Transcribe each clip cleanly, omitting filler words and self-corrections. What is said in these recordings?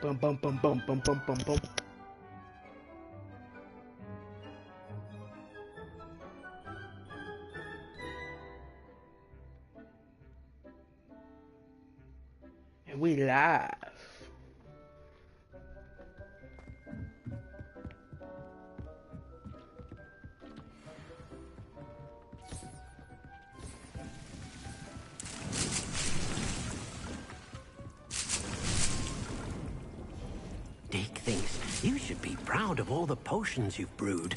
Bum bum bum bum bum bum bum bum. And we live. Dick thinks you should be proud of all the potions you've brewed.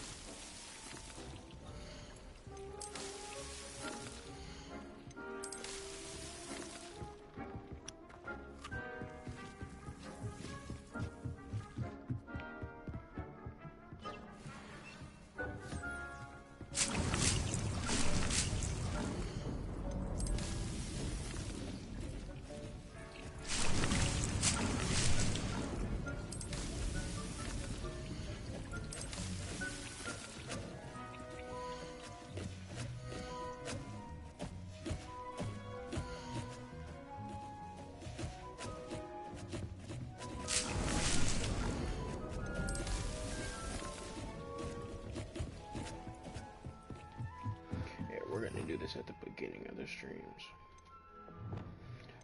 We're gonna do this at the beginning of the streams.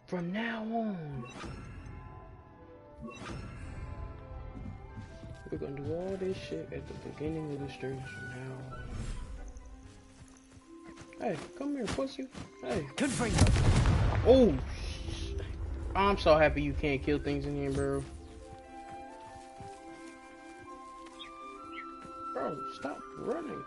From now on, we're gonna do all this shit at the beginning of the streams from now on. Hey, come here, pussy. Hey. Good for you. Oh, I'm so happy you can't kill things in here, bro. Bro, stop running.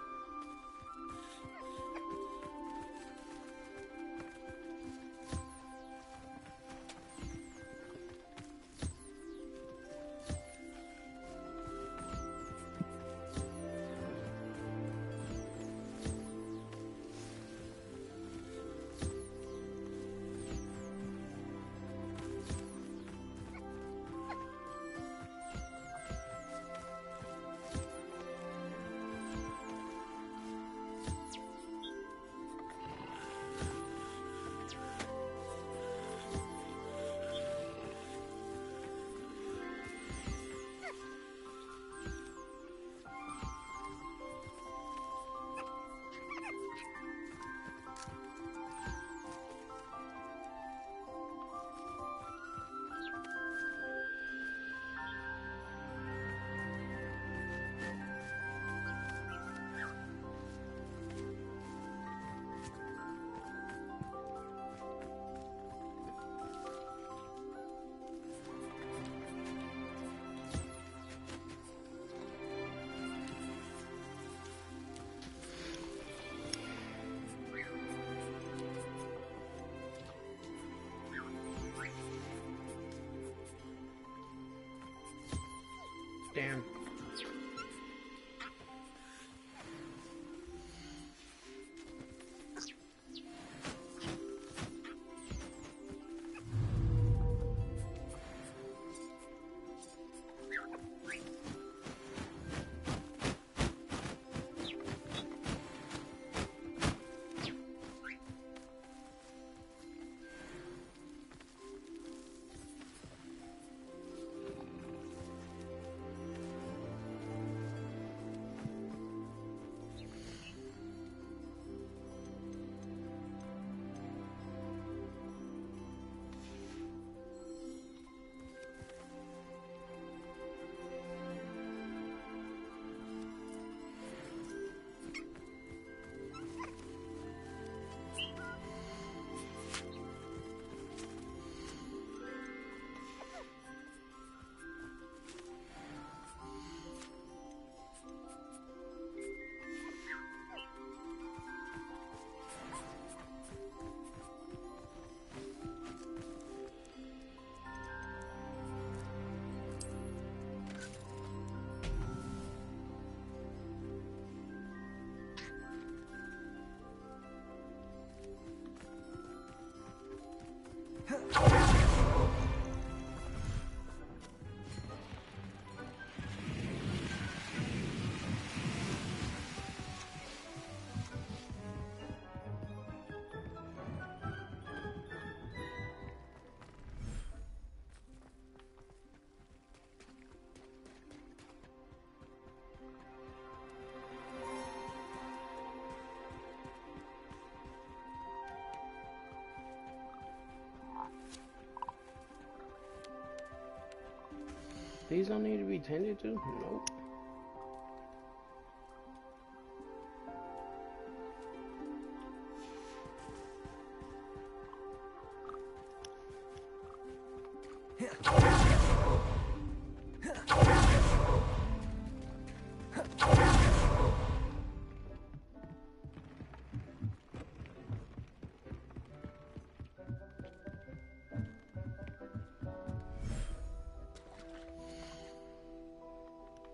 These don't need to be tended to? Nope.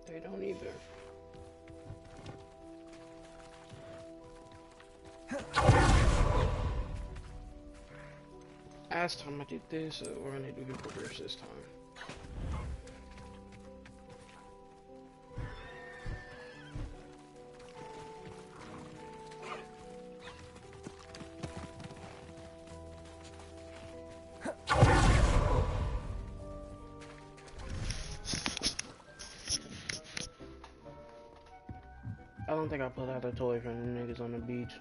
They don't either. Last time I did this, we're gonna do the reverse this time. I don't think I pulled out the toy from the niggas on the beach.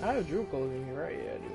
I have Drew clothes in here, right? Yeah, I do.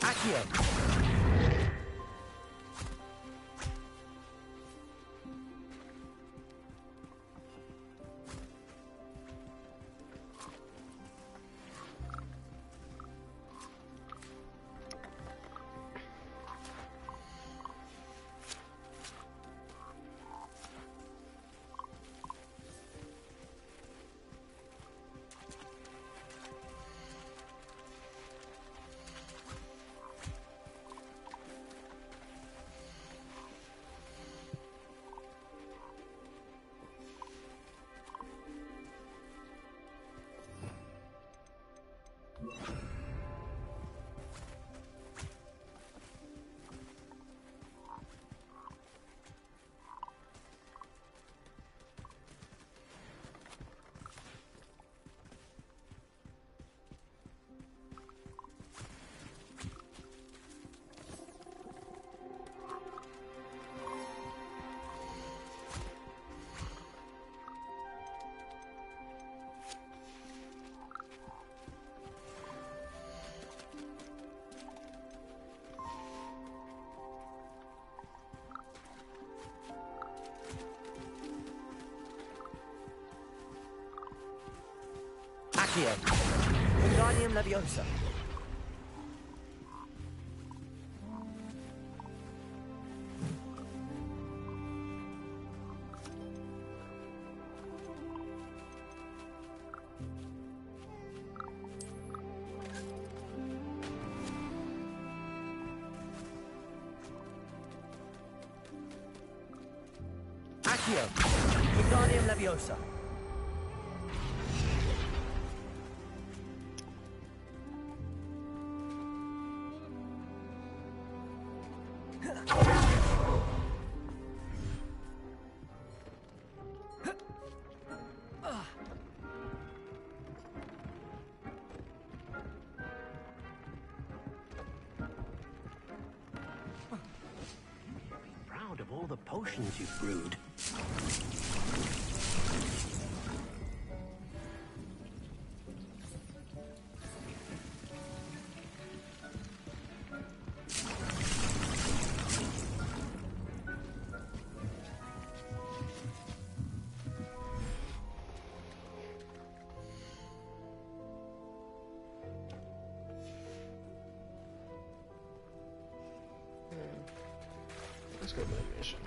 Accio. Accio. Wingardium Leviosa. Accio. Wingardium Leviosa. Proud of all the potions you've brewed. Let's go to the mission.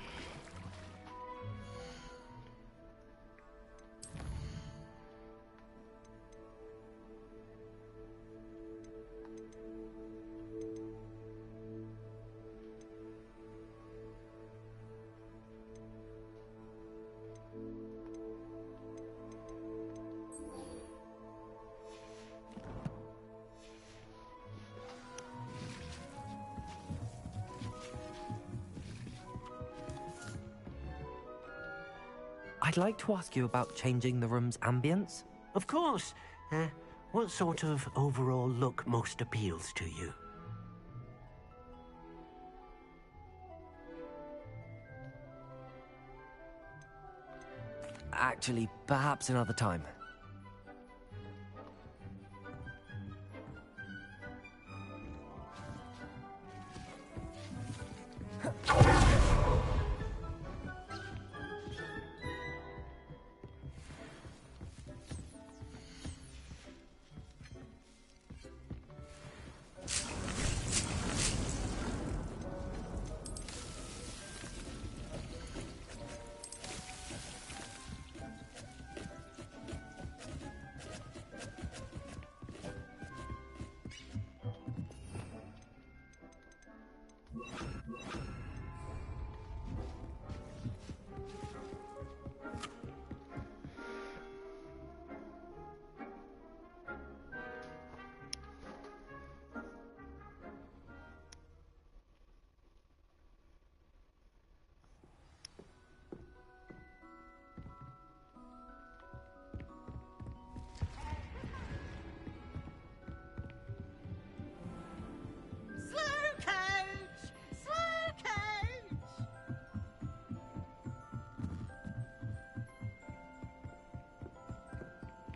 I'd like to ask you about changing the room's ambience. Of course. What sort of overall look most appeals to you? Actually, perhaps another time.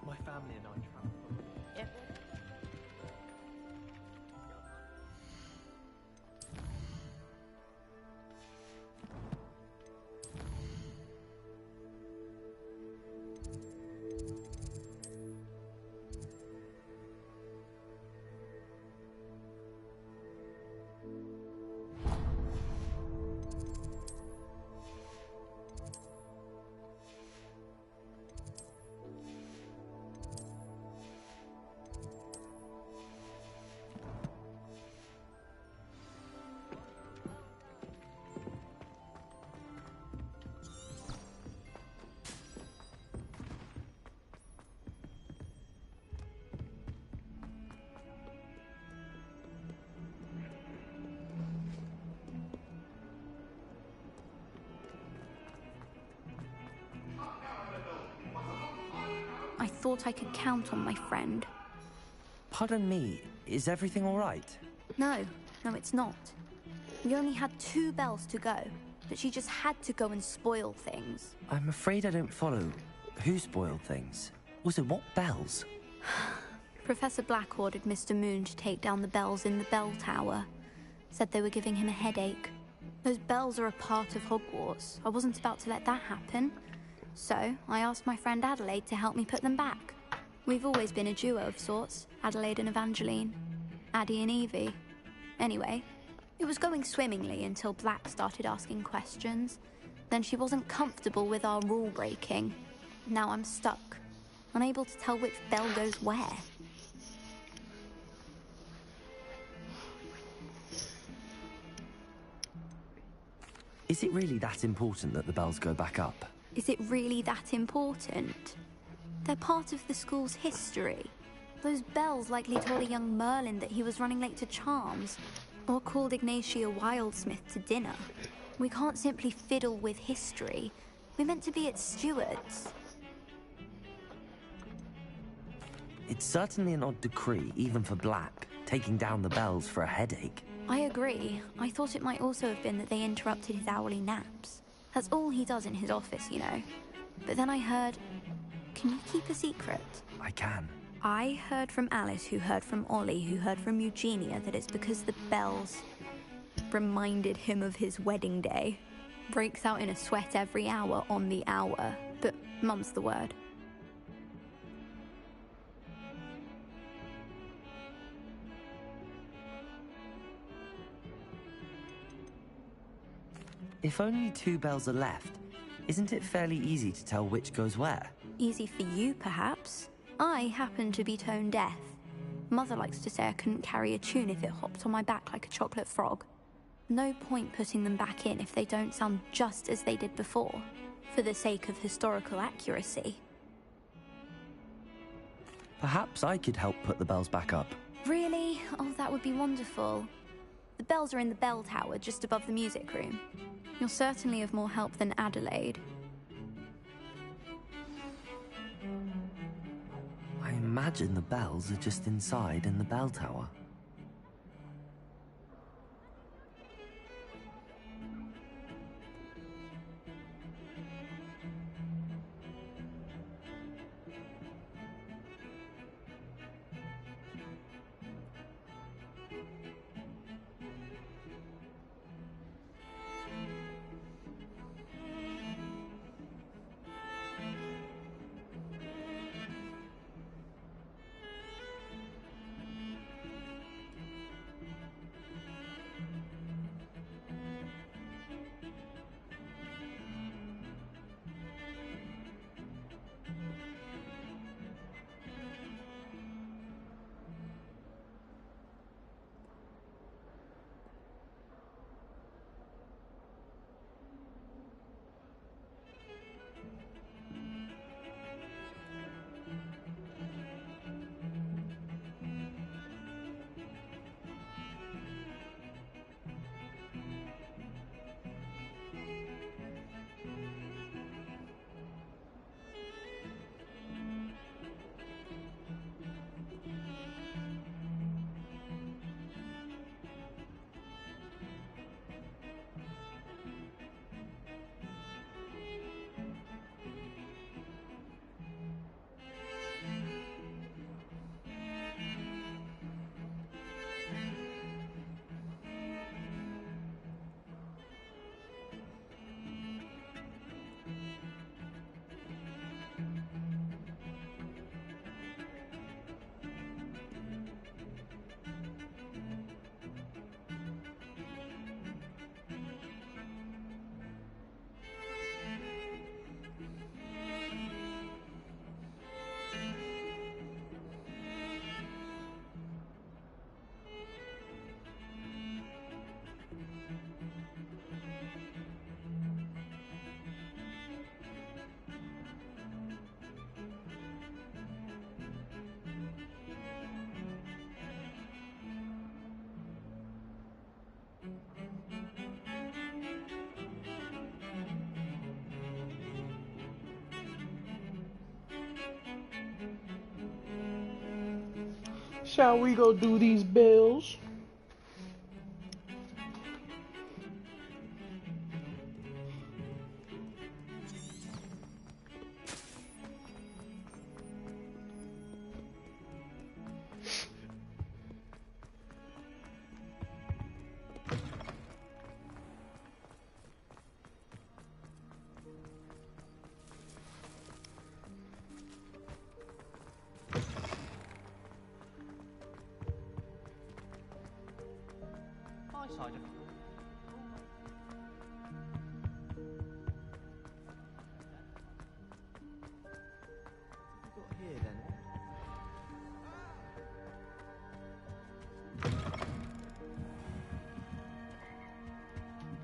My family and I travel. Yeah. I thought I could count on my friend. Pardon me, is everything all right? No, it's not. We only had 2 bells to go, but she just had to go and spoil things. I'm afraid I don't follow. Who spoiled things? Also, what bells? Professor Black ordered Mr. Moon to take down the bells in the bell tower. Said they were giving him a headache. Those bells are a part of Hogwarts. I wasn't about to let that happen. So, I asked my friend Adelaide to help me put them back. We've always been a duo of sorts, Adelaide and Evangeline. Addie and Evie. Anyway, it was going swimmingly until Black started asking questions. Then she wasn't comfortable with our rule breaking. Now I'm stuck, unable to tell which bell goes where. Is it really that important that the bells go back up? Is it really that important? They're part of the school's history. Those bells likely told a young Merlin that he was running late to charms, or called Ignatia Wildsmith to dinner. We can't simply fiddle with history. We're meant to be its stewards. It's certainly an odd decree, even for Black, taking down the bells for a headache. I agree. I thought it might also have been that they interrupted his hourly naps. That's all he does in his office, you know. But then I heard... Can you keep a secret? I can. I heard from Alice, who heard from Ollie, who heard from Eugenia, that it's because the bells reminded him of his wedding day. Breaks out in a sweat every hour on the hour, but mum's the word. If only 2 bells are left, isn't it fairly easy to tell which goes where? Easy for you, perhaps. I happen to be tone deaf. Mother likes to say I couldn't carry a tune if it hopped on my back like a chocolate frog. No point putting them back in if they don't sound just as they did before, for the sake of historical accuracy. Perhaps I could help put the bells back up. Really? Oh, that would be wonderful. The bells are in the bell tower just above the music room. You're certainly of more help than Adelaide. I imagine the bells are just inside in the bell tower. Shall we go do these bills?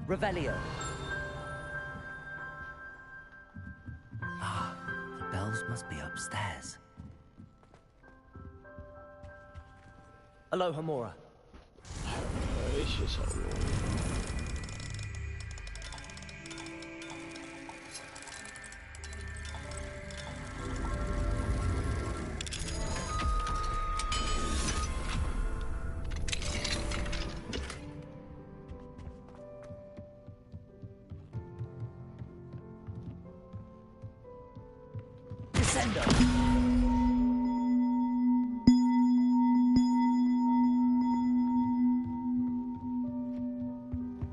Revelio. upstairs. Aloha, Mora. It's just so annoying. Descendo.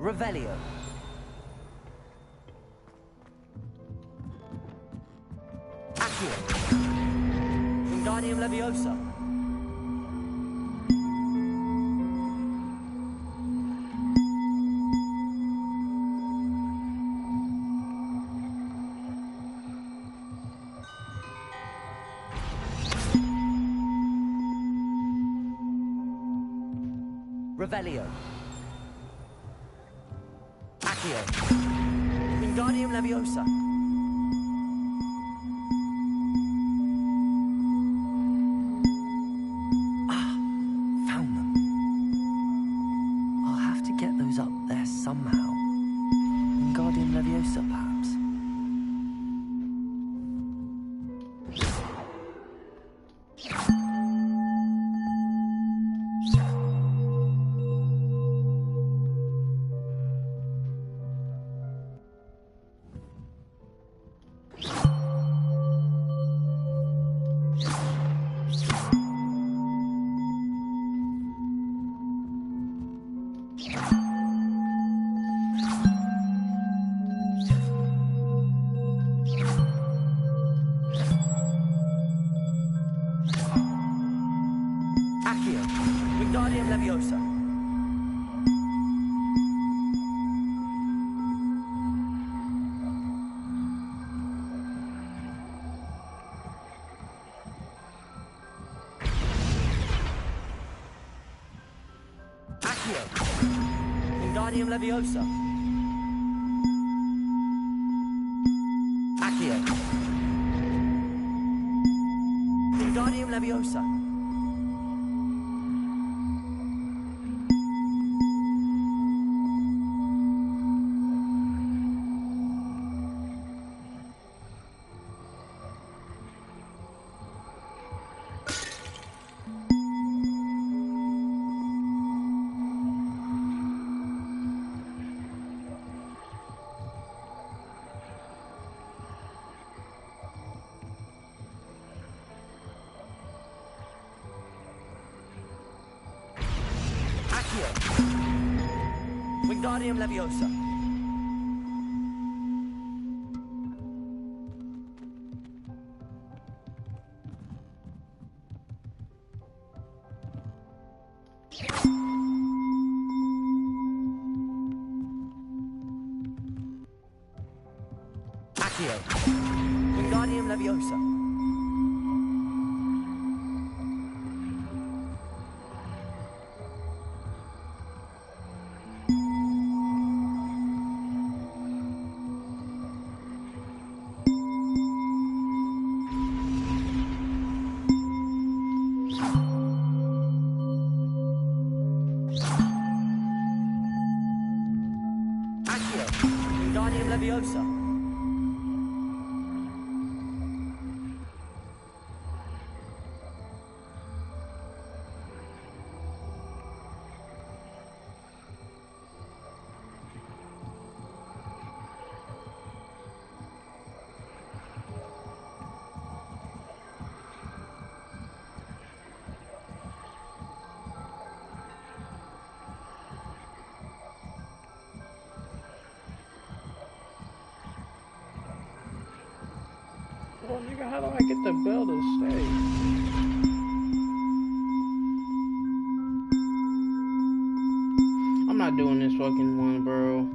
Revelio. Accio. Wingardium Leviosa. Revelio. Accio. Wingardium Leviosa. Found them. I'll have to get those up there somehow. Wingardium Leviosa, perhaps. Accio. Wingardium Leviosa. Accio. Wingardium Leviosa. Accio. Wingardium Leviosa. Accio. Wingardium Leviosa. Accio. Wingardium Leviosa. Accio. Wingardium Leviosa. Well, nigga, how do I get the bell to stay? I'm not doing this fucking one, bro.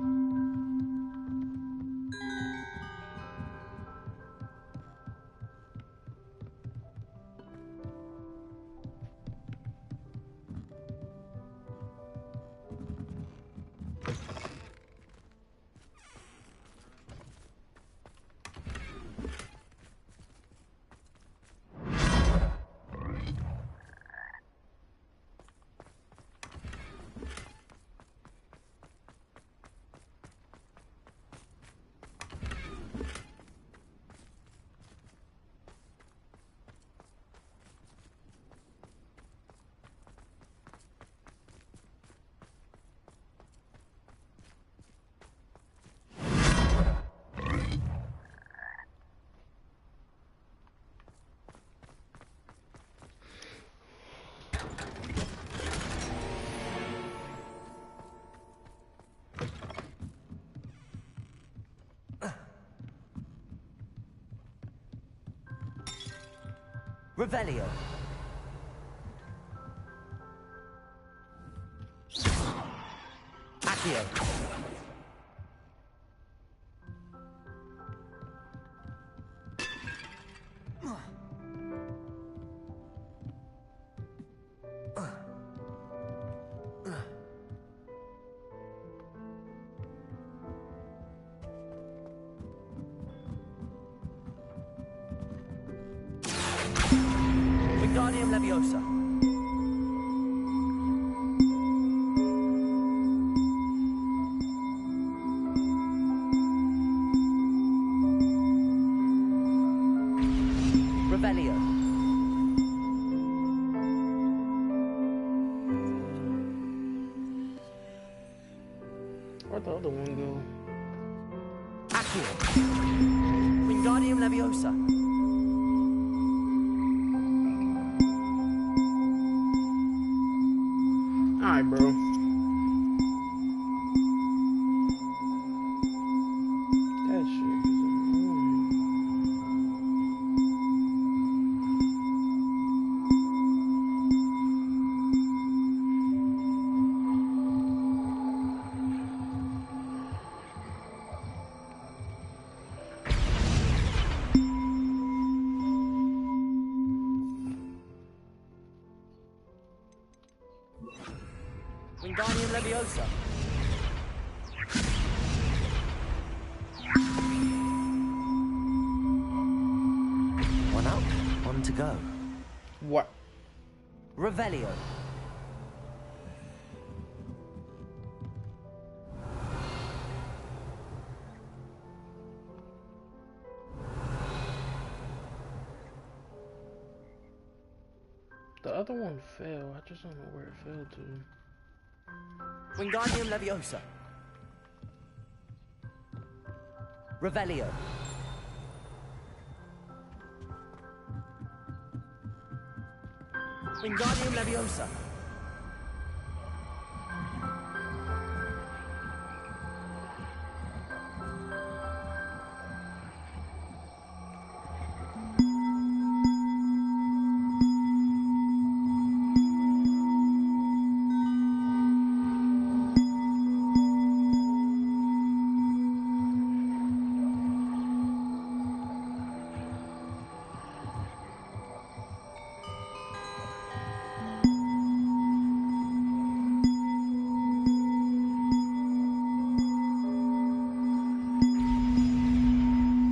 Revelio. Accio. Wingardium Leviosa. Revelio. Where'd the other one go? Accio. Wingardium Leviosa. Alright, bro. That shit is annoying. Wingardium Leviosa. One up, one to go. What? Revelio. The other one fell. I just don't know where it fell to. Wingardium Leviosa. Revelio. Wingardium Leviosa.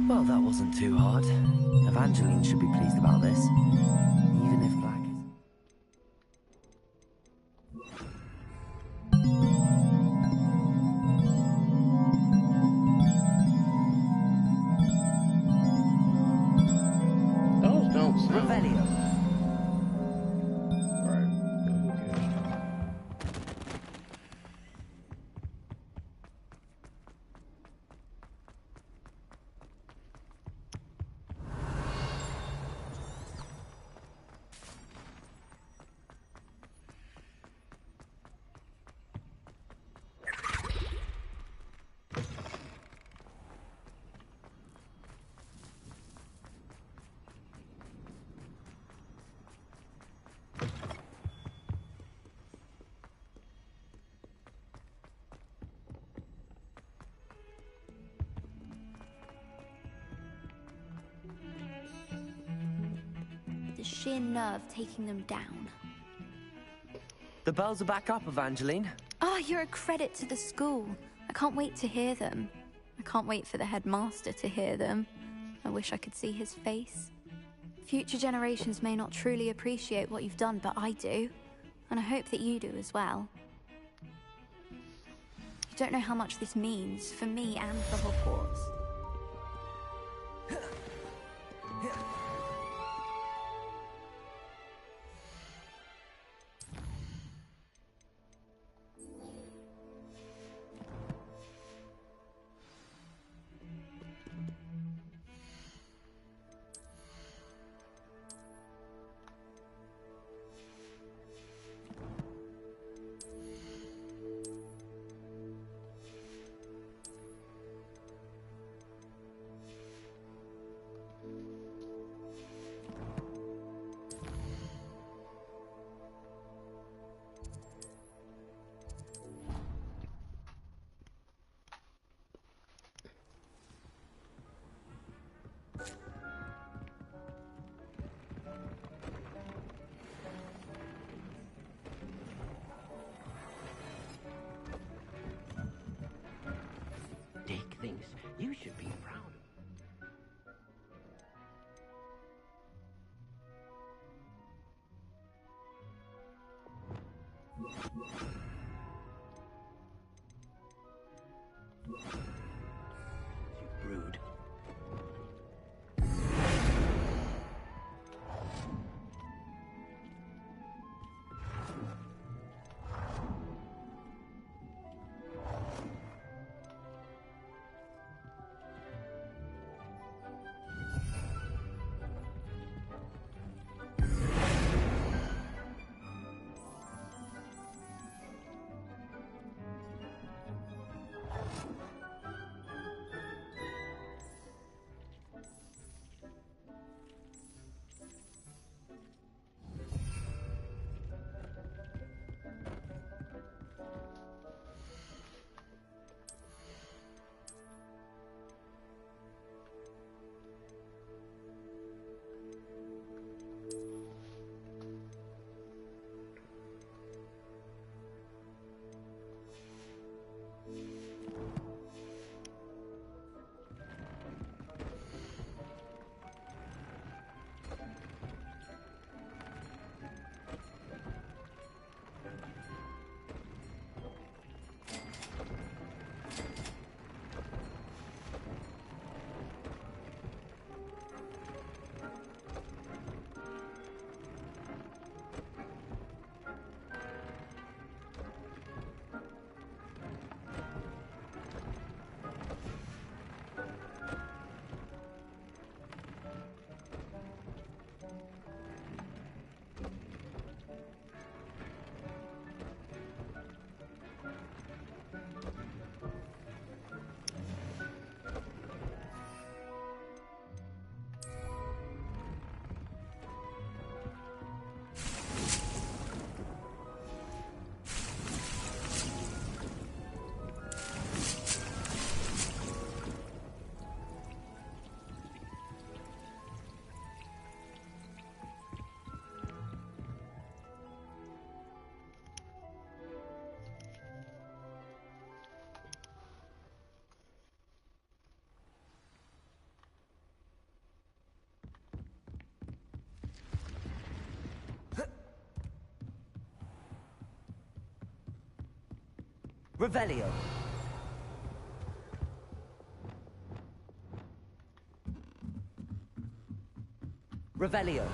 Well, that wasn't too hard. Evangeline should be pleased about this. Even if Black is... Those don't sound Revelio. right. Okay. The sheer nerve taking them down. The bells are back up, Evangeline. Oh, you're a credit to the school. I can't wait to hear them. I can't wait for the headmaster to hear them. I wish I could see his face. Future generations may not truly appreciate what you've done, but I do. And I hope that you do as well. You don't know how much this means for me and for Hogwarts. Rude. Revelio. Revelio.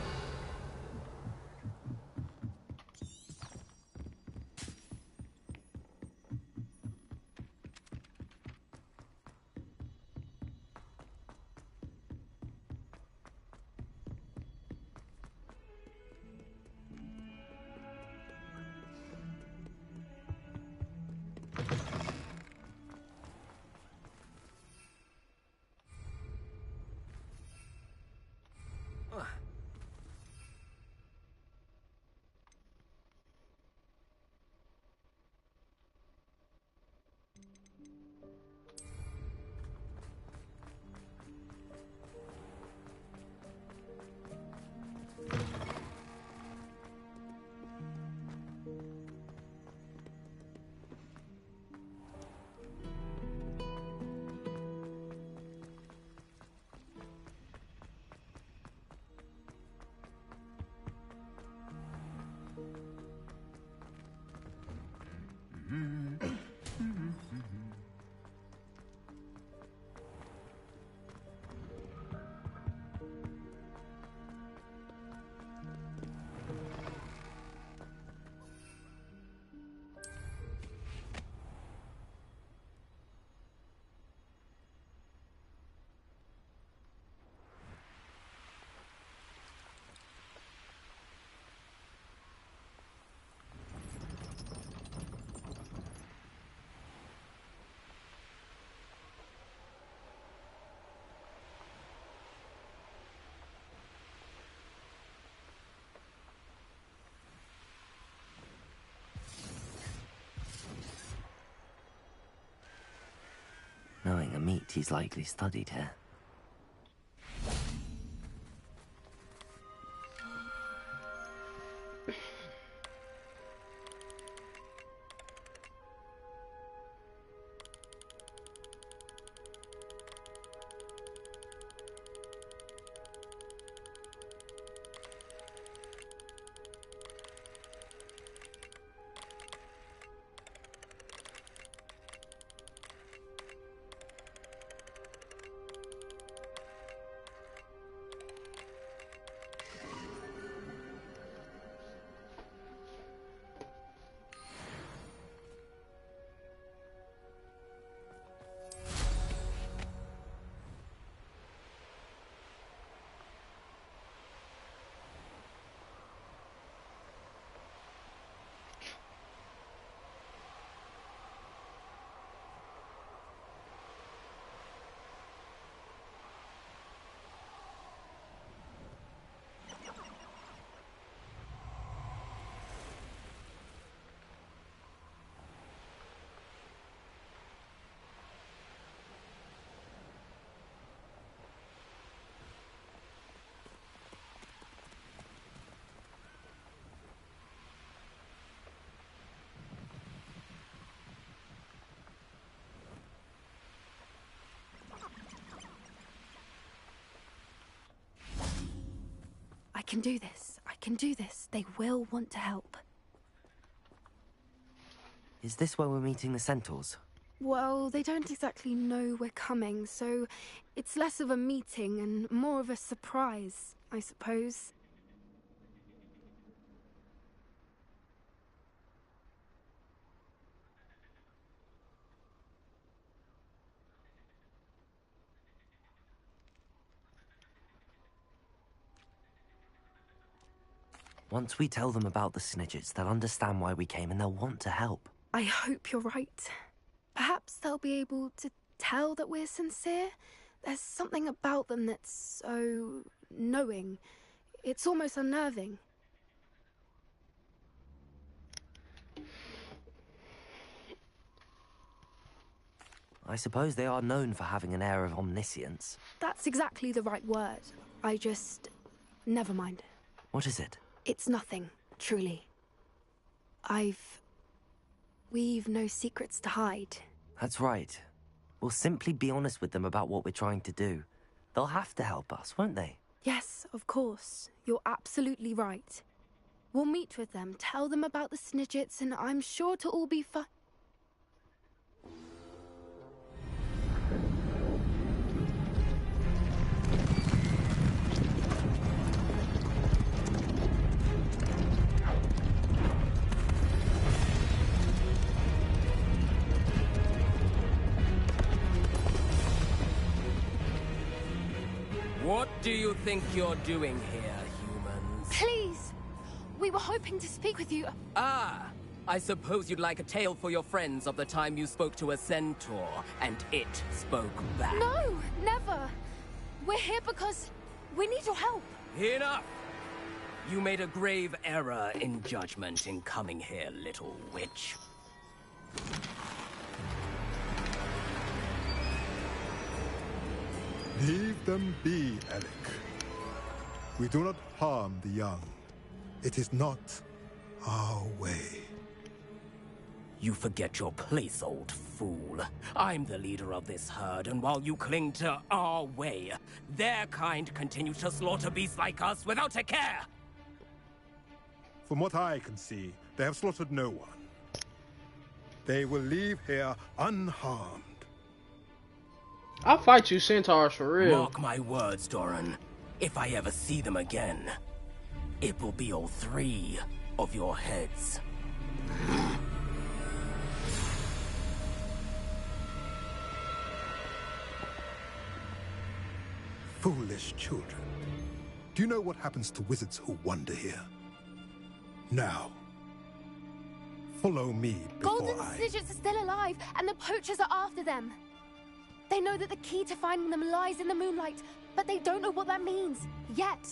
Knowing a meat, he's likely studied here. can do this. I can do this. They will want to help. Is this where we're meeting the centaurs? Well, they don't exactly know we're coming, so it's less of a meeting and more of a surprise, I suppose. Once we tell them about the Snidgets, they'll understand why we came and they'll want to help. I hope you're right. Perhaps they'll be able to tell that we're sincere. There's something about them that's so knowing. It's almost unnerving. I suppose they are known for having an air of omniscience. That's exactly the right word. Never mind. What is it? It's nothing, truly. We've no secrets to hide. That's right. We'll simply be honest with them about what we're trying to do. They'll have to help us, won't they? Yes, of course. You're absolutely right. We'll meet with them, tell them about the Snidgets, and I'm sure to all be fine. What do you think you're doing here, humans? Please! We were hoping to speak with you. Ah! I suppose you'd like a tale for your friends of the time you spoke to a centaur, and it spoke back. No! Never! We're here because we need your help. Enough! You made a grave error in judgment in coming here, little witch. Leave them be, Alec. We do not harm the young. It is not our way. You forget your place, old fool. I'm the leader of this herd, and while you cling to our way, their kind continue to slaughter beasts like us without a care! From what I can see, they have slaughtered no one. They will leave here unharmed. I'll fight you centaurs for real. Mark my words, Doran. If I ever see them again, it will be all 3 of your heads. Foolish children. Do you know what happens to wizards who wander here? Now, follow me before Golden Snidgets are still alive, and the poachers are after them. They know that the key to finding them lies in the moonlight, but they don't know what that means, yet.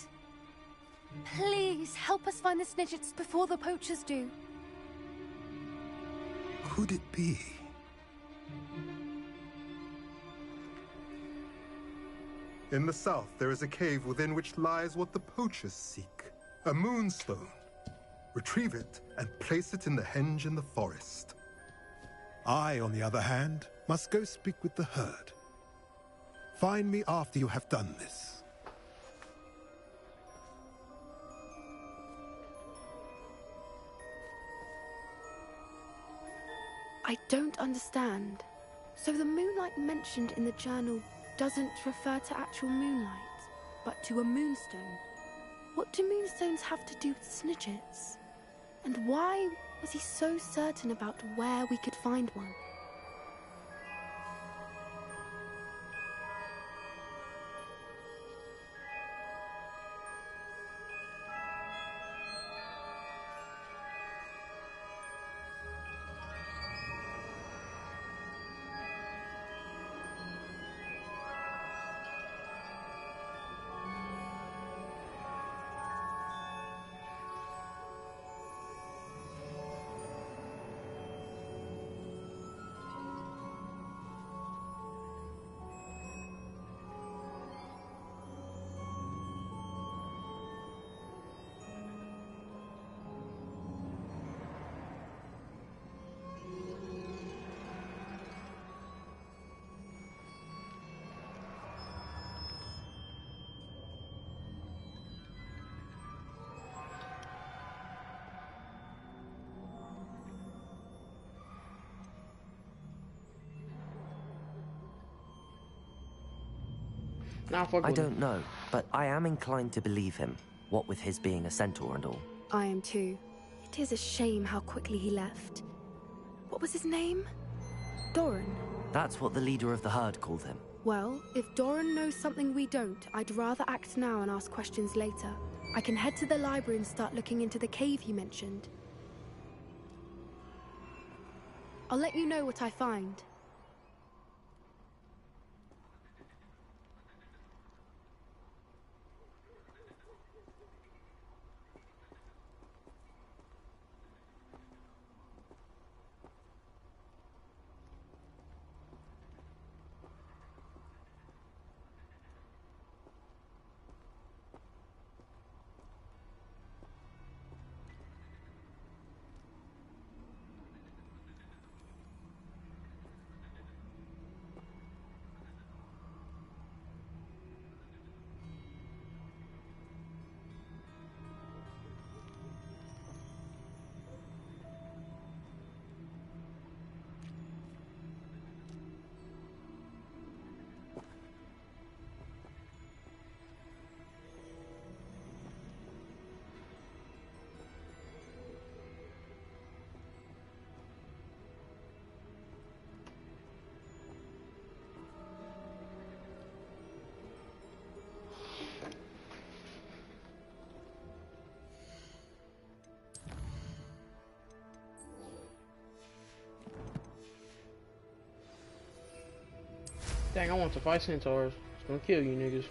Please, help us find the Snidgets before the poachers do. Could it be? In the south, there is a cave within which lies what the poachers seek. A moonstone. Retrieve it and place it in the henge in the forest. I, on the other hand, must go speak with the herd. Find me after you have done this. I don't understand. So the moonlight mentioned in the journal doesn't refer to actual moonlight, but to a moonstone. What do moonstones have to do with Snidgets? And why was he so certain about where we could find one? Nah, fuck I with him. don't know, but I am inclined to believe him, what with his being a centaur and all. I am too. It is a shame how quickly he left. What was his name? Doran. That's what the leader of the herd called him. Well, if Doran knows something we don't, I'd rather act now and ask questions later. I can head to the library and start looking into the cave you mentioned. I'll let you know what I find. Dang, I want to fight centaurs. It's gonna kill you niggas.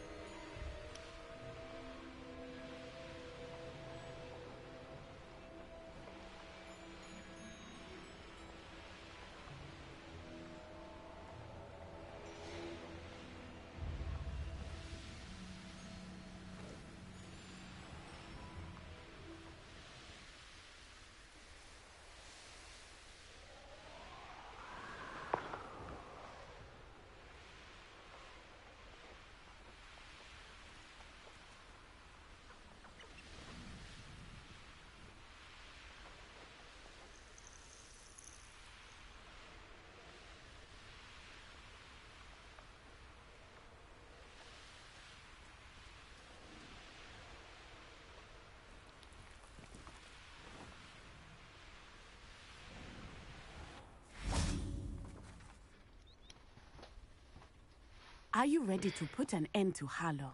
Are you ready to put an end to Harlow?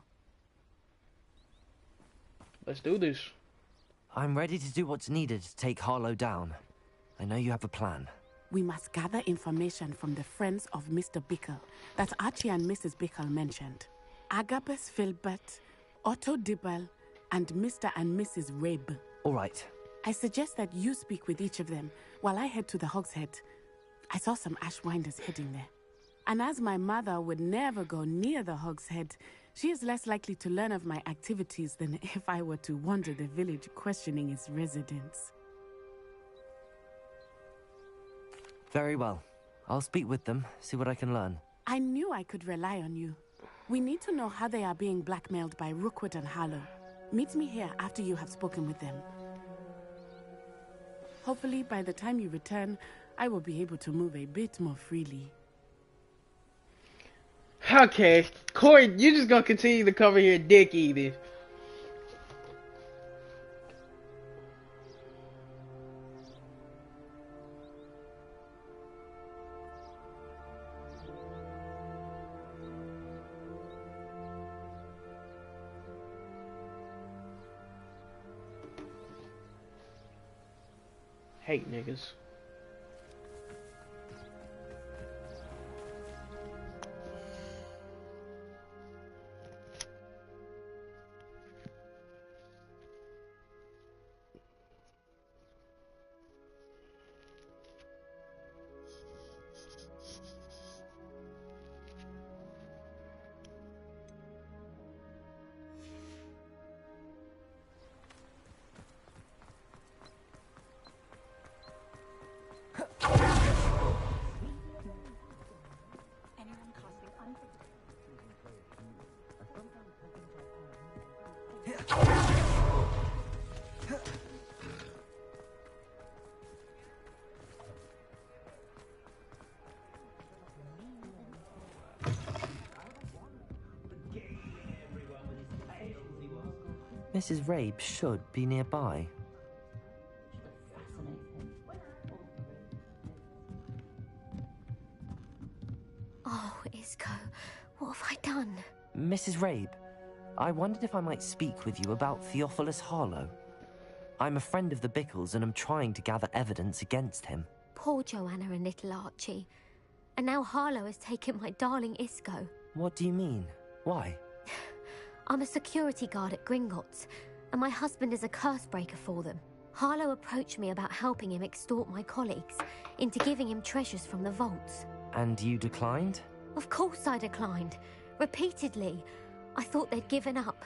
Let's do this. I'm ready to do what's needed to take Harlow down. I know you have a plan. We must gather information from the friends of Mr. Bickle that Archie and Mrs. Bickle mentioned. Agabus Filbert, Otto Dibble, and Mr. and Mrs. Rabe. All right. I suggest that you speak with each of them while I head to the Hogshead. I saw some Ashwinders heading there. And as my mother would never go near the Hogshead, she is less likely to learn of my activities than if I were to wander the village questioning its residents. Very well. I'll speak with them, see what I can learn. I knew I could rely on you. We need to know how they are being blackmailed by Rookwood and Harlow. Meet me here after you have spoken with them. Hopefully, by the time you return, I will be able to move a bit more freely. Okay, Corey, you just gonna continue to cover here dick eating. Hate niggas. Mrs. Rabe should be nearby. Oh, Isco, what have I done? Mrs. Rabe, I wondered if I might speak with you about Theophilus Harlow. I'm a friend of the Bickles and I'm trying to gather evidence against him. Poor Joanna and little Archie. And now Harlow has taken my darling Isco. What do you mean? Why? I'm a security guard at Gringotts, and my husband is a curse breaker for them. Harlow approached me about helping him extort my colleagues into giving him treasures from the vaults. And you declined? Of course I declined. Repeatedly. I thought they'd given up,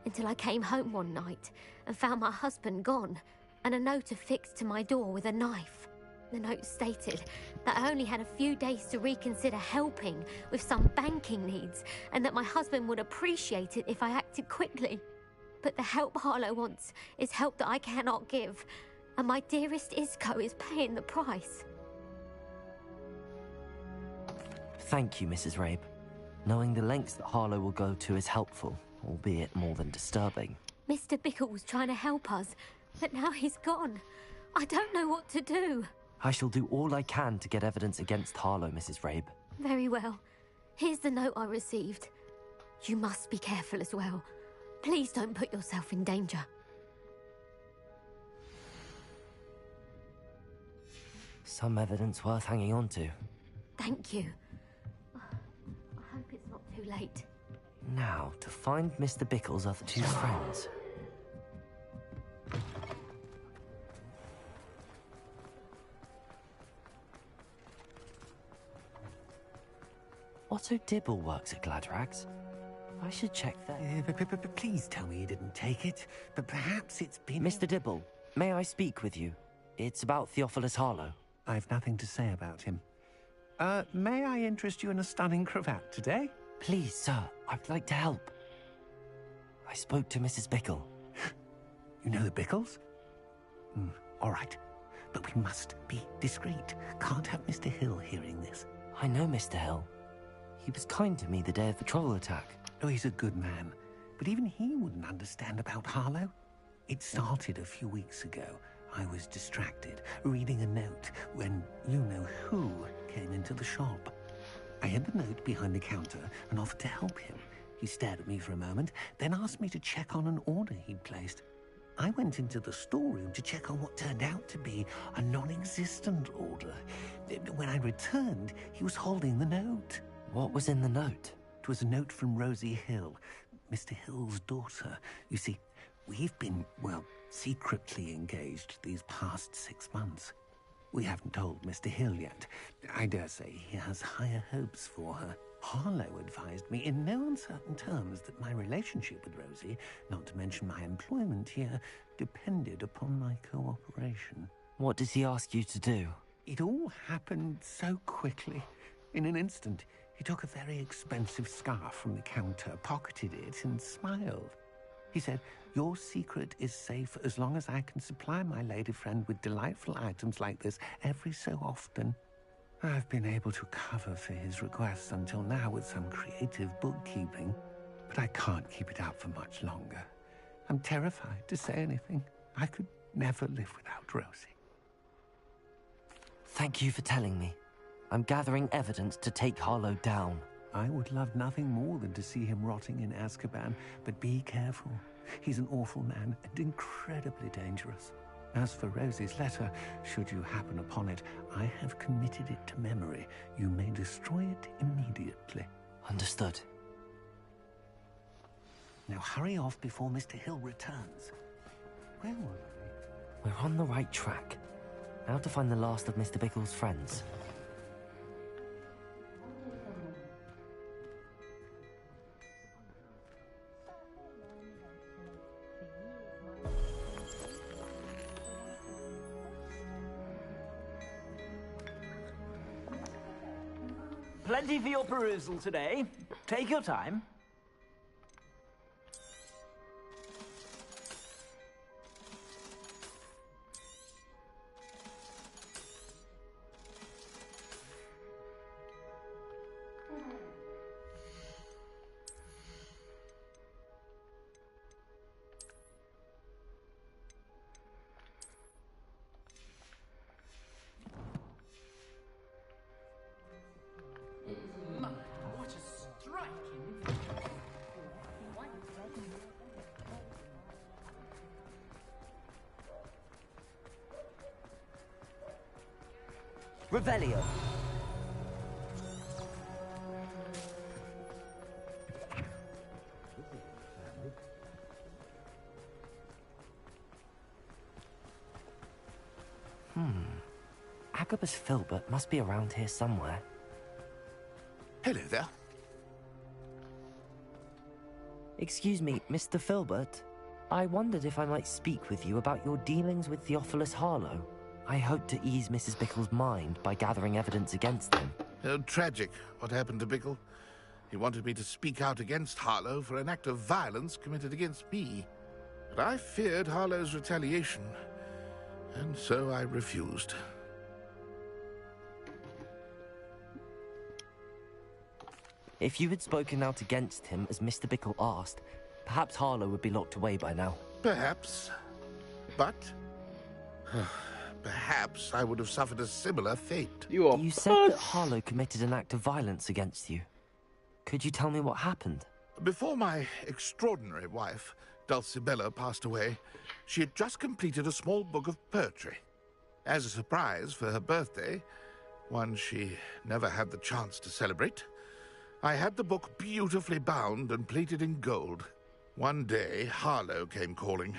until I came home one night and found my husband gone, and a note affixed to my door with a knife. The note stated that I only had a few days to reconsider helping with some banking needs, and that my husband would appreciate it if I acted quickly. But the help Harlow wants is help that I cannot give, and my dearest Isco is paying the price. Thank you, Mrs. Rabe. Knowing the lengths that Harlow will go to is helpful, albeit more than disturbing. Mr. Bickle was trying to help us, but now he's gone. I don't know what to do. I shall do all I can to get evidence against Harlow, Mrs. Rabe. Very well. Here's the note I received. You must be careful as well. Please don't put yourself in danger. Some evidence worth hanging on to. Thank you. I hope it's not too late. Now, to find Mr. Bickle's other two friends. Otto Dibble works at Gladrags. I should check that. Please tell me you didn't take it. But perhaps it's been... Mr. Dibble, may I speak with you? It's about Theophilus Harlow. I've nothing to say about him. May I interest you in a stunning cravat today? Please, sir, I'd like to help. I spoke to Mrs. Bickle. You know the Bickles? All right. But we must be discreet. Can't have Mr. Hill hearing this. I know Mr. Hill. He was kind to me the day of the troll attack. Oh, he's a good man. But even he wouldn't understand about Harlow. It started a few weeks ago. I was distracted, reading a note, when you-know-who came into the shop. I hid the note behind the counter and offered to help him. He stared at me for a moment, then asked me to check on an order he'd placed. I went into the storeroom to check on what turned out to be a non-existent order. When I returned, he was holding the note. What was in the note? It was a note from Rosie Hill, Mr. Hill's daughter. You see, we've been, well, secretly engaged these past 6 months. We haven't told Mr. Hill yet. I dare say he has higher hopes for her. Harlow advised me in no uncertain terms that my relationship with Rosie, not to mention my employment here, depended upon my cooperation. What does he ask you to do? It all happened so quickly. In an instant, he took a very expensive scarf from the counter, pocketed it, and smiled. He said, "Your secret is safe as long as I can supply my lady friend with delightful items like this every so often." I've been able to cover for his requests until now with some creative bookkeeping, but I can't keep it up for much longer. I'm terrified to say anything. I could never live without Rosie. Thank you for telling me. I'm gathering evidence to take Harlow down. I would love nothing more than to see him rotting in Azkaban, but be careful. He's an awful man and incredibly dangerous. As for Rosie's letter, should you happen upon it, I have committed it to memory. You may destroy it immediately. Understood. Now hurry off before Mr. Hill returns. Where were we? We're on the right track. Now to find the last of Mr. Bickle's friends. Plenty for your perusal today. Take your time. Revelio. Agabus Filbert must be around here somewhere. Hello there. Excuse me, Mr. Filbert. I wondered if I might speak with you about your dealings with Theophilus Harlow. I hope to ease Mrs. Bickle's mind by gathering evidence against him. Oh, tragic what happened to Bickle. He wanted me to speak out against Harlow for an act of violence committed against me. But I feared Harlow's retaliation, and so I refused. If you had spoken out against him as Mr. Bickle asked, perhaps Harlow would be locked away by now. Perhaps. But perhaps I would have suffered a similar fate. You said that Harlow committed an act of violence against you. Could you tell me what happened? Before my extraordinary wife, Dulcibella, passed away, she had just completed a small book of poetry. As a surprise for her birthday, one she never had the chance to celebrate, I had the book beautifully bound and plated in gold. One day, Harlow came calling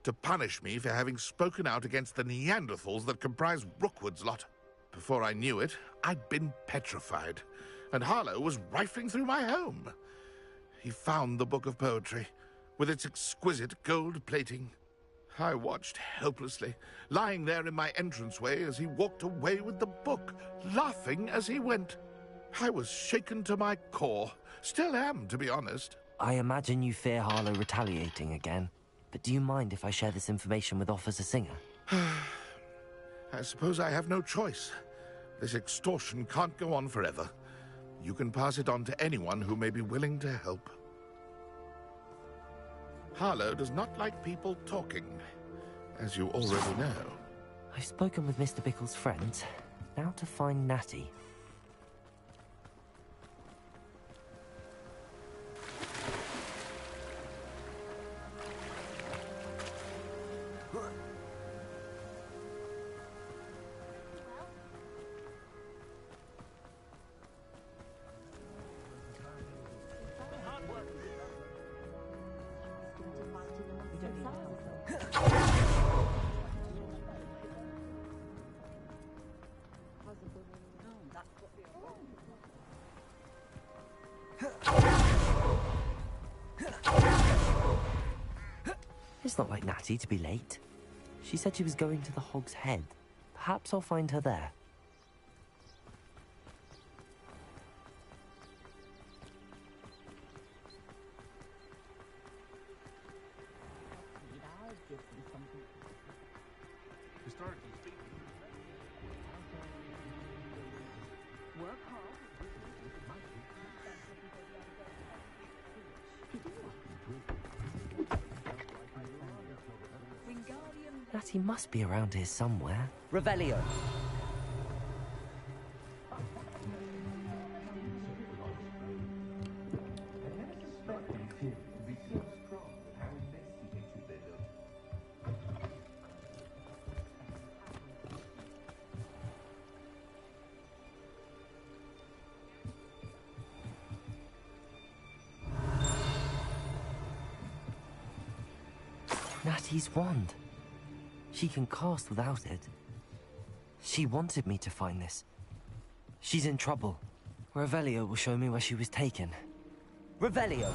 to punish me for having spoken out against the Neanderthals that comprise Rookwood's lot. Before I knew it, I'd been petrified, and Harlow was rifling through my home. He found the book of poetry, with its exquisite gold plating. I watched helplessly, lying there in my entranceway as he walked away with the book, laughing as he went. I was shaken to my core. Still am, to be honest. I imagine you fear Harlow retaliating again. But do you mind if I share this information with Officer Singer? I suppose I have no choice. This extortion can't go on forever. You can pass it on to anyone who may be willing to help. Harlow does not like people talking, as you already know. I've spoken with Mr. Bickle's friends. Now to find Natty. It's not like Natty to be late. She said she was going to the Hog's Head. Perhaps I'll find her there. Natty must be around here somewhere. Revelio. Natty's wand. She can cast without it. She wanted me to find this. She's in trouble. Revelio will show me where she was taken. Revelio.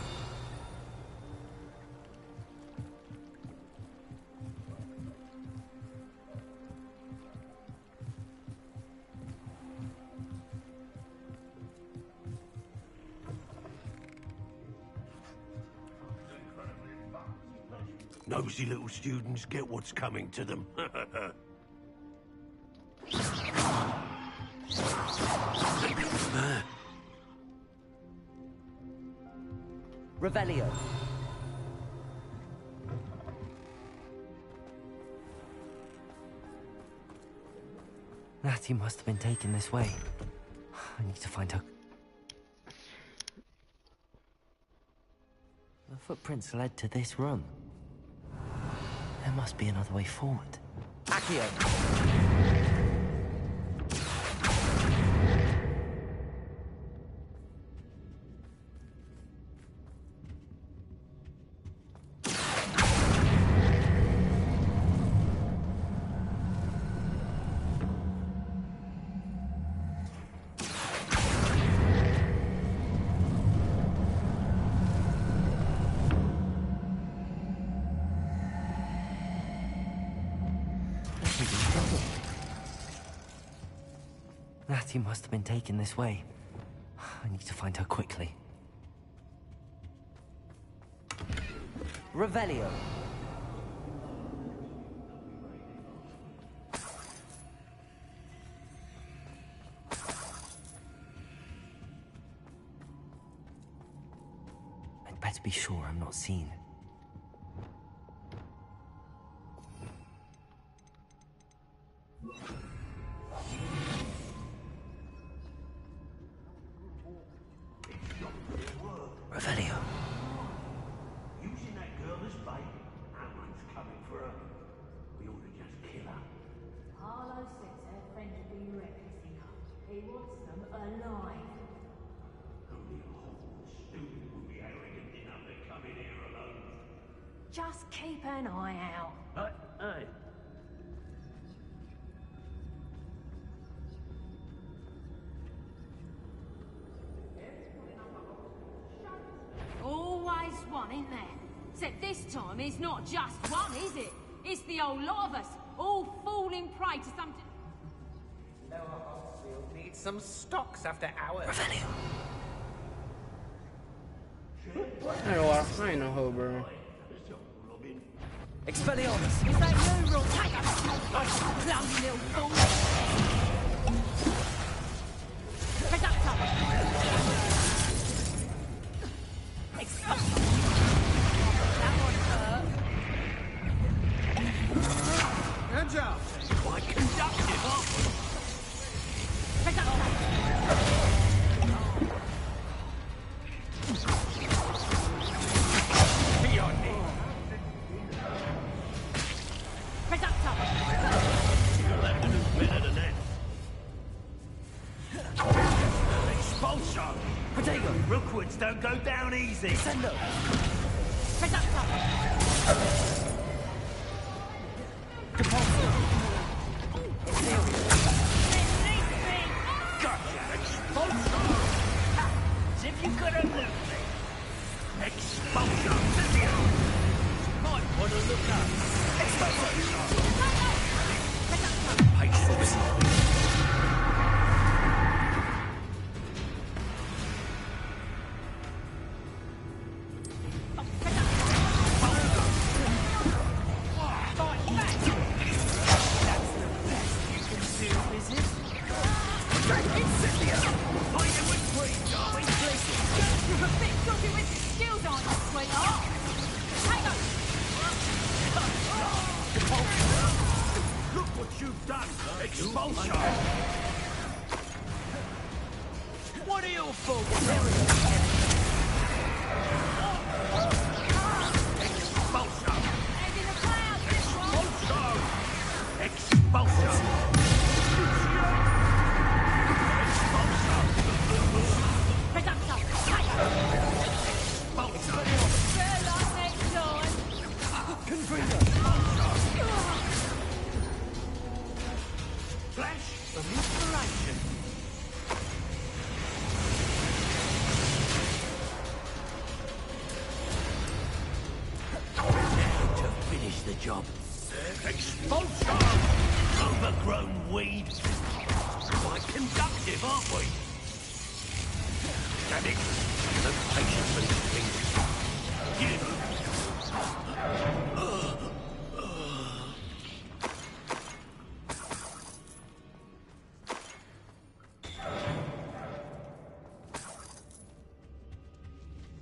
Nosy little students get what's coming to them. Revelio. Natty must have been taken this way. I need to find her. The footprints led to this room. There must be another way forward. Accio. Natty must have been taken this way. I need to find her quickly. Revelio. I'd better be sure I'm not seen. Revelio. Using that girl as bait? No one's coming for her. We ought to just kill her. Harlow says her friend would be reckless enough. He wants them alive. Only a Hogwarts student would be arrogant enough to come in here alone. Just keep an eye out. Hey. Always one, isn't there? Except this time it's not just one, is it? It's the whole lot of us, all falling prey to something. Lower Oxfield needs some stocks after hours. Revelio. I know what? I ain't no hoe, bro. Expelliarmus. Is that you, Rob? Take us! Clumsy little fool! Reductor! Expulsion! That one hurt. Good job. Quite conductive, aren't we? Reductor! Beyond me. Reductor! You'll have to do better than that. Expulsion! Protego. Rookwoods don't go down easy. Sendo. Reductor! Depulso. Gotcha! Expulsion! As if you could have moved me. Expulsion! Might want to look up. Expulsion! Patience. Look what you've done! Expulsion! What are you for? Expulsion! Expulsion! Expulsion! Flash of inspiration. To finish the job. Expulsion! Overgrown weed. Quite conductive, aren't we? Damn it! No patience for these things. You.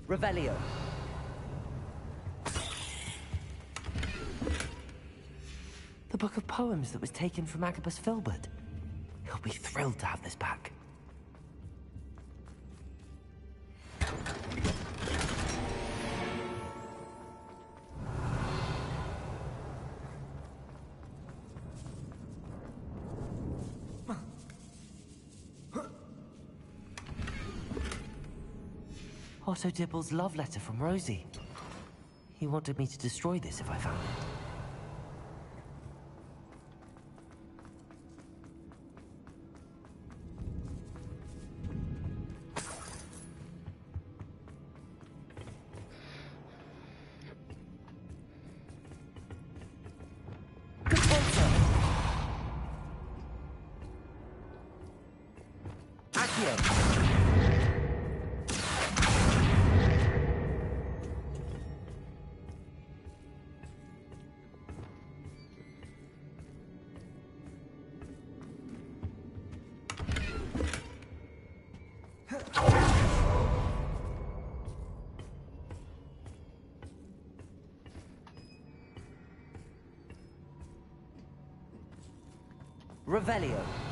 Revelio. The book of poems that was taken from Agabus Filbert. He'll be thrilled to have this back. Otto Dibble's love letter from Rosie. He wanted me to destroy this if I found it. Accio. Revelio.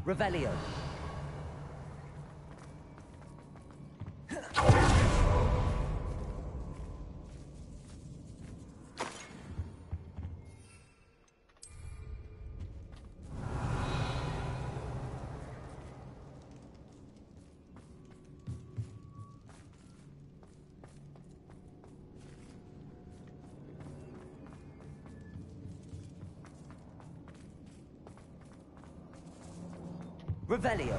Revelio. Revelio.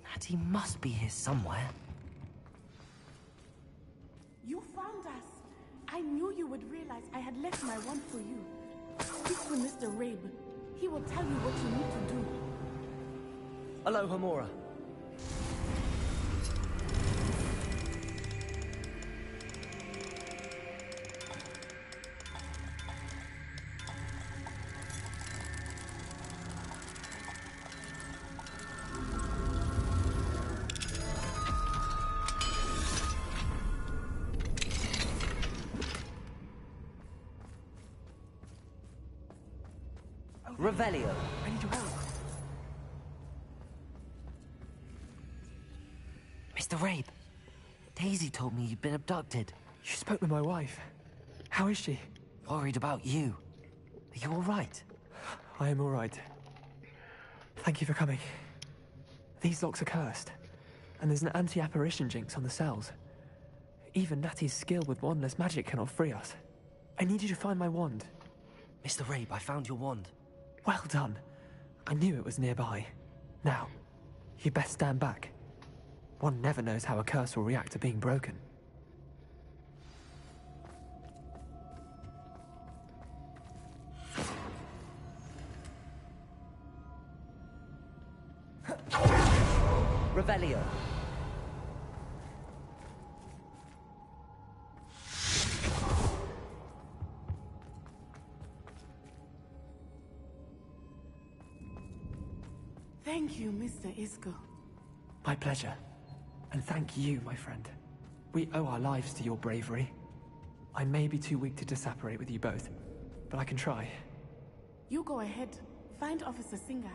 Natty must be here somewhere. You found us. I knew you would realize I had left my wand for you. Speak to Mr. Rabe. He will tell you what you need to do. Aloha Mora. Revelio. I need your help. Mr. Rabe, Daisy told me you'd been abducted. You spoke with my wife. How is she? Worried about you. Are you all right? I am all right. Thank you for coming. These locks are cursed, and there's an anti-apparition jinx on the cells. Even Natty's skill with wandless magic cannot free us. I need you to find my wand. Mr. Rabe, I found your wand. Well done. I knew it was nearby. Now, you best stand back. One never knows how a curse will react to being broken. Revelio. Thank you, Mr. Isco. My pleasure. And thank you, my friend. We owe our lives to your bravery. I may be too weak to disapparate with you both, but I can try. You go ahead. Find Officer Singer.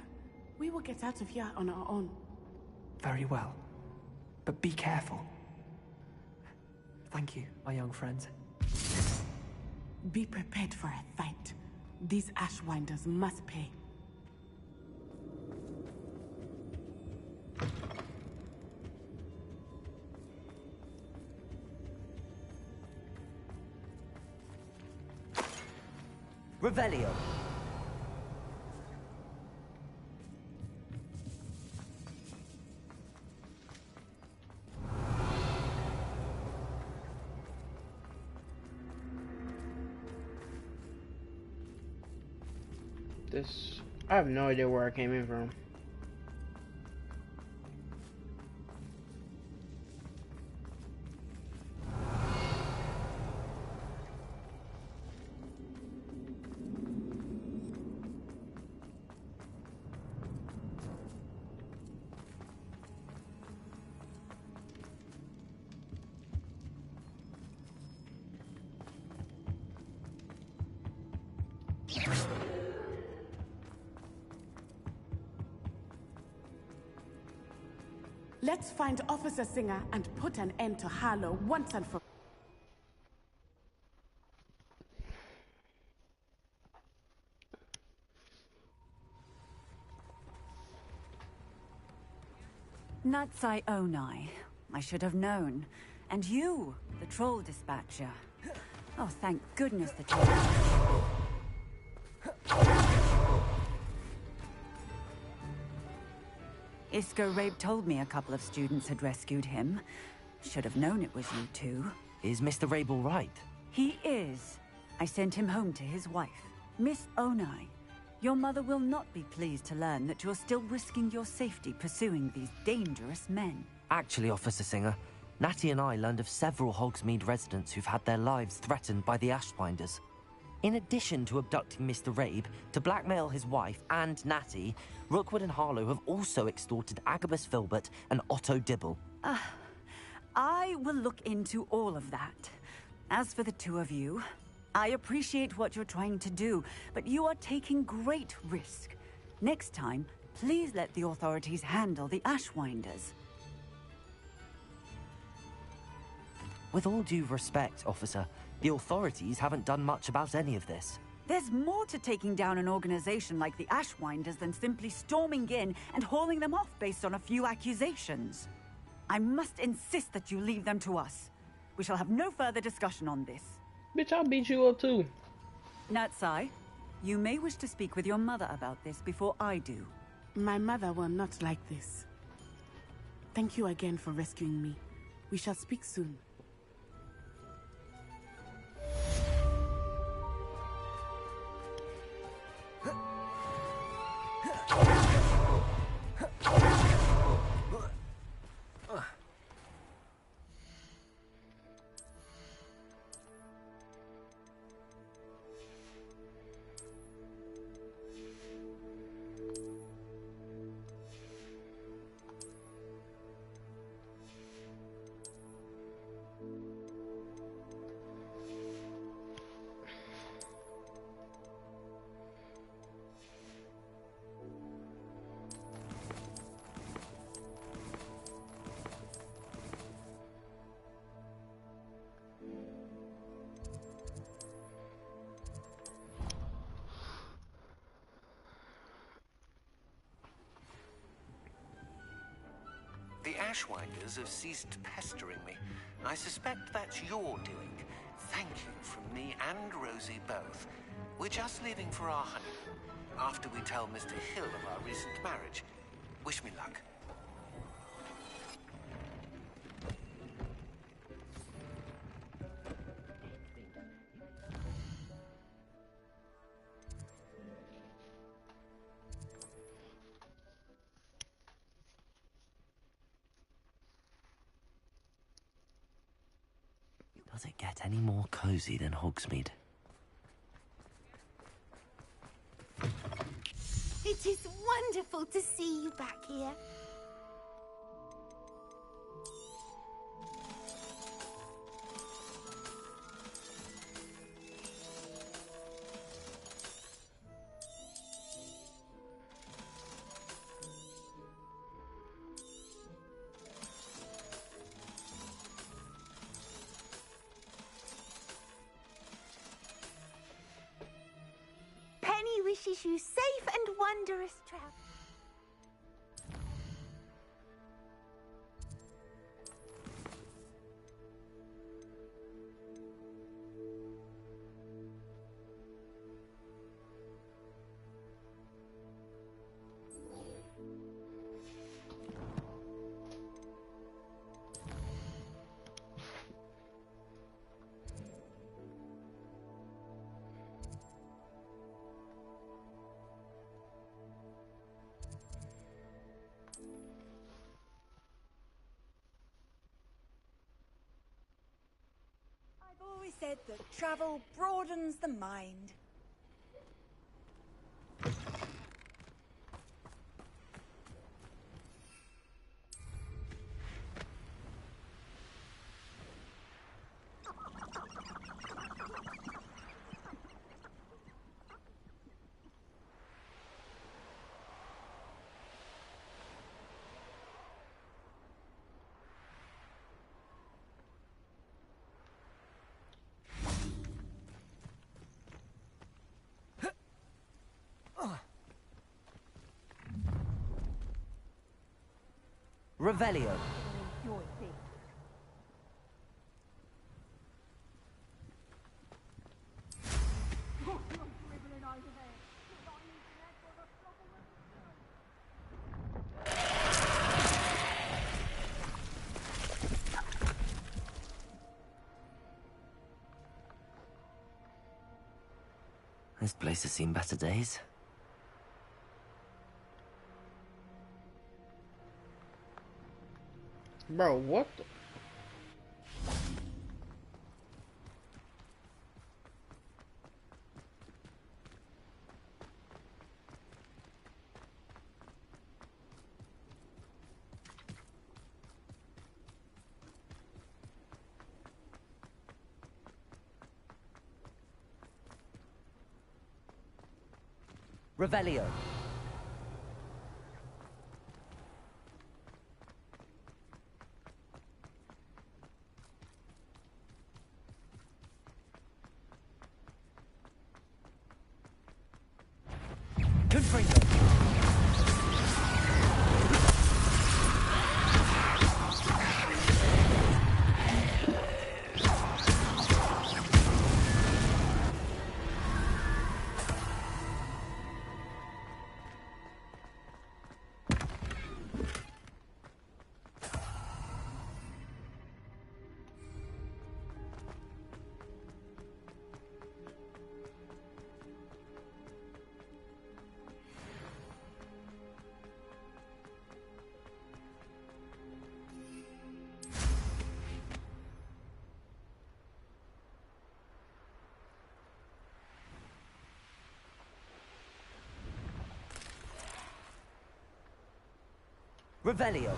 We will get out of here on our own. Very well. But be careful. Thank you, my young friends. Be prepared for a fight. These Ashwinders must pay. Revelio. I have no idea where I came in from. Let's find Officer Singer and put an end to Harlow once and for all. Natsai Onai. I should have known. And you, the troll dispatcher. Oh, thank goodness that you... Isco Rabe told me a couple of students had rescued him. Should have known it was you two. Is Mr. Rabe all right? He is. I sent him home to his wife. Miss Onai, your mother will not be pleased to learn that you're still risking your safety pursuing these dangerous men. Actually, Officer Singer, Natty and I learned of several Hogsmeade residents who've had their lives threatened by the Ashbinders. In addition to abducting Mr. Rabe to blackmail his wife and Natty, Rookwood and Harlow have also extorted Agabus Filbert and Otto Dibble. I will look into all of that. As for the two of you, I appreciate what you're trying to do, but you are taking great risk. Next time, please let the authorities handle the Ashwinders. With all due respect, officer, the authorities haven't done much about any of this. There's more to taking down an organization like the Ashwinders than simply storming in and hauling them off based on a few accusations. I must insist that you leave them to us. We shall have no further discussion on this. Bitch, I'll beat you up too. Natsai, you may wish to speak with your mother about this before I do. My mother will not like this. Thank you again for rescuing me. We shall speak soon. The Ashwinders have ceased pestering me. I suspect that's your doing. Thank you from me and Rosie both. We're just leaving for our honeymoon, after we tell Mr. Hill of our recent marriage. Wish me luck. Does it get any more cozy than Hogsmeade? It is wonderful to see you back here. Penny wishes you safe and wondrous travel. I've always said that travel broadens the mind. Revelio. This place has seen better days. Bro, what the... Revelio. Confringo. Revelio.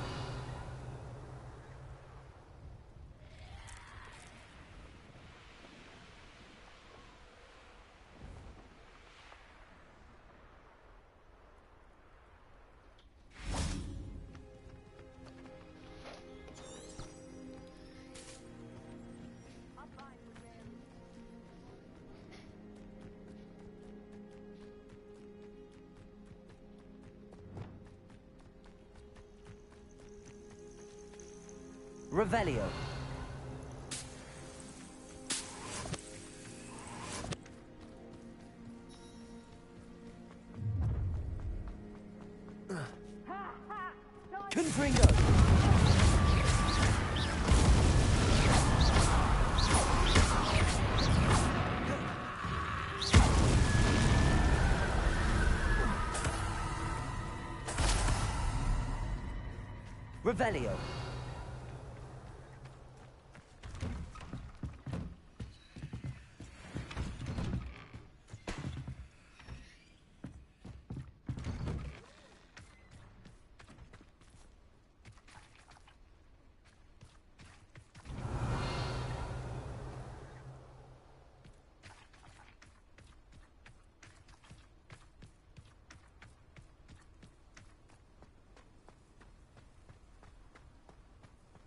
Revelio. Confringo. Revelio.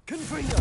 Confringo.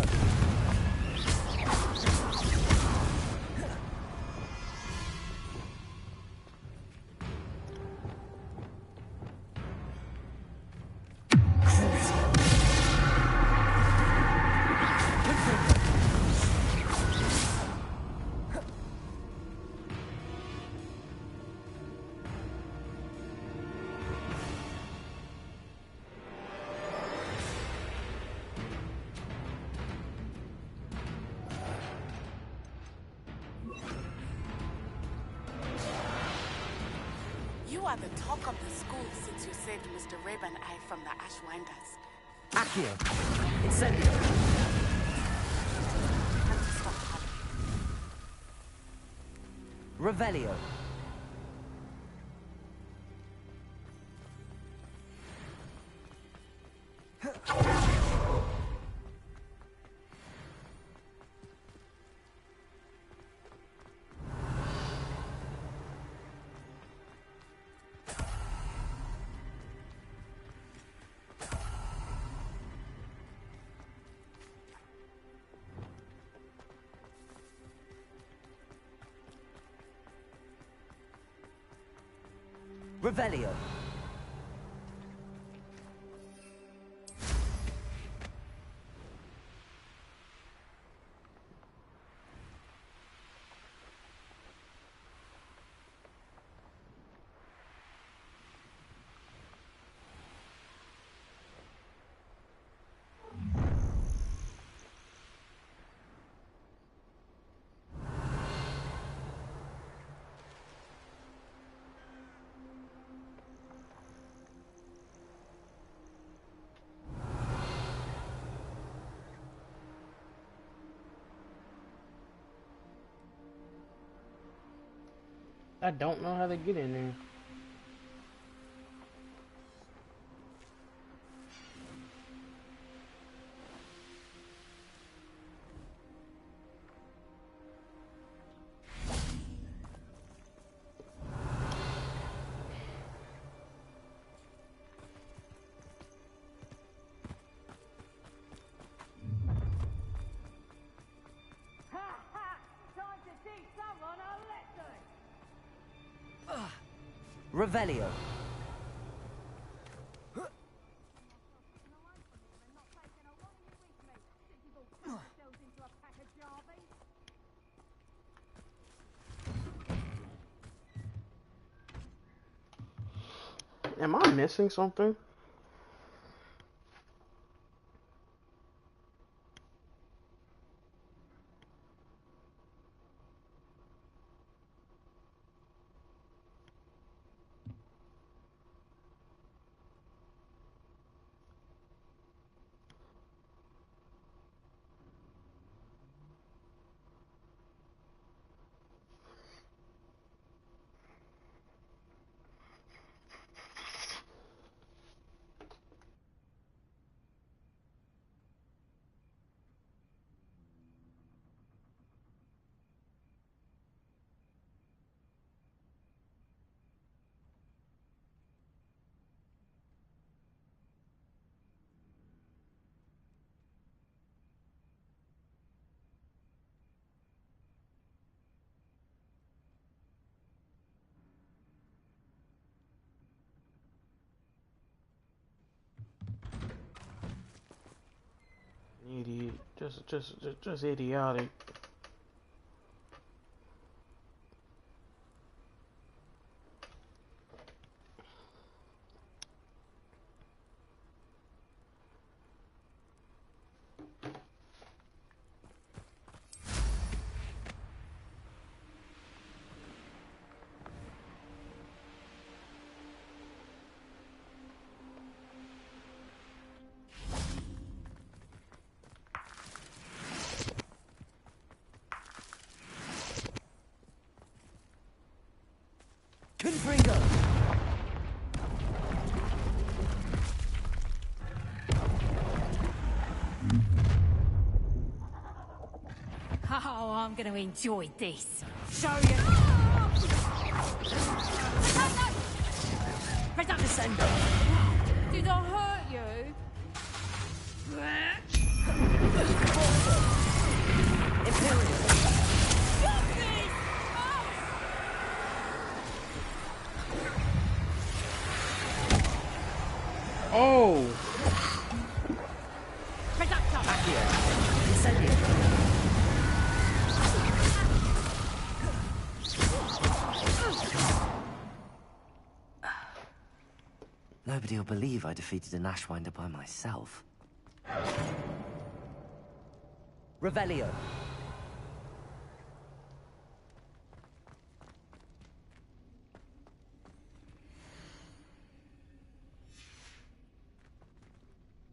You are the talk of the school since you saved Mr. Rabe and I from the Ashwinders. Accio. Incendio. Revelio. Revelio. I don't know how to get in there. Revelio. Am I missing something? Idiot. Just idiotic. Confringo! Oh, I'm going to enjoy this. Show you. Descendo! Did I hurt you? Imperial! Oh! Accio! Incendio! Nobody will believe I defeated an Ashwinder by myself. Revelio.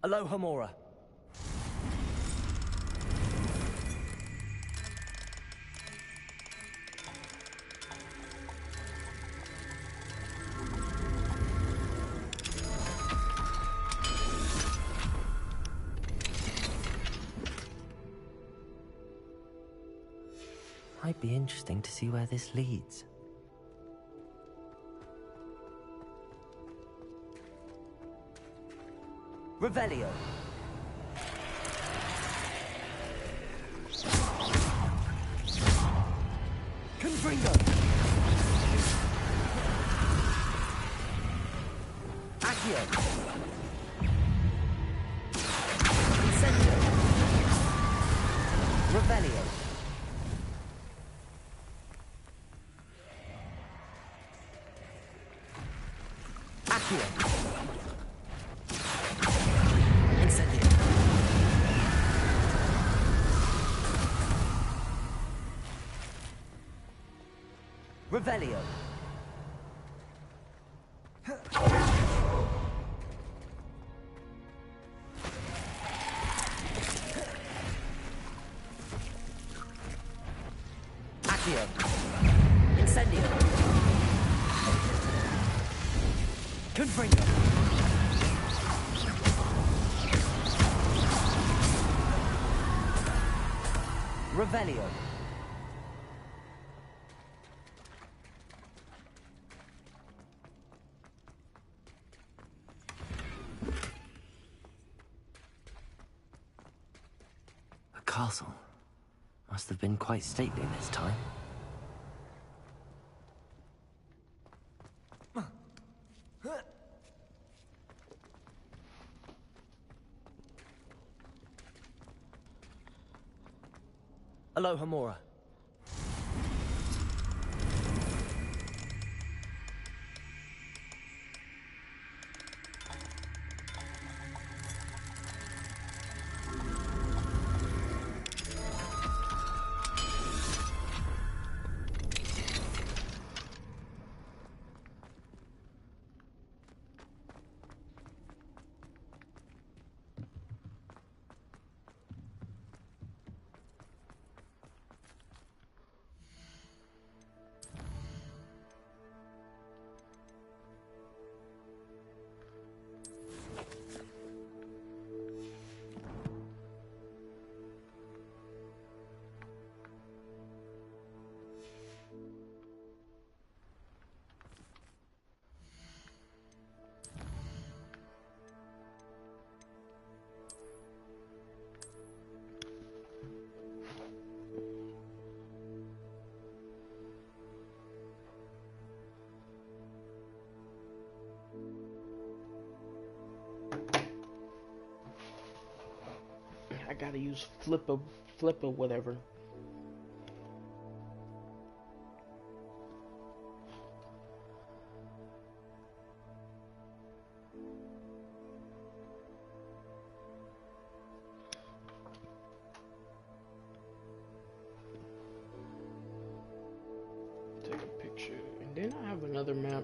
Alohomora. Might be interesting to see where this leads. Revelio. Confringo. Accio. Incendio. Revelio. Accio. Incendio. Revelio. Accio. Incendio. Confringo. Revelio. The castle must have been quite stately this time. Aloha Mora. I gotta use flip or whatever. Take a picture, and then I have another map.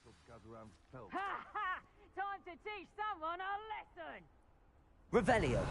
Ha ha! Time to teach someone a lesson! Revelio.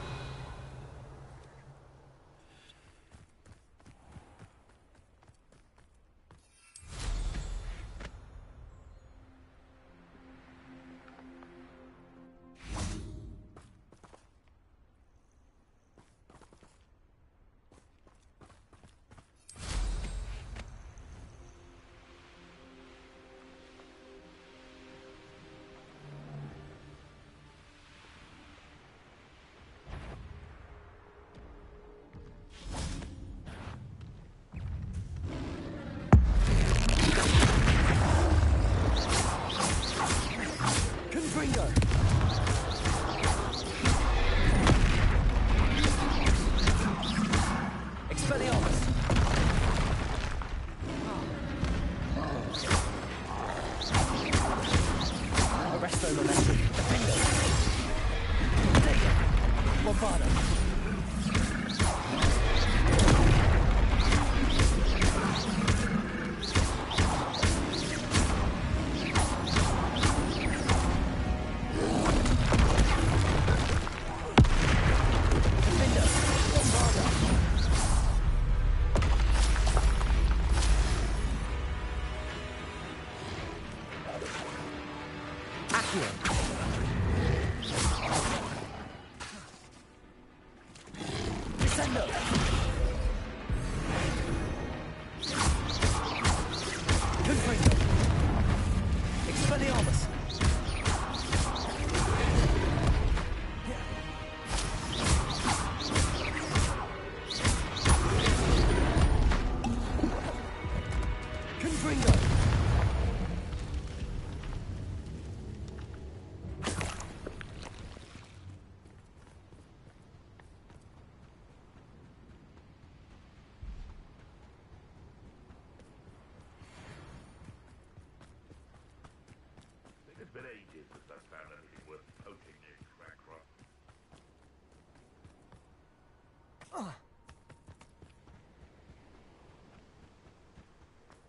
It's been ages since I've found anything worth poking in crack rock.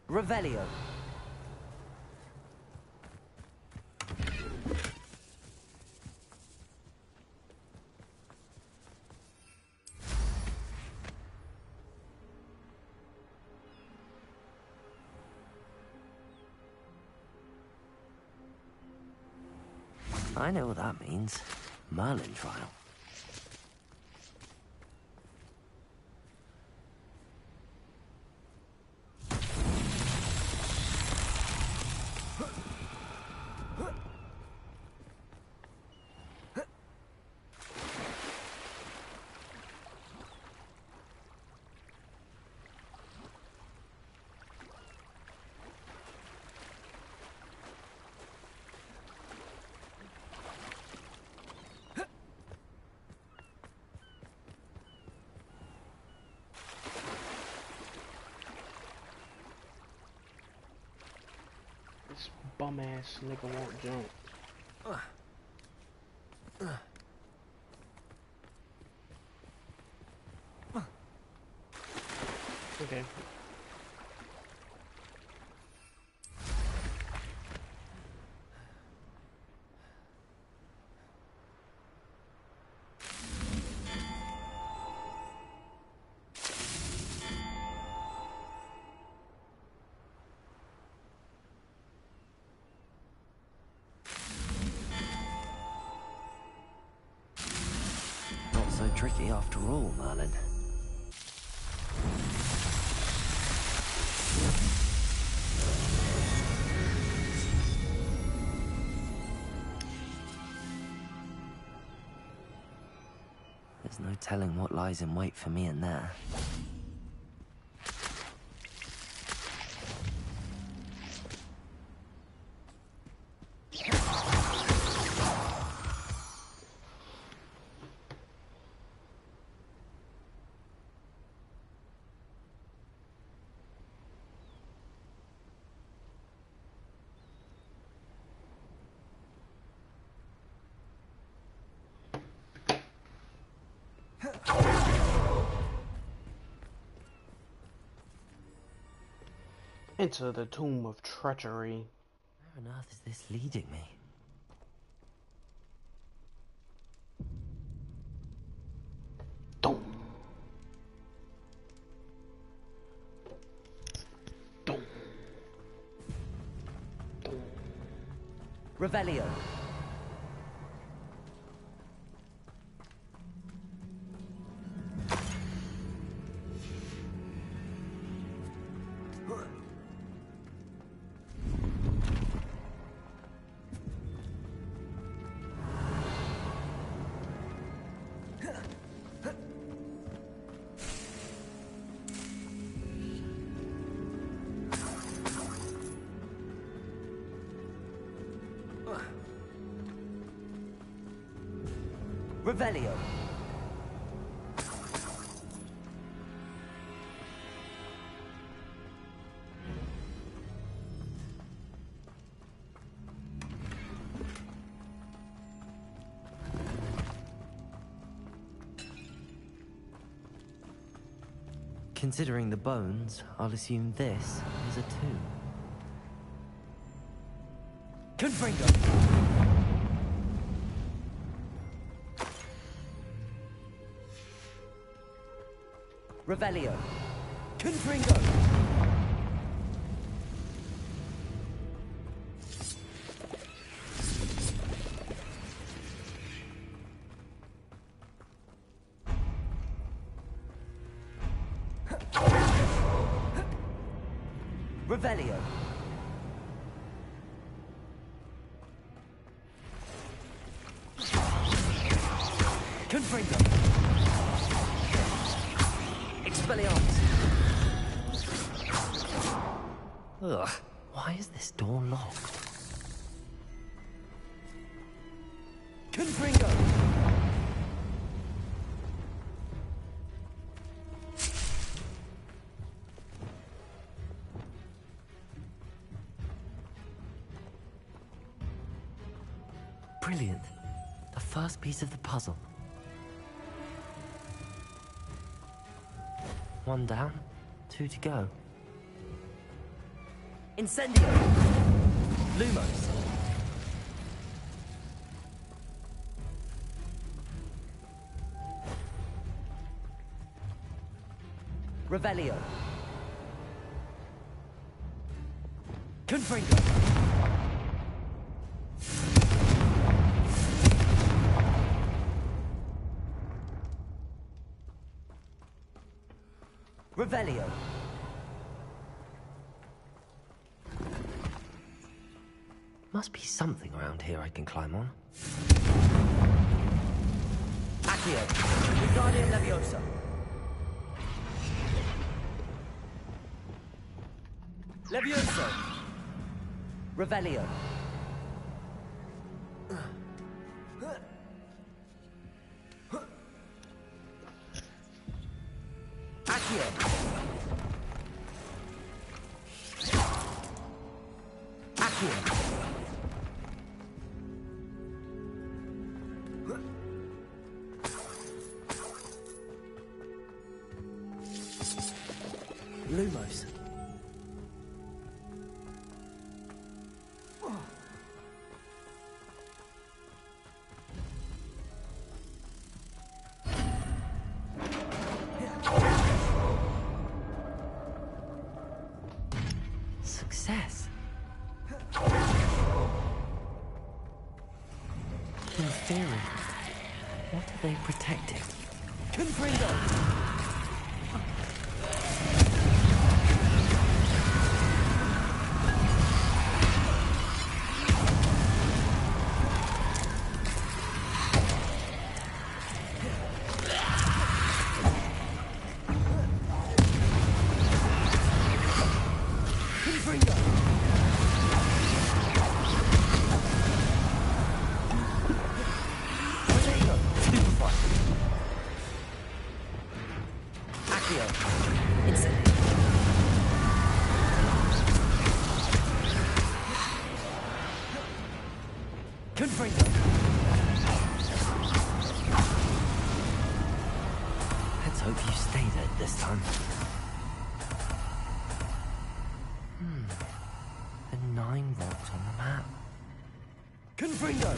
Revelio. I know what that means. Merlin trial. This bum ass nigga won't jump. Okay. Not so tricky after all, Merlin. There's no telling what lies in wait for me in there. Into the tomb of treachery. on earth is this leading me? Revelio. Revelio. Considering the bones, I'll assume this is a tomb. Confringo. Revelio. Confringo. Revelio. Confringo. Expelliarmus. Ugh, why is this door locked? Confringo. Brilliant. The first piece of the puzzle. One down, two to go. Incendio. Lumos. Revelio. Confringo. Revelio. Must be something around here I can climb on. Accio. Wingardium Leviosa. Levioso. Revelio. Accio. Accio. Lumos. Success. In theory, what are they protecting? Confringo. Let's hope you stay dead this time. The 9-volt on the map. Confringo!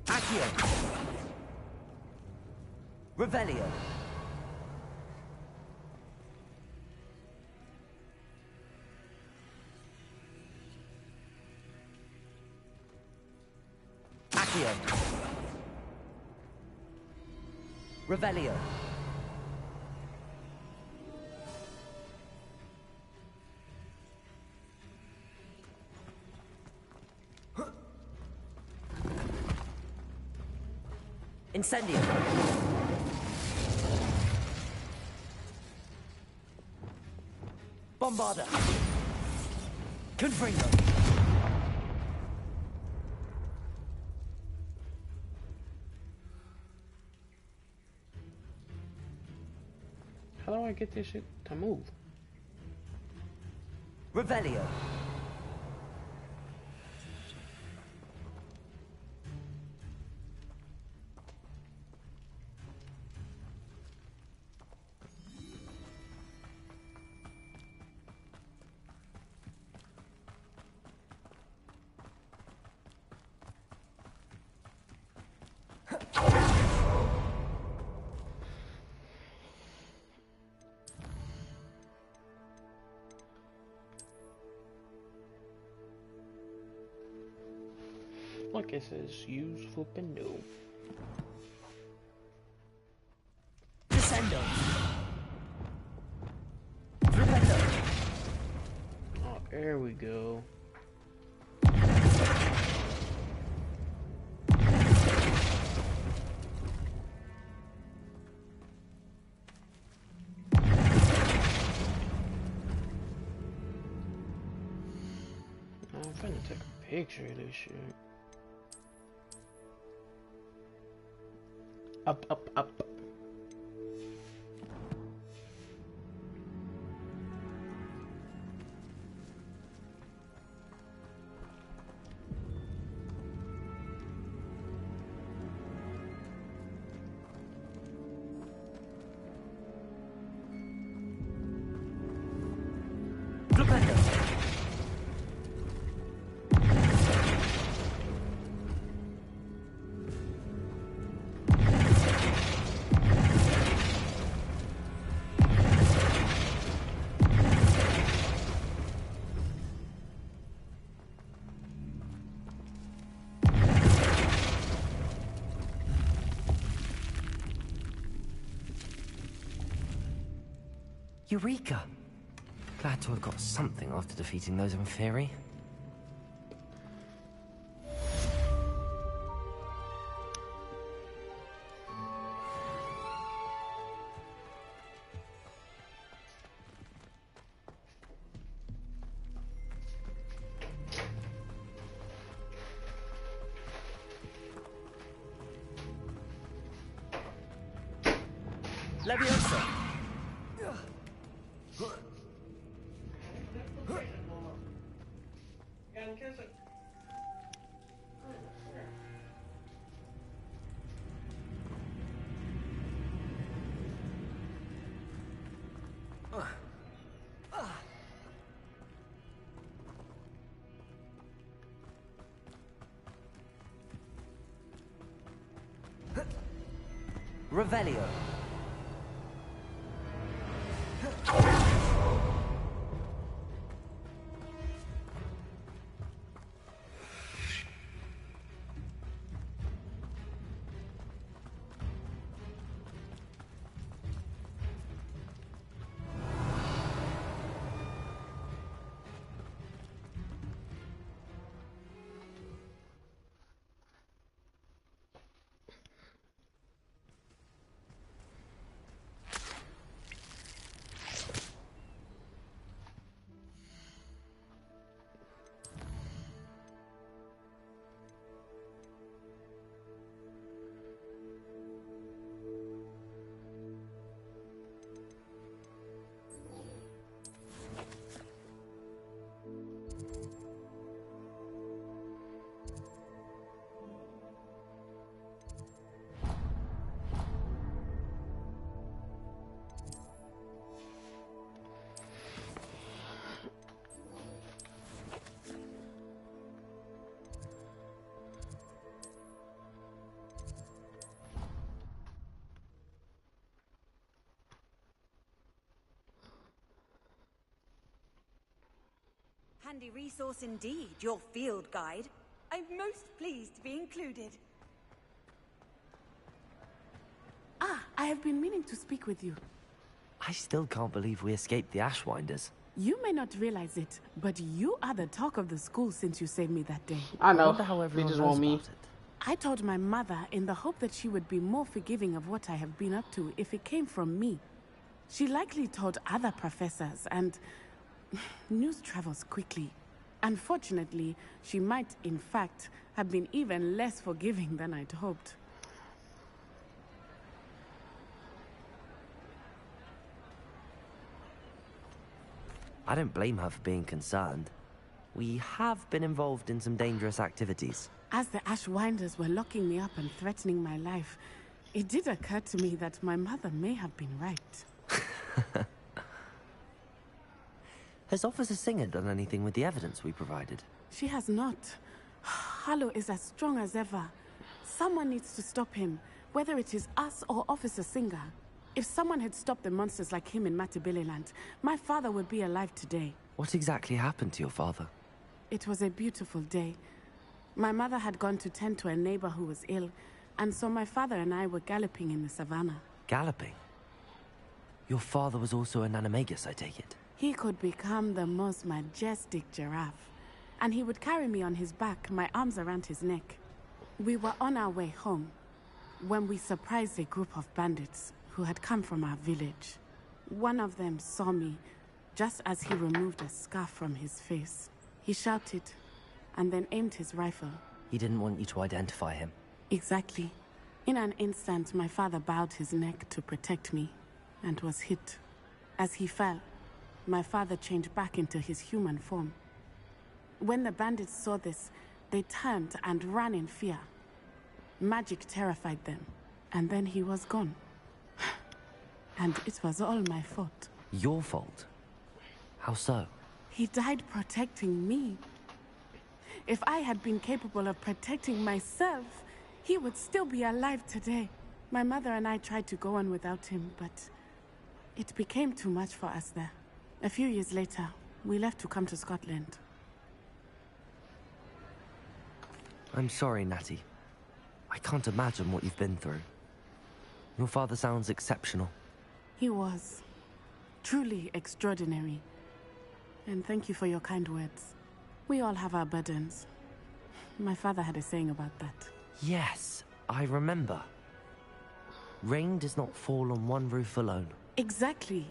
Accio! Revelio! Accio! Revelio! Incendio! Bombarda! Confringo! How do I get this shit to move? Revelio! Look, it says use Flipendo. Descendo! Oh, there we go. I'm finna take a picture of this shit. Up, up, up. Eureka! Glad to have got something after defeating those in theory. Leviosa! Revelio. handy resource indeed, your field guide. I'm most pleased to be included. Ah, I have been meaning to speak with you. I still can't believe we escaped the Ashwinders. You may not realize it, but you are the talk of the school since you saved me that day. I know. Wonder how They everyone just knows want me. about it. I told my mother in the hope that she would be more forgiving of what I have been up to if it came from me. She likely told other professors, and news travels quickly. Unfortunately, she might, in fact, have been even less forgiving than I'd hoped. I don't blame her for being concerned. We have been involved in some dangerous activities. As the Ashwinders were locking me up and threatening my life, it did occur to me that my mother may have been right. Has Officer Singer done anything with the evidence we provided? She has not. Harlow is as strong as ever. Someone needs to stop him, whether it is us or Officer Singer. If someone had stopped the monsters like him in Matabeleland, my father would be alive today. What exactly happened to your father? It was a beautiful day. My mother had gone to tend to a neighbor who was ill, and so my father and I were galloping in the savannah. Galloping? Your father was also an animagus, I take it? He could become the most majestic giraffe, and he would carry me on his back, my arms around his neck. We were on our way home when we surprised a group of bandits who had come from our village. One of them saw me just as he removed a scarf from his face. He shouted and then aimed his rifle. He didn't want you to identify him. Exactly. In an instant, my father bowed his neck to protect me and was hit. As he fell, my father changed back into his human form. When the bandits saw this, they turned and ran in fear. Magic terrified them, and then he was gone. And it was all my fault. Your fault? How so? He died protecting me. If I had been capable of protecting myself, he would still be alive today. My mother and I tried to go on without him, but it became too much for us there. A few years later, we left to come to Scotland. I'm sorry, Natty. I can't imagine what you've been through. Your father sounds exceptional. He was. Truly extraordinary. And thank you for your kind words. We all have our burdens. My father had a saying about that. Yes, I remember. Rain does not fall on one roof alone. Exactly.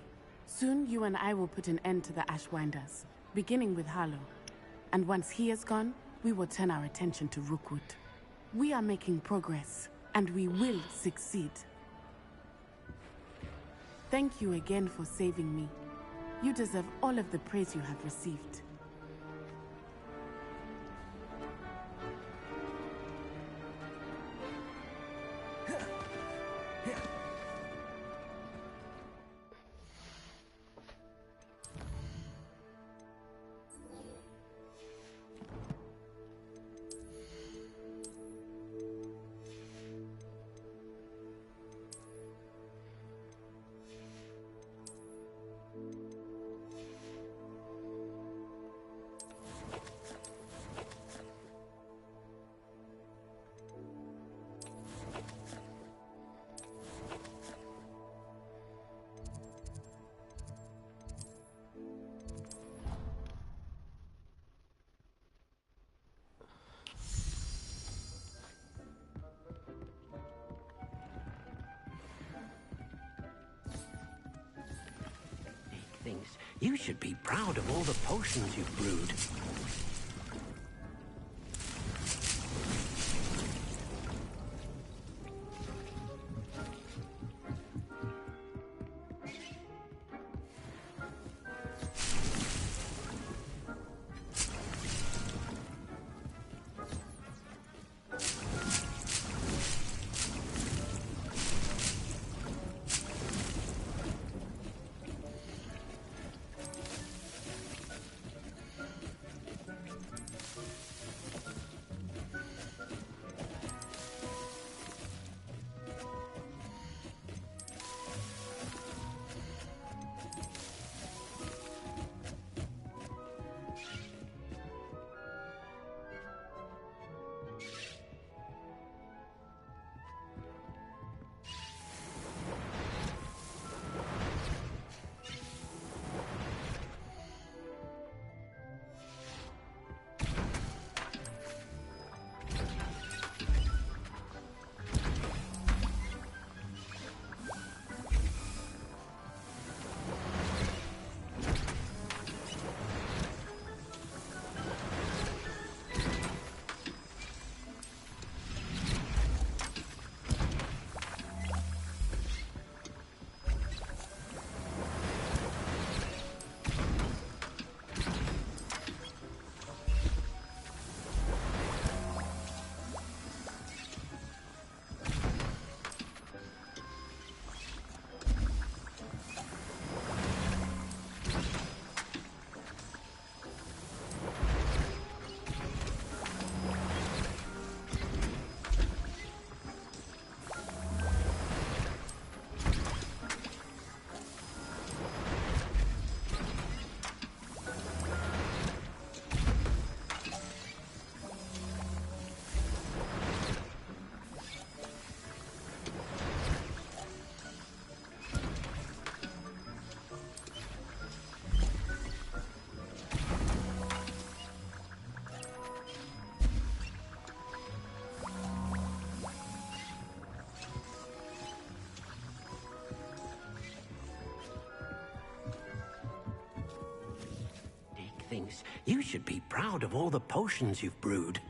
Soon you and I will put an end to the Ashwinders, beginning with Harlow. And once he is gone, we will turn our attention to Rookwood. We are making progress, and we will succeed. Thank you again for saving me. You deserve all of the praise you have received. Things. You should be proud of all the potions you've brewed. things. You should be proud of all the potions you've brewed.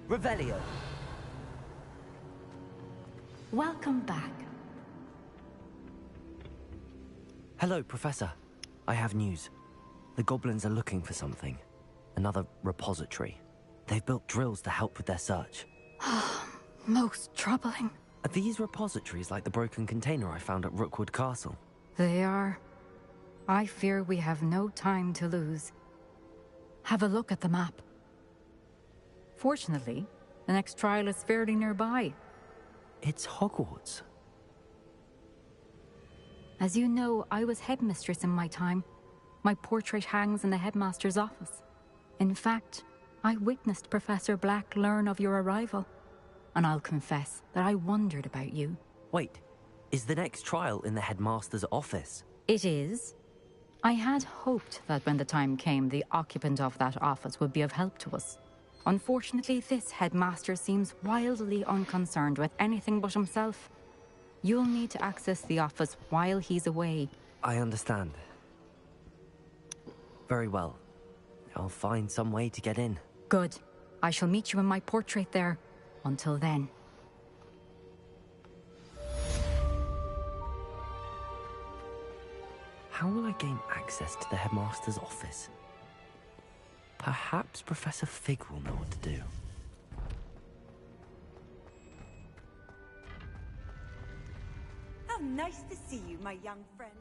Revelio. Welcome back. Hello, Professor. I have news. The goblins are looking for something. Another repository. They've built drills to help with their search. Most troubling. Are these repositories like the broken container I found at Rookwood Castle? They are. I fear we have no time to lose. Have a look at the map. Fortunately, the next trial is fairly nearby. It's Hogwarts. As you know, I was headmistress in my time. My portrait hangs in the headmaster's office. In fact, I witnessed Professor Black learn of your arrival. And I'll confess that I wondered about you. Wait, is the next trial in the headmaster's office? It is. I had hoped that when the time came, the occupant of that office would be of help to us. Unfortunately, this headmaster seems wildly unconcerned with anything but himself. You'll need to access the office while he's away. I understand. Very well. I'll find some way to get in. Good. I shall meet you in my portrait there. Until then. How will I gain access to the headmaster's office? Perhaps Professor Fig will know what to do. How nice to see you, my young friend.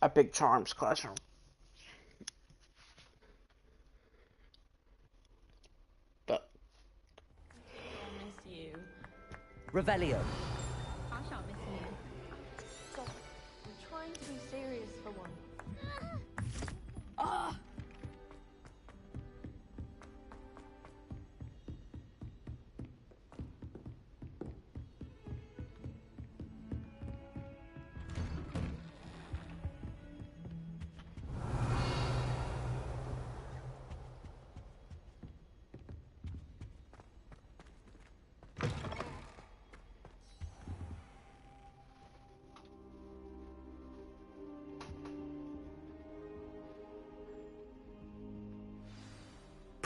I picked Charms Classroom. But I miss you. Revelio. I shall miss you. Stop. I'm trying to be serious for once. Ah!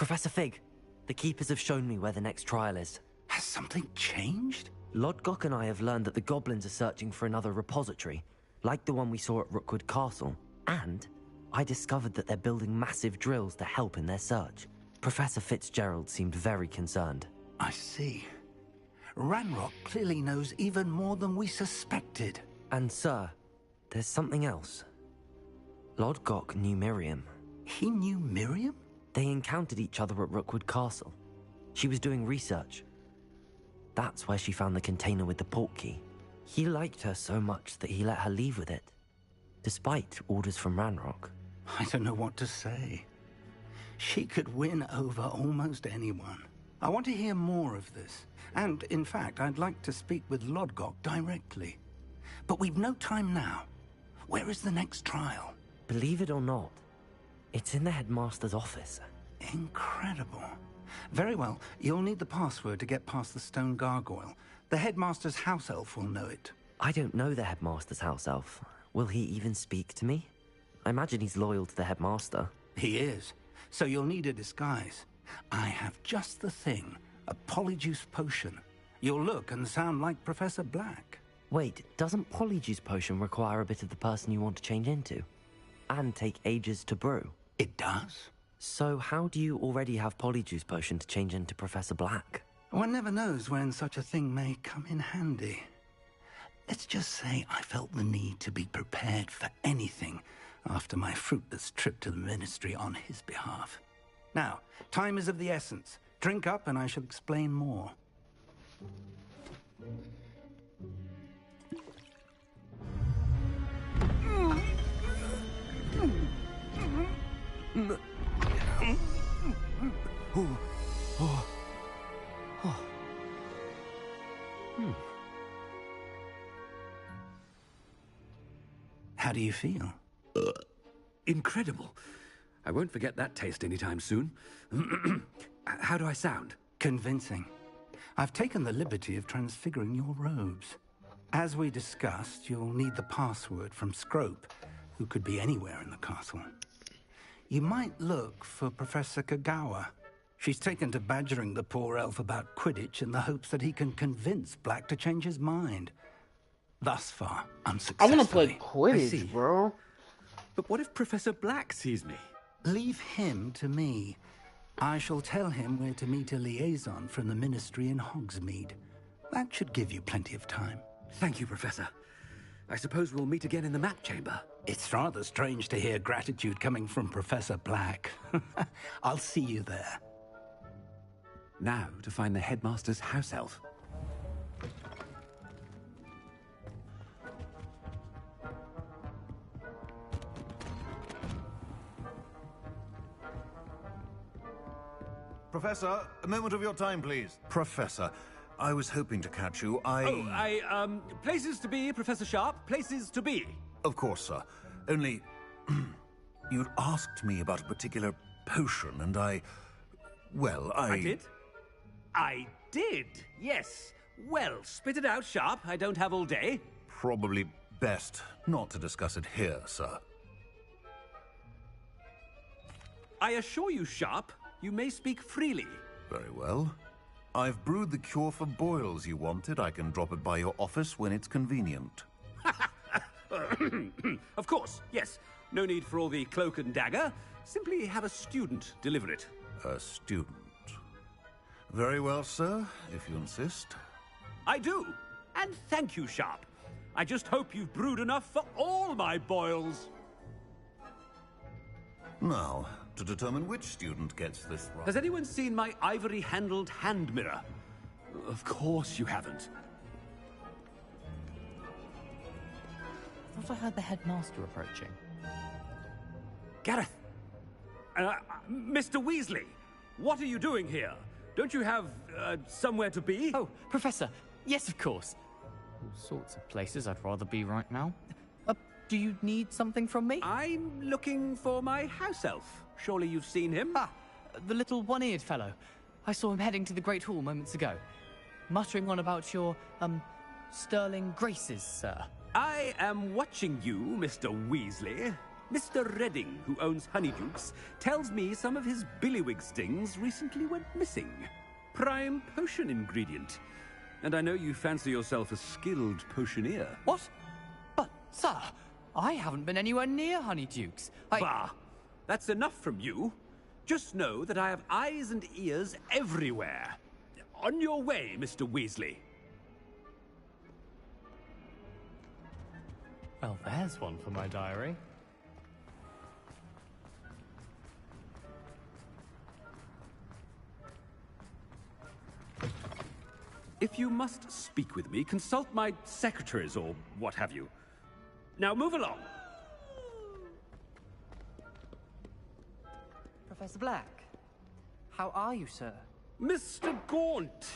Professor Fig, the Keepers have shown me where the next trial is. Has something changed? Lodgok and I have learned that the goblins are searching for another repository, like the one we saw at Rookwood Castle. And I discovered that they're building massive drills to help in their search. Professor Fitzgerald seemed very concerned. I see. Ranrock clearly knows even more than we suspected. And sir, there's something else. Lodgok knew Miriam. He knew Miriam? They encountered each other at Rookwood Castle. She was doing research. That's where she found the container with the port key. He liked her so much that he let her leave with it, despite orders from Ranrock. I don't know what to say. She could win over almost anyone. I want to hear more of this. And, in fact, I'd like to speak with Lodgok directly. But we've no time now. Where is the next trial? Believe it or not, it's in the headmaster's office. Incredible. Very well. You'll need the password to get past the stone gargoyle. The headmaster's house elf will know it. I don't know the headmaster's house elf. Will he even speak to me? I imagine he's loyal to the headmaster. He is. So you'll need a disguise. I have just the thing. A polyjuice potion. You'll look and sound like Professor Black. Wait, doesn't polyjuice potion require a bit of the person you want to change into? And take ages to brew? It does. So how do you already have polyjuice potion to change into Professor Black? One never knows when such a thing may come in handy. Let's just say I felt the need to be prepared for anything after my fruitless trip to the Ministry on his behalf. Now, time is of the essence. Drink up and I shall explain more. How do you feel? Incredible. I won't forget that taste anytime soon. How do I sound? Convincing. I've taken the liberty of transfiguring your robes. As we discussed, you'll need the password from Scrope, who could be anywhere in the castle. You might look for Professor Kagawa. She's taken to badgering the poor elf about Quidditch in the hopes that he can convince Black to change his mind. Thus far, I unsuccessfully. want to play Quidditch, bro. But what if Professor Black sees me? Leave him to me. I shall tell him where to meet a liaison from the Ministry in Hogsmeade. That should give you plenty of time. Thank you, Professor. I suppose we'll meet again in the map chamber. It's rather strange to hear gratitude coming from Professor Black. I'll see you there. Now to find the headmaster's house elf. Professor, a moment of your time, please. Professor, I was hoping to catch you. Places to be, Professor Sharp. Places to be. Of course, sir. Only, you'd asked me about a particular potion, and I did? I did, yes. Well, spit it out, Sharp. I don't have all day. Probably best not to discuss it here, sir. I assure you, Sharp, you may speak freely. Very well. I've brewed the cure for boils you wanted. I can drop it by your office when it's convenient. Of course, yes. No need for all the cloak and dagger. Simply have a student deliver it. A student. Very well, sir, if you insist. I do. And thank you, Sharp. I just hope you've brewed enough for all my boils. Now, to determine which student gets this right. Has anyone seen my ivory-handled hand mirror? Of course you haven't. I thought I heard the headmaster approaching. Gareth! Mr. Weasley! What are you doing here? Don't you have, somewhere to be? Oh, Professor! Yes, of course. All sorts of places I'd rather be right now. Do you need something from me? I'm looking for my house elf. Surely you've seen him? Ah, the little one-eared fellow. I saw him heading to the Great Hall moments ago. Muttering on about your, sterling graces, sir. I am watching you, Mr. Weasley. Mr. Redding, who owns Honeydukes, tells me some of his billywig stings recently went missing. Prime potion ingredient. And I know you fancy yourself a skilled potioneer. What? But, sir, I haven't been anywhere near Honeydukes. Bah! That's enough from you. Just know that I have eyes and ears everywhere. On your way, Mr. Weasley. Well, there's one for my diary. If you must speak with me, consult my secretaries or what have you. Now move along. Professor Black, how are you, sir? Mr. Gaunt,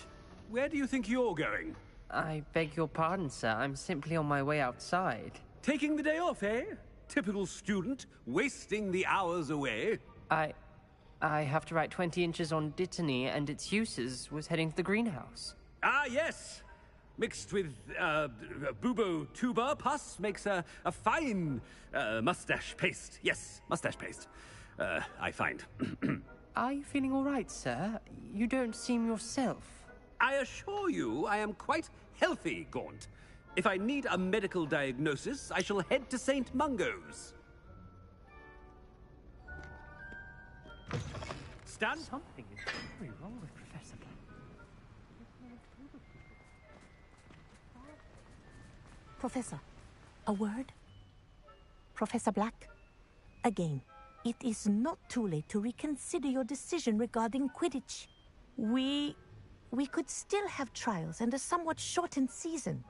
where do you think you're going? I beg your pardon, sir. I'm simply on my way outside. Taking the day off, eh? Typical student, wasting the hours away. I have to write 20 inches on Dittany and its uses. Was heading to the greenhouse. Ah, yes. mixed with bubo tuber pus makes a fine mustache paste. Yes, mustache paste. I find. Are you feeling all right, sir? You don't seem yourself. I assure you I am quite healthy, Gaunt. If I need a medical diagnosis, I shall head to St. Mungo's. Stan? Something is very wrong with Professor Black. Professor, a word? Professor Black, again, it is not too late to reconsider your decision regarding Quidditch. We could still have trials and a somewhat shortened season.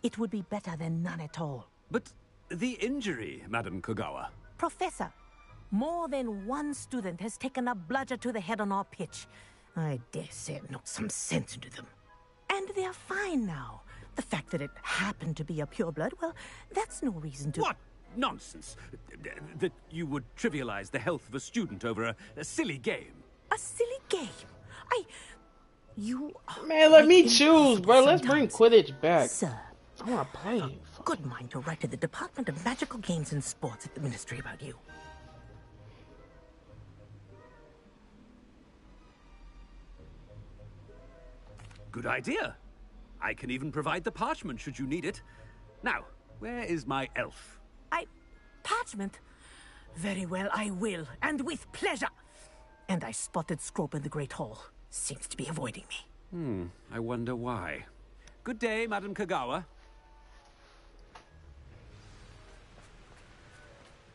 It would be better than none at all. But the injury, Madam Kogawa. Professor, more than one student has taken a bludger to the head on our pitch. I dare say it knocked some sense into them. And they're fine now. The fact that it happened to be a pureblood, well, that's no reason to... What nonsense! That you would trivialize the health of a student over a silly game. A silly game? You are... Man, let me choose, bro. Let's bring Quidditch back. Sir. I want to play. Good mind to write to the Department of Magical Games and Sports at the Ministry about you. Good idea. I can even provide the parchment should you need it. Now, where is my elf? Parchment? Very well, I will, and with pleasure. And I spotted Scrope in the Great Hall. Seems to be avoiding me. I wonder why. Good day, Madam Kogawa.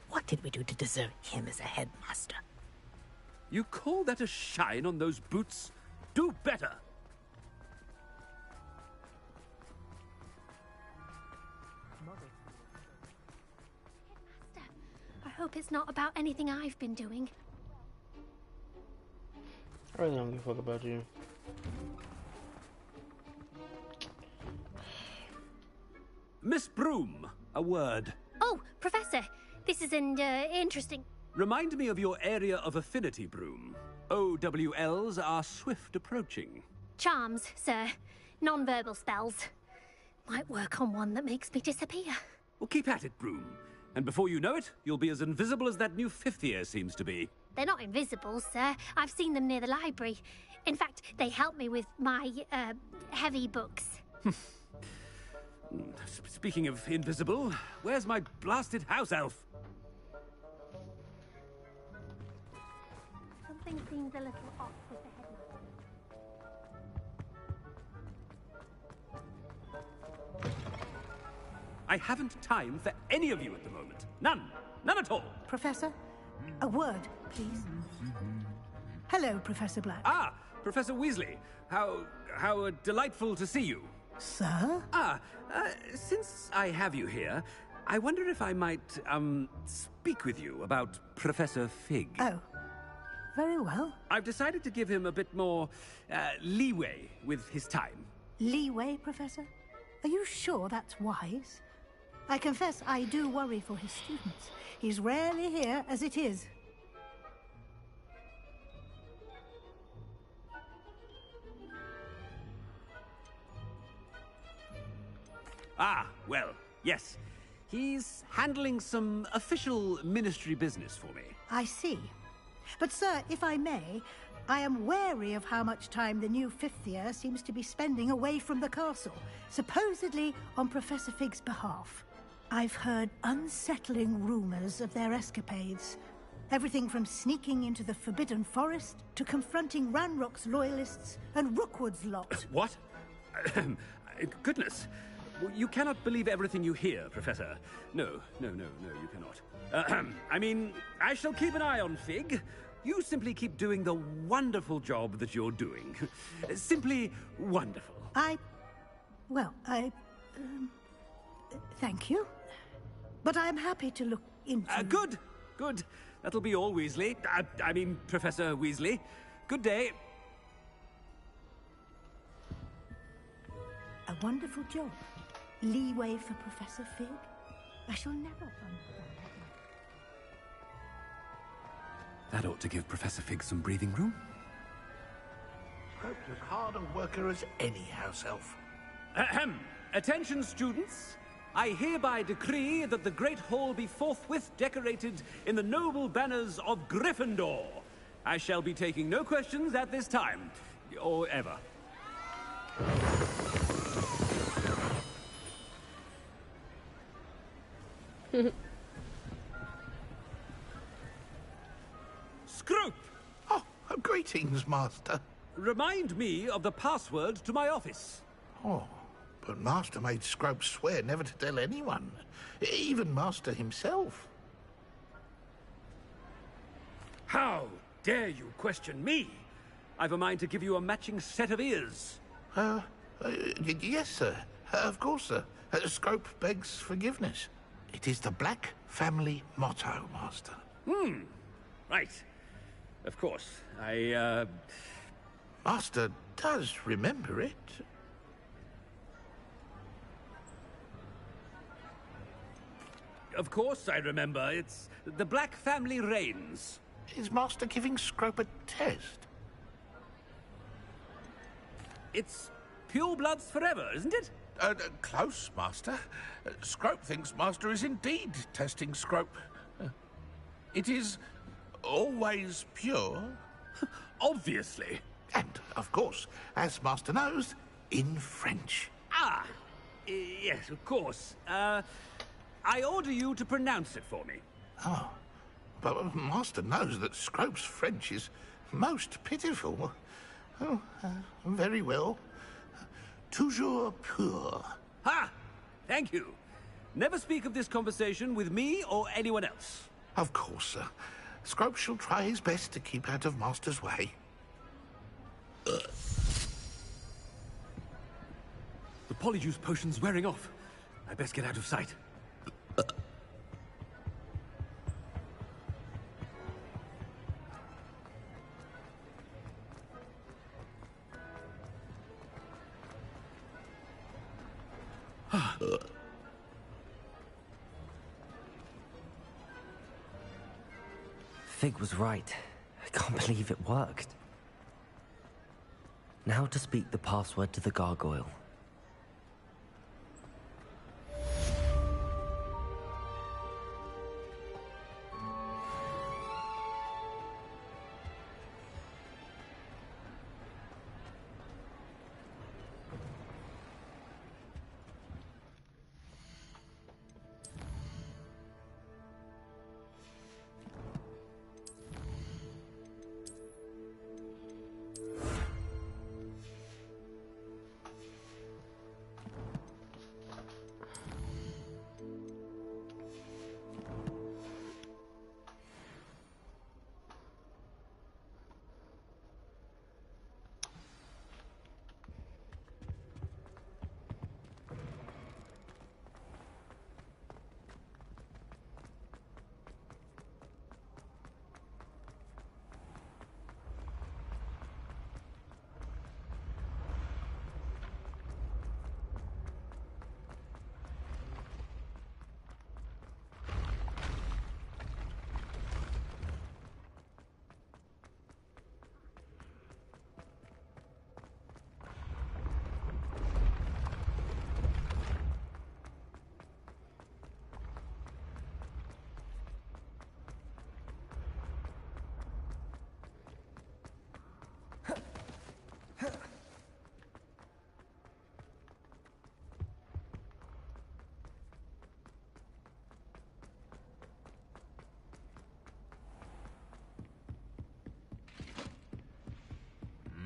What did we do to deserve him as a headmaster? You call that a shine on those boots? Do better! I hope it's not about anything I've been doing. I really don't give a fuck about you. Miss Broom, a word. Oh, Professor, this is an interesting... Remind me of your area of affinity, Broom. OWLs are swift approaching. Charms, sir. Non-verbal spells. Might work on one that makes me disappear. Well, keep at it, Broom. And before you know it, you'll be as invisible as that new fifth year seems to be. They're not invisible, sir. I've seen them near the library. In fact, they help me with my, heavy books. Speaking of invisible, where's my blasted house elf? Something seems a little off with the headmaster. I haven't time for any of you at the moment. None. None at all. Professor, a word, please. Hello, Professor Black. Ah, Professor Weasley. How delightful to see you. Sir? Since I have you here, I wonder if I might, speak with you about Professor Fig. Oh, very well. I've decided to give him a bit more, leeway with his time. Leeway, Professor? Are you sure that's wise? I confess I do worry for his students. He's rarely here as it is. Ah, well, yes. He's handling some official ministry business for me. I see. But, sir, if I may, I am wary of how much time the new fifth year seems to be spending away from the castle, supposedly on Professor Fig's behalf. I've heard unsettling rumors of their escapades. Everything from sneaking into the Forbidden Forest to confronting Ranrock's loyalists and Rookwood's lot. What? Goodness. You cannot believe everything you hear, Professor. No, you cannot. I mean, I shall keep an eye on Fig. You simply keep doing the wonderful job that you're doing. Simply wonderful. Thank you. But I'm happy to look into... Good. That'll be all, Weasley. I mean, Professor Weasley. Good day. A wonderful job. Leeway for Professor Fig. I shall never understand. That ought to give Professor Fig some breathing room. Perhaps as hard a worker as any house elf. Ahem. Attention, students. I hereby decree that the Great Hall be forthwith decorated in the noble banners of Gryffindor. I shall be taking no questions at this time, or ever. Scrope! Oh, greetings, Master. Remind me of the password to my office. Oh, but Master made Scrope swear never to tell anyone, even Master himself. How dare you question me? I've a mind to give you a matching set of ears. Yes, sir. Of course, sir. Scrope begs forgiveness. It is the Black family motto, Master. Right. Of course. Master does remember it. Of course I remember. It's the Black family reigns. Is Master giving Scrope a test? It's pure bloods forever, isn't it? Close, Master. Scrope thinks Master is indeed testing Scrope. It is always pure. Obviously. And, of course, as Master knows, in French. Ah! Yes, of course. I order you to pronounce it for me. Oh, but Master knows that Scrope's French is most pitiful. Oh, very well. Toujours pur. Ha! Thank you. Never speak of this conversation with me or anyone else. Of course, sir. Scrope shall try his best to keep out of Master's way. The polyjuice potion's wearing off. I best get out of sight. Fig was right. I can't believe it worked. Now to speak the password to the gargoyle.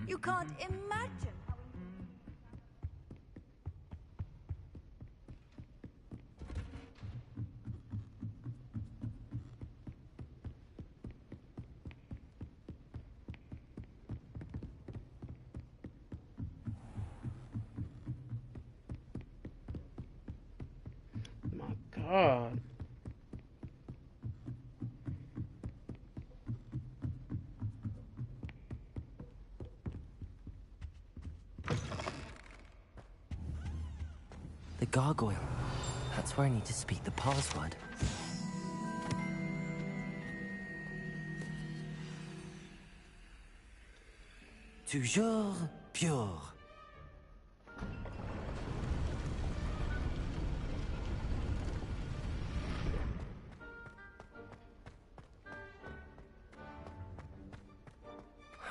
You can't imagine how... My God. The gargoyle. That's where I need to speak the password. Toujours pure.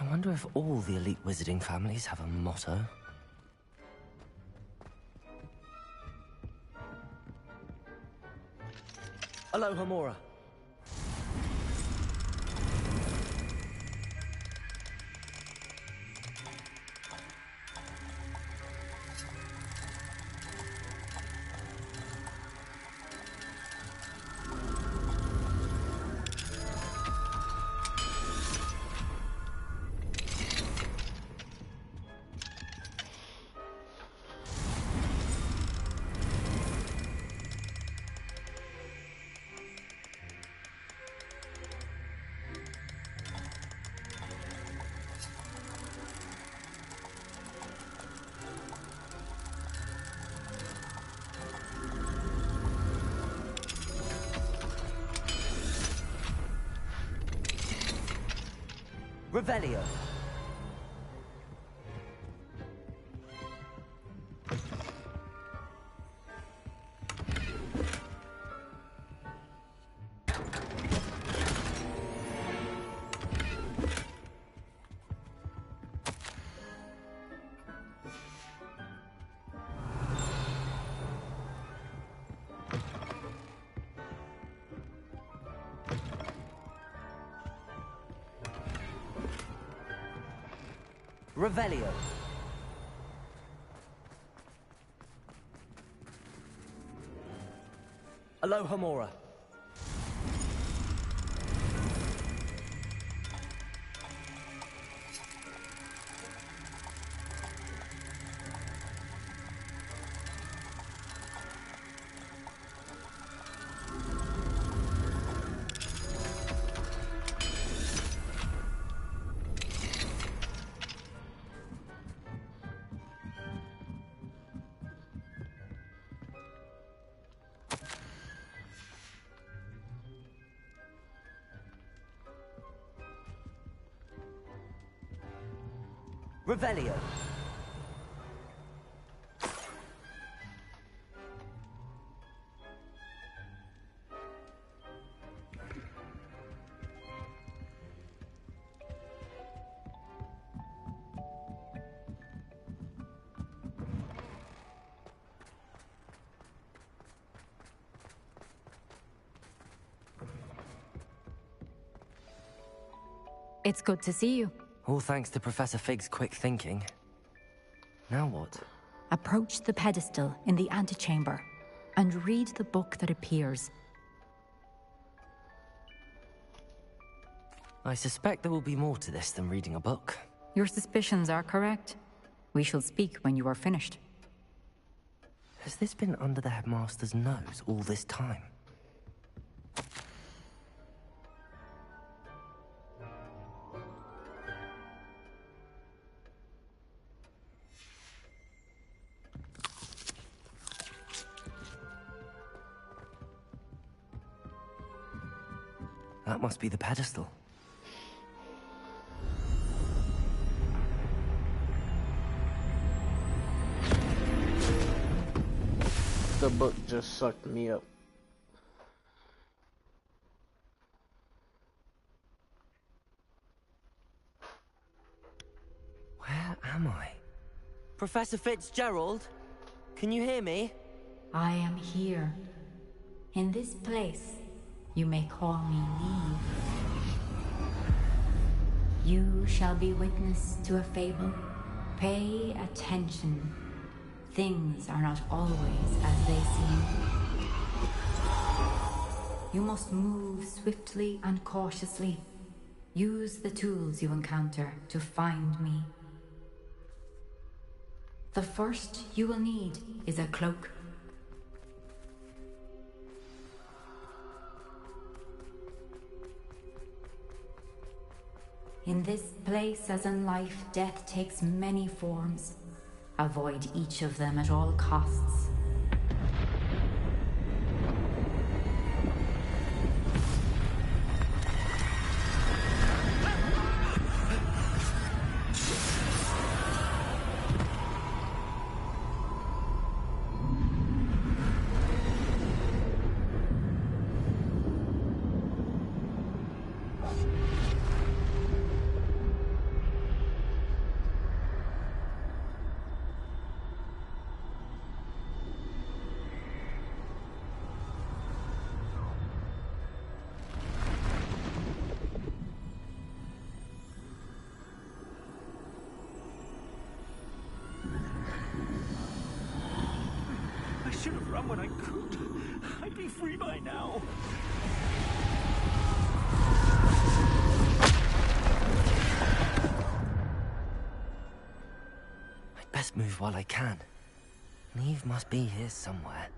I wonder if all the elite wizarding families have a motto. Aloha Mora. Revelio. Revelio. Aloha Mora. Revelio. It's good to see you. All thanks to Professor Fig's quick thinking. Now what? Approach the pedestal in the antechamber and read the book that appears. I suspect there will be more to this than reading a book. Your suspicions are correct. We shall speak when you are finished. Has this been under the headmaster's nose all this time? That must be the pedestal. The book just sucked me up. Where am I? Professor Fitzgerald? Can you hear me? I am here. In this place, you may call me Leave. You shall be witness to a fable. Pay attention. Things are not always as they seem. You must move swiftly and cautiously. Use the tools you encounter to find me. The first you will need is a cloak. In this place, as in life, death takes many forms. Avoid each of them at all costs. but I could. I'd be free by now. I'd best move while I can. Neve must be here somewhere.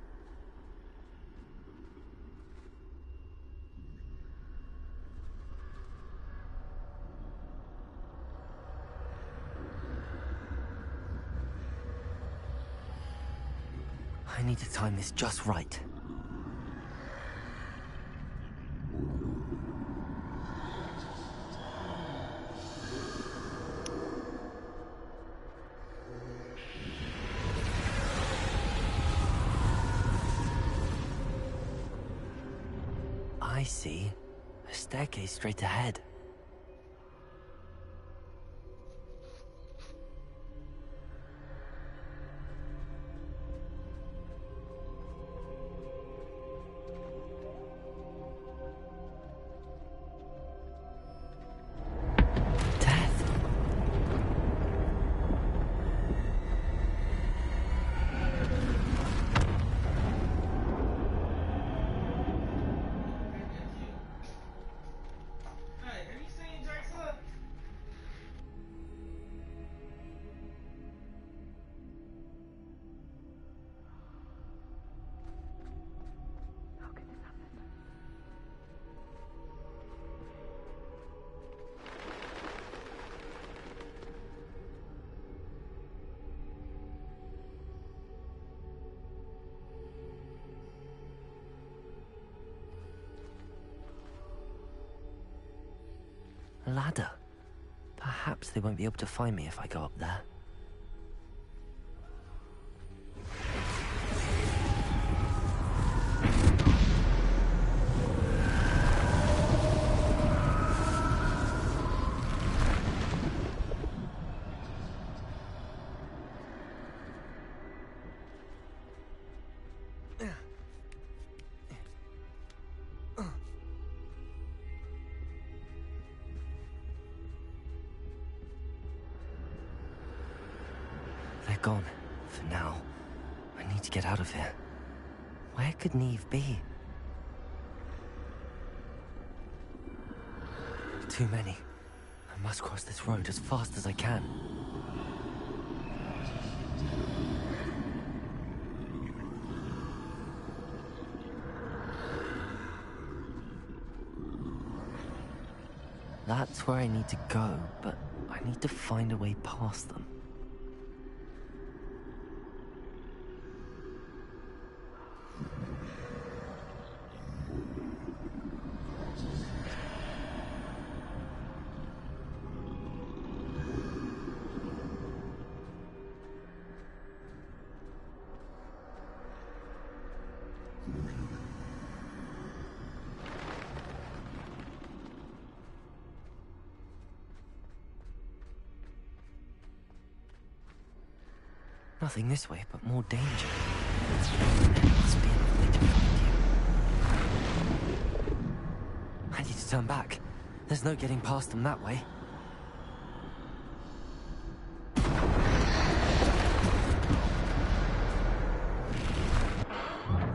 I need to time this just right. I see. A staircase straight ahead. A ladder. Perhaps they won't be able to find me if I go up there. They're gone, for now. I need to get out of here. Where could Neve be? Too many. I must cross this road as fast as I can. That's where I need to go, but I need to find a way past them. Nothing this way, but more danger. There must be another way to find you. I need to turn back. There's no getting past them that way.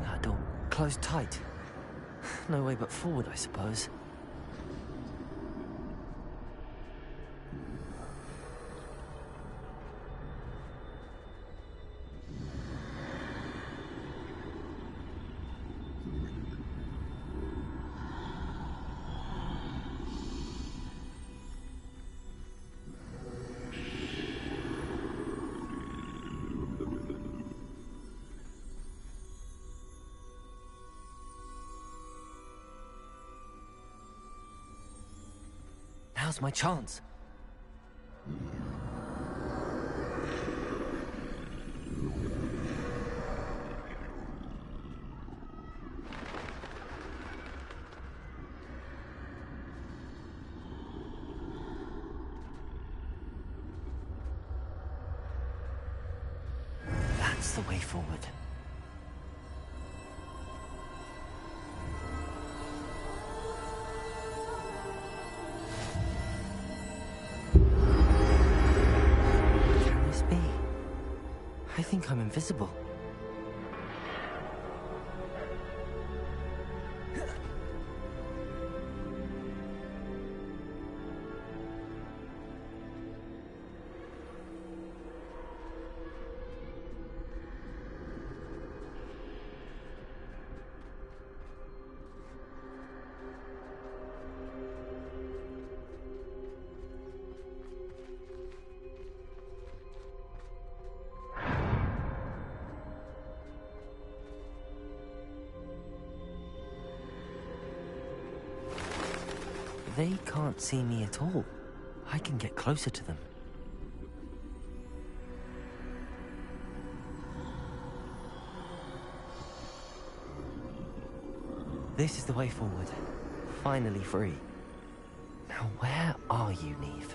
That door closed tight. No way but forward, I suppose. Now's my chance. That's the way forward. I think I'm invisible. They can't see me at all. I can get closer to them. This is the way forward. Finally free. Now where are you, Neve?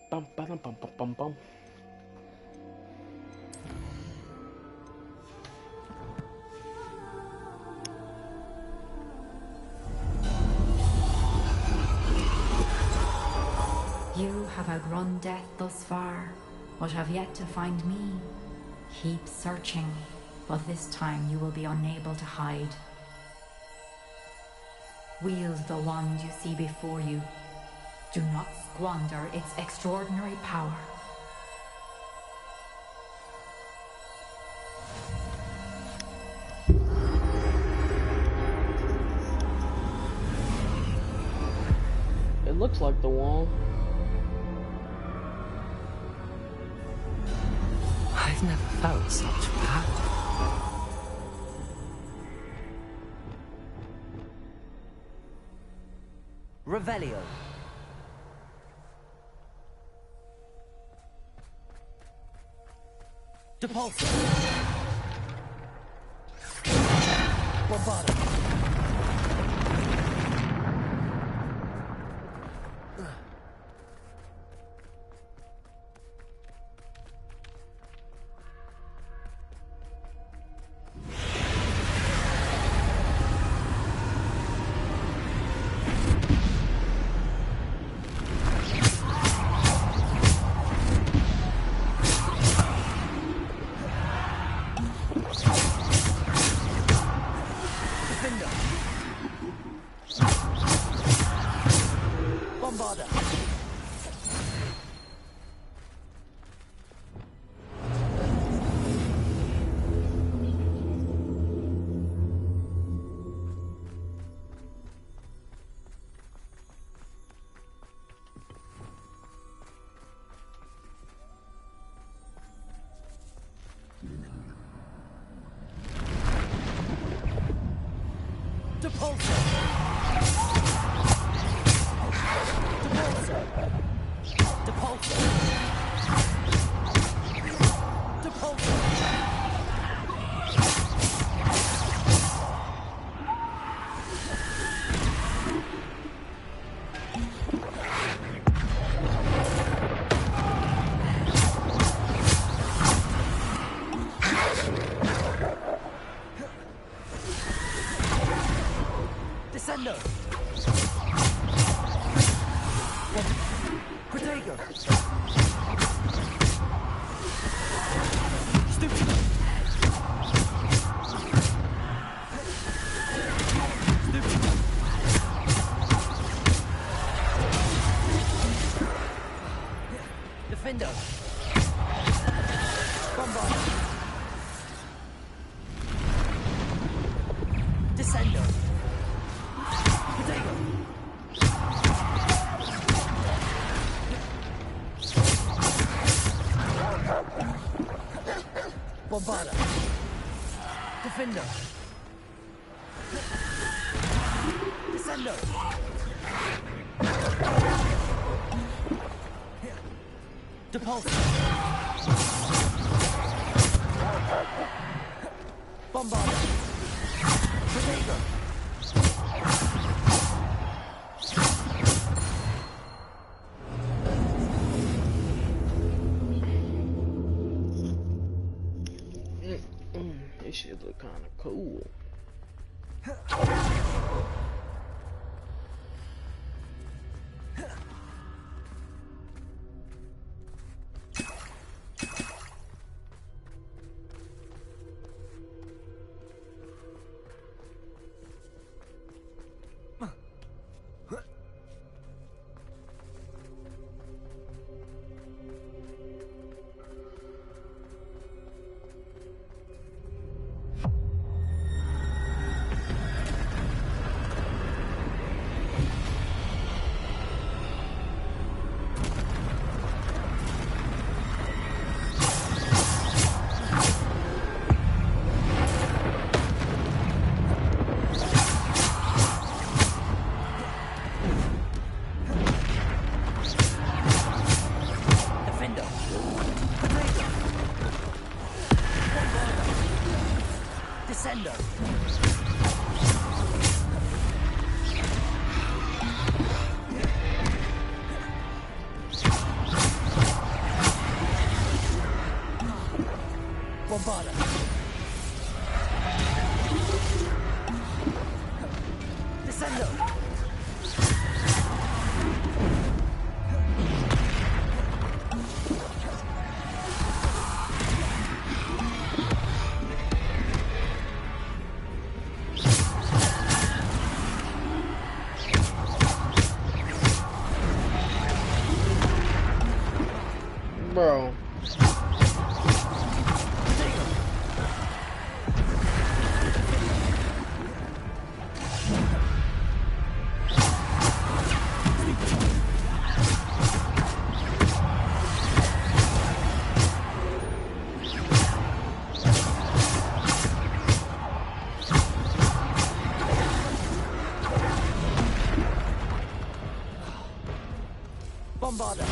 Bum, ba-dum, bum, bum, bum, bum. You have outrun death thus far, but have yet to find me. Keep searching, but this time you will be unable to hide. Wield the wand you see before you. Do not squander its extraordinary power. It looks like the wand. I've never felt such power. Revelio. Depulso. Bombardment. Bombarda. Defender. Descendo. Depulse. Bombarda. Protego. This shit look kind of cool. Bombarda. Descendo. Bro. Bombarda.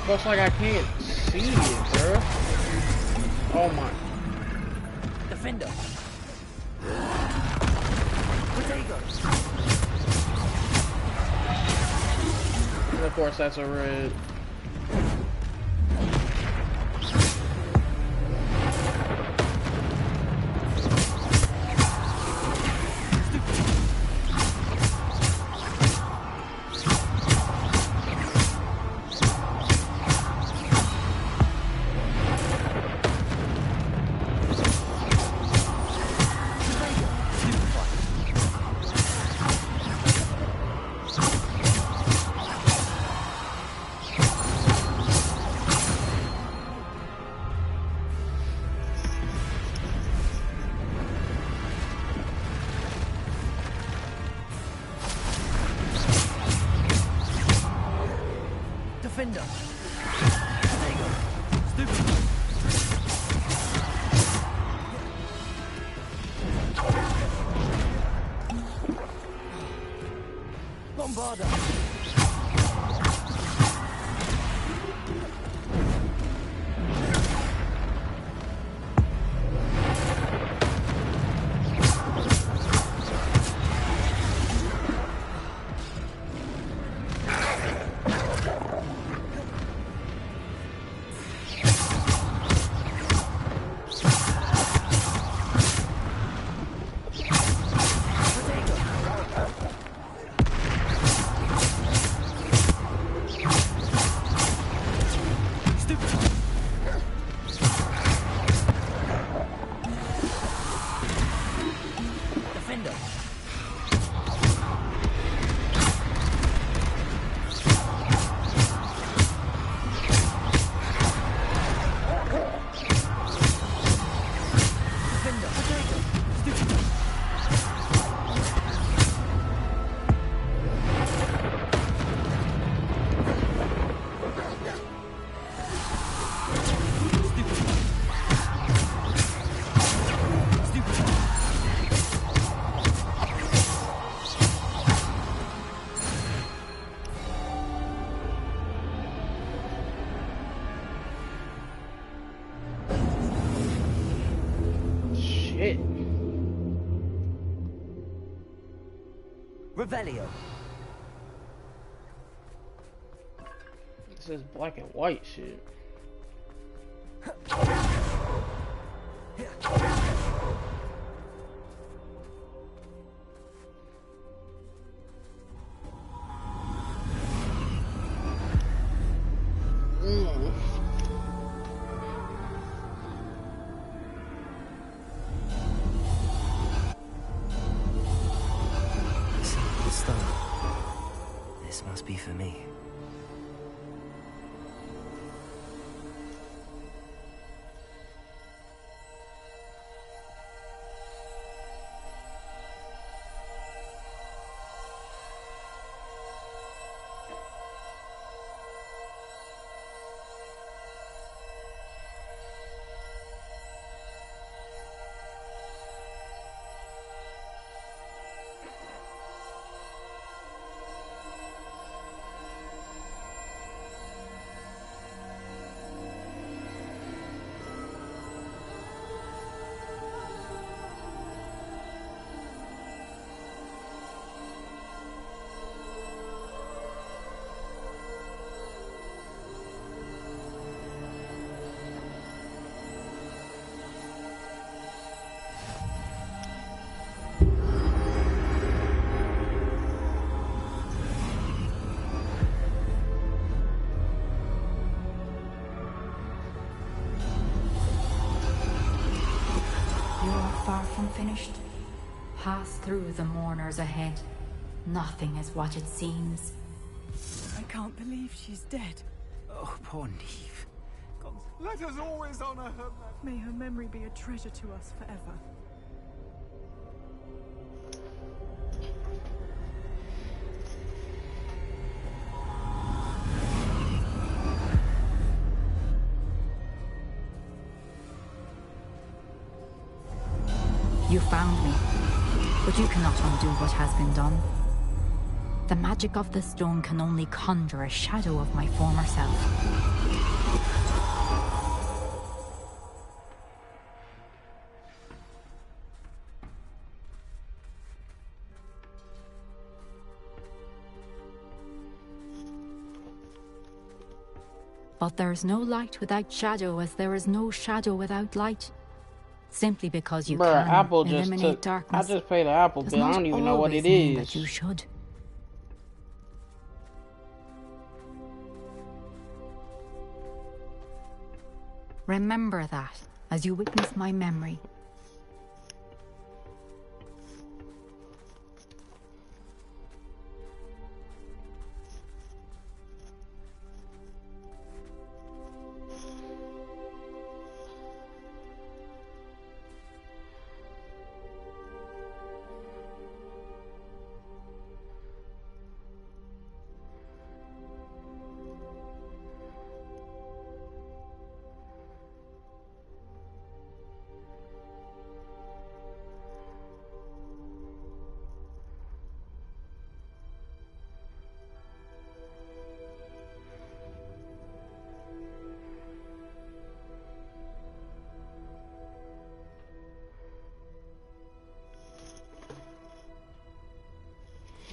Looks like I can't see it, bro. Oh my. Defender. Protego. And of course, that's a red. Defender. Protego. Stupid. Bombarda. Revelio. This is black and white shit. Simple stone. This must be for me. Far from finished. Pass through the mourners ahead. Nothing is what it seems. I can't believe she's dead. Oh, poor Neve. God, let us always honor her. May her memory be a treasure to us forever. You found me, but you cannot undo what has been done. The magic of the stone can only conjure a shadow of my former self. But there is no light without shadow, as there is no shadow without light. Simply because you Bruh, can Apple just eliminate took. darkness. I just paid the Apple does bill. I not don't even know what always it mean is. that you should. Remember that as you witness my memory.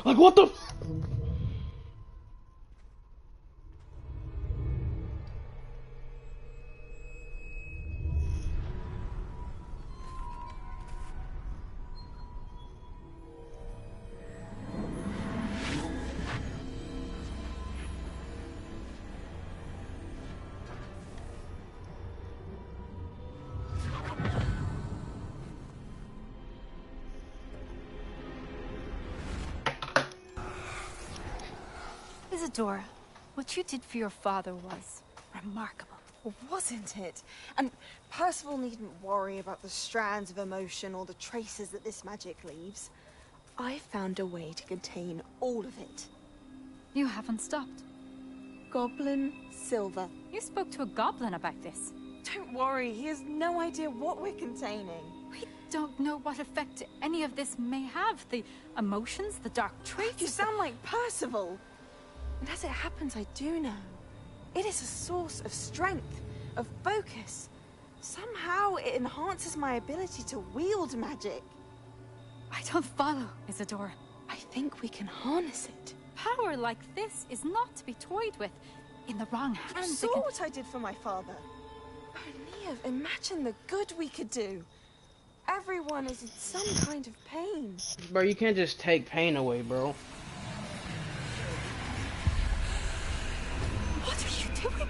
Like, what the? Isadora, what you did for your father was remarkable. Wasn't it? And Percival needn't worry about the strands of emotion or the traces that this magic leaves. I found a way to contain all of it. You haven't stopped. Goblin Silver. You spoke to a goblin about this. Don't worry, he has no idea what we're containing. We don't know what effect any of this may have. The emotions, the dark traits. You sound like Percival. And as it happens, I do know. It is a source of strength, of focus. Somehow it enhances my ability to wield magic. I don't follow, Isadora. I think we can harness it. Power like this is not to be toyed with. In the wrong You hands, saw what I did for my father. Oh, Neve, imagine the good we could do. Everyone is in some kind of pain. Bro, you can't just take pain away, bro. What are you doing?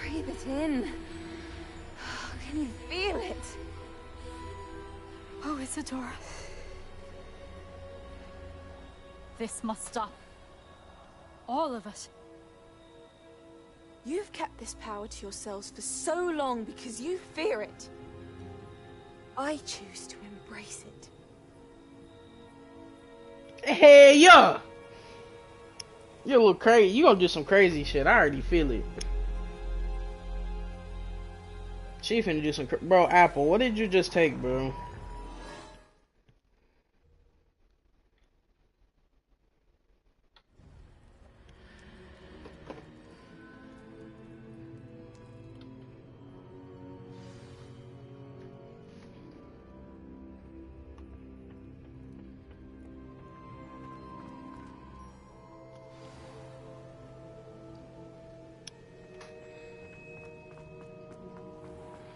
Breathe it in. Can you feel it? Oh, Isadora. This must stop. All of it. You've kept this power to yourselves for so long because you fear it. I choose to embrace it. Hey, yo! You look crazy. You gonna do some crazy shit. I already feel it. She finna do some bro, Apple, what did you just take, bro?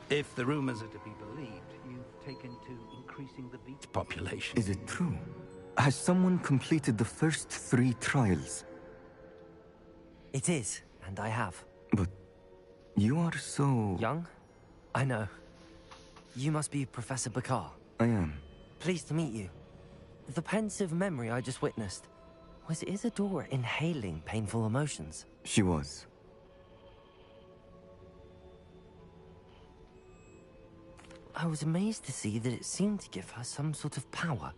If the rumors are to be believed, you've taken to increasing the beach population. Is it true? Has someone completed the first 3 trials? It is, and I have. But you are so... Young? I know. You must be Professor Bakar. I am. Pleased to meet you. The pensive memory I just witnessed, was Isadora inhaling painful emotions? She was. I was amazed to see that it seemed to give her some sort of power,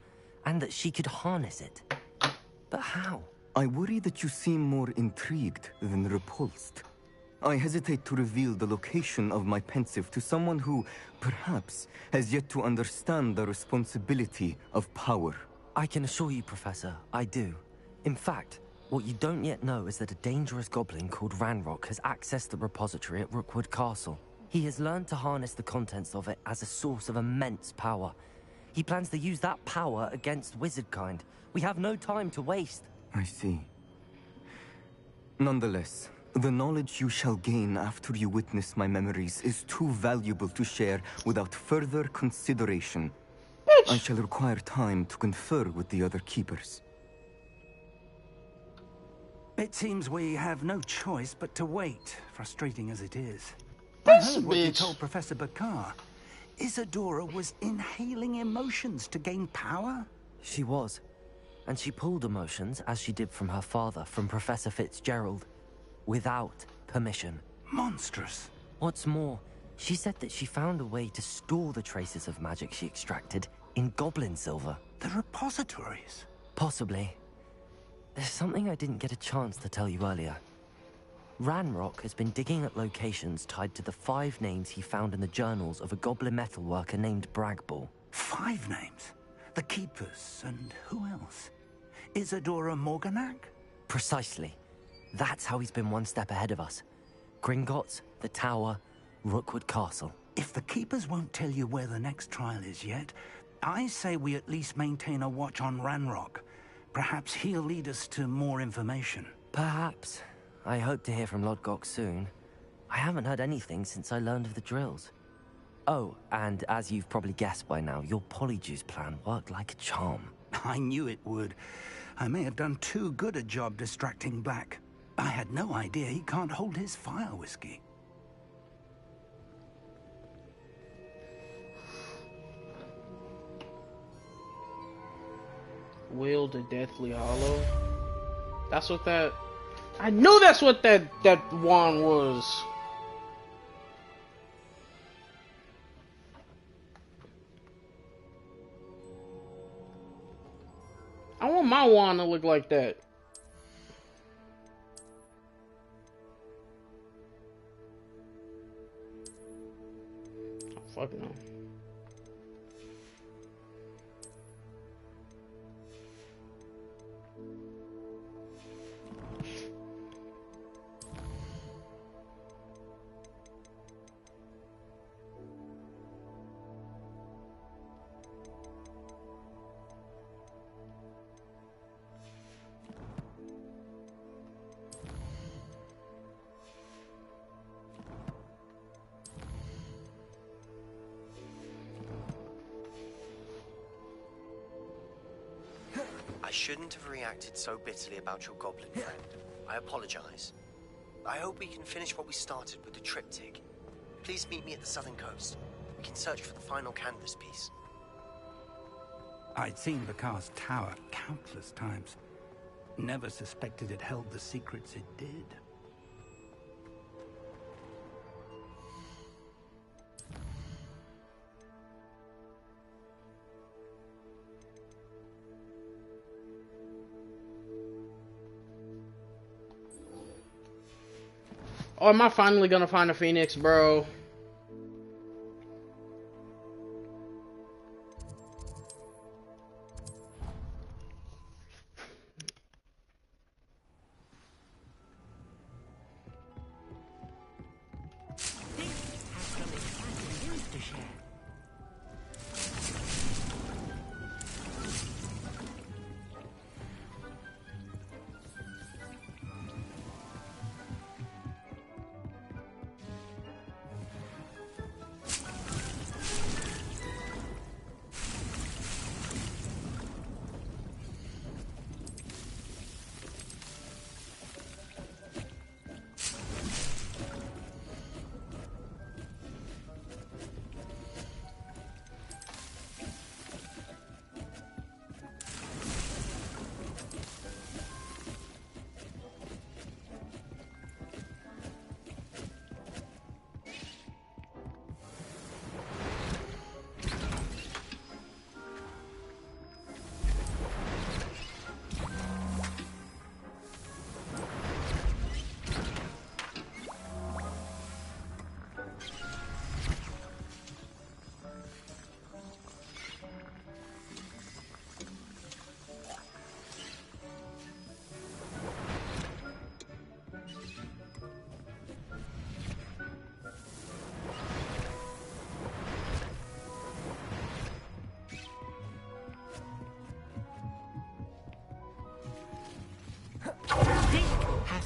and that she could harness it. But how? I worry that you seem more intrigued than repulsed. I hesitate to reveal the location of my pensive to someone who, perhaps, has yet to understand the responsibility of power. I can assure you, Professor, I do. In fact, what you don't yet know is that a dangerous goblin called Ranrock has accessed the repository at Rookwood Castle. He has learned to harness the contents of it as a source of immense power. He plans to use that power against wizardkind. We have no time to waste. I see. Nonetheless, the knowledge you shall gain after you witness my memories is too valuable to share without further consideration. I shall require time to confer with the other keepers. It seems we have no choice but to wait, frustrating as it is. I heard what you told Professor Bakar. Isadora was inhaling emotions to gain power? She was. And she pulled emotions, as she did from her father, from Professor Fitzgerald, without permission. Monstrous. What's more, she said that she found a way to store the traces of magic she extracted in goblin silver. The repositories? Possibly. There's something I didn't get a chance to tell you earlier. Ranrock has been digging at locations tied to the 5 names he found in the journals of a goblin metalworker named Bragball. 5 names? The Keepers, and who else? Isadora Morganac? Precisely. That's how he's been one step ahead of us. Gringotts, the Tower, Rookwood Castle. If the Keepers won't tell you where the next trial is yet, I say we at least maintain a watch on Ranrock. Perhaps he'll lead us to more information. Perhaps. I hope to hear from Lodgok soon. I haven't heard anything since I learned of the drills. Oh, and as you've probably guessed by now, your Polyjuice plan worked like a charm. I knew it would. I may have done too good a job distracting Black. I had no idea he can't hold his fire whiskey. Will the Deathly Hollow? That's what that... I knew that's what that wand was. I want my wand to look like that. Oh, fuck no. I shouldn't have reacted so bitterly about your goblin friend. I apologize. I hope we can finish what we started with the triptych. Please meet me at the southern coast. We can search for the final canvas piece. I'd seen the cast tower countless times. Never suspected it held the secrets it did. Oh, am I finally gonna find a phoenix, bro?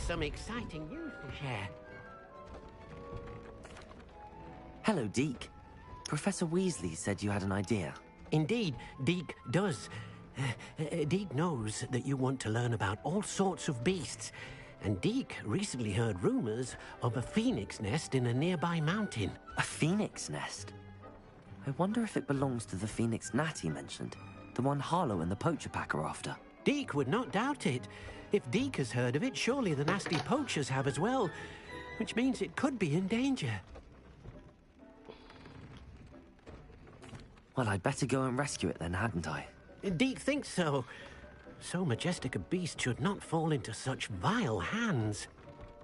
Some exciting news to share. Hello, Deke. Professor Weasley said you had an idea. Indeed, Deke does. Deke knows that you want to learn about all sorts of beasts, and Deke recently heard rumors of a phoenix nest in a nearby mountain. A phoenix nest? I wonder if it belongs to the phoenix Natty mentioned, the one Harlow and the Poacher Pack are after. Deke would not doubt it. If Deke has heard of it, surely the nasty poachers have as well, which means it could be in danger. Well, I'd better go and rescue it then, hadn't I? Deke thinks so. So majestic a beast should not fall into such vile hands.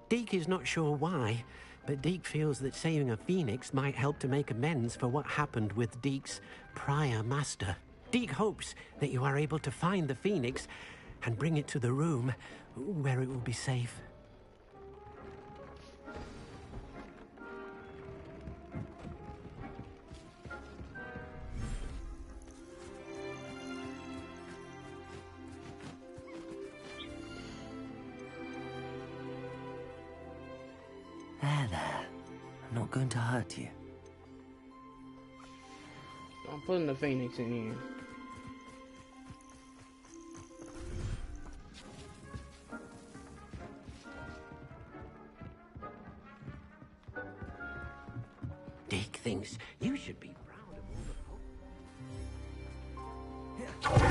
Deke is not sure why, but Deke feels that saving a phoenix might help to make amends for what happened with Deke's prior master. Deke hopes that you are able to find the phoenix and bring it to the room where it will be safe. There. I'm not going to hurt you. I'm putting the phoenix in here. Deke thinks you should be proud of all the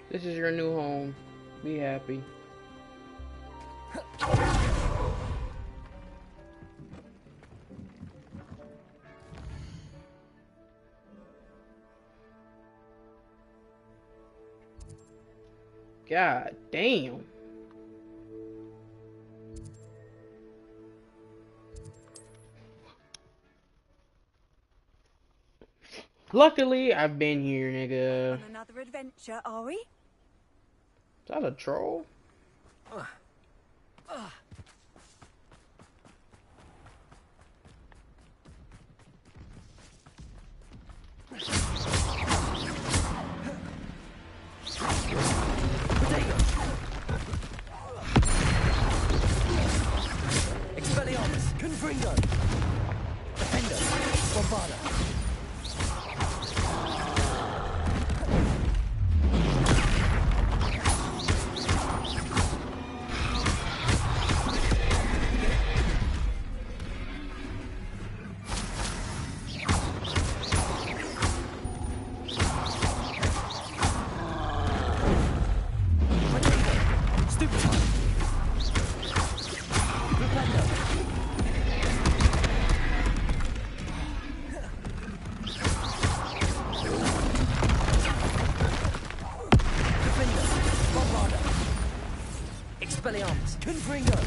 This is your new home. Be happy. God damn. Luckily, I've been here, nigga. On another adventure, are we? Is that a troll? Confringo! Defender! Bombarda! Expelliarmus! Confringo!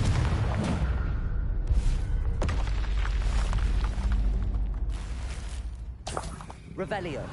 Revelio!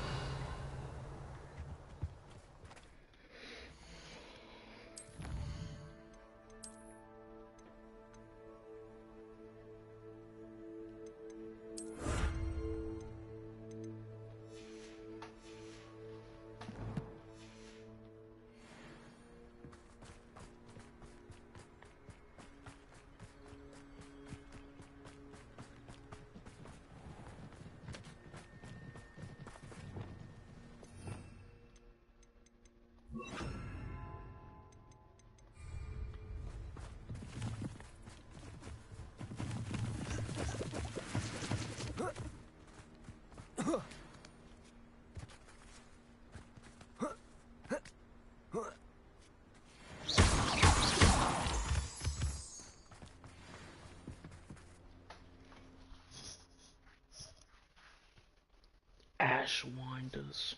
Ashwinders.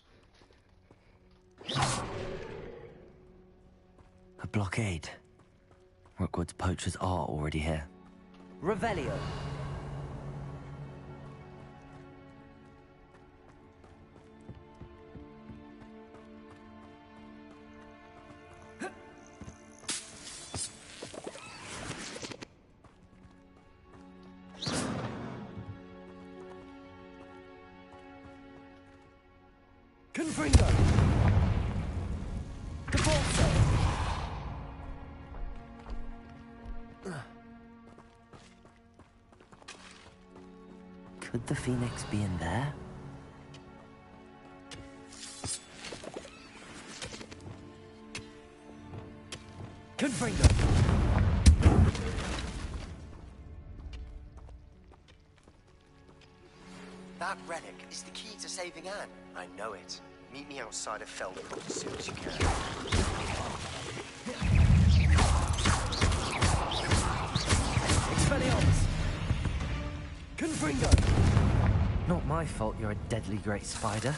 A blockade. Rookwood's poachers are already here. Revelio! Confringo! Caporzo! Could the Phoenix be in there? Confringo! That relic is the key to saving Anne. I know it. Meet me outside of Feldcroft as soon as you can. Expelliarmus! Confringo! Not my fault you're a deadly great spider.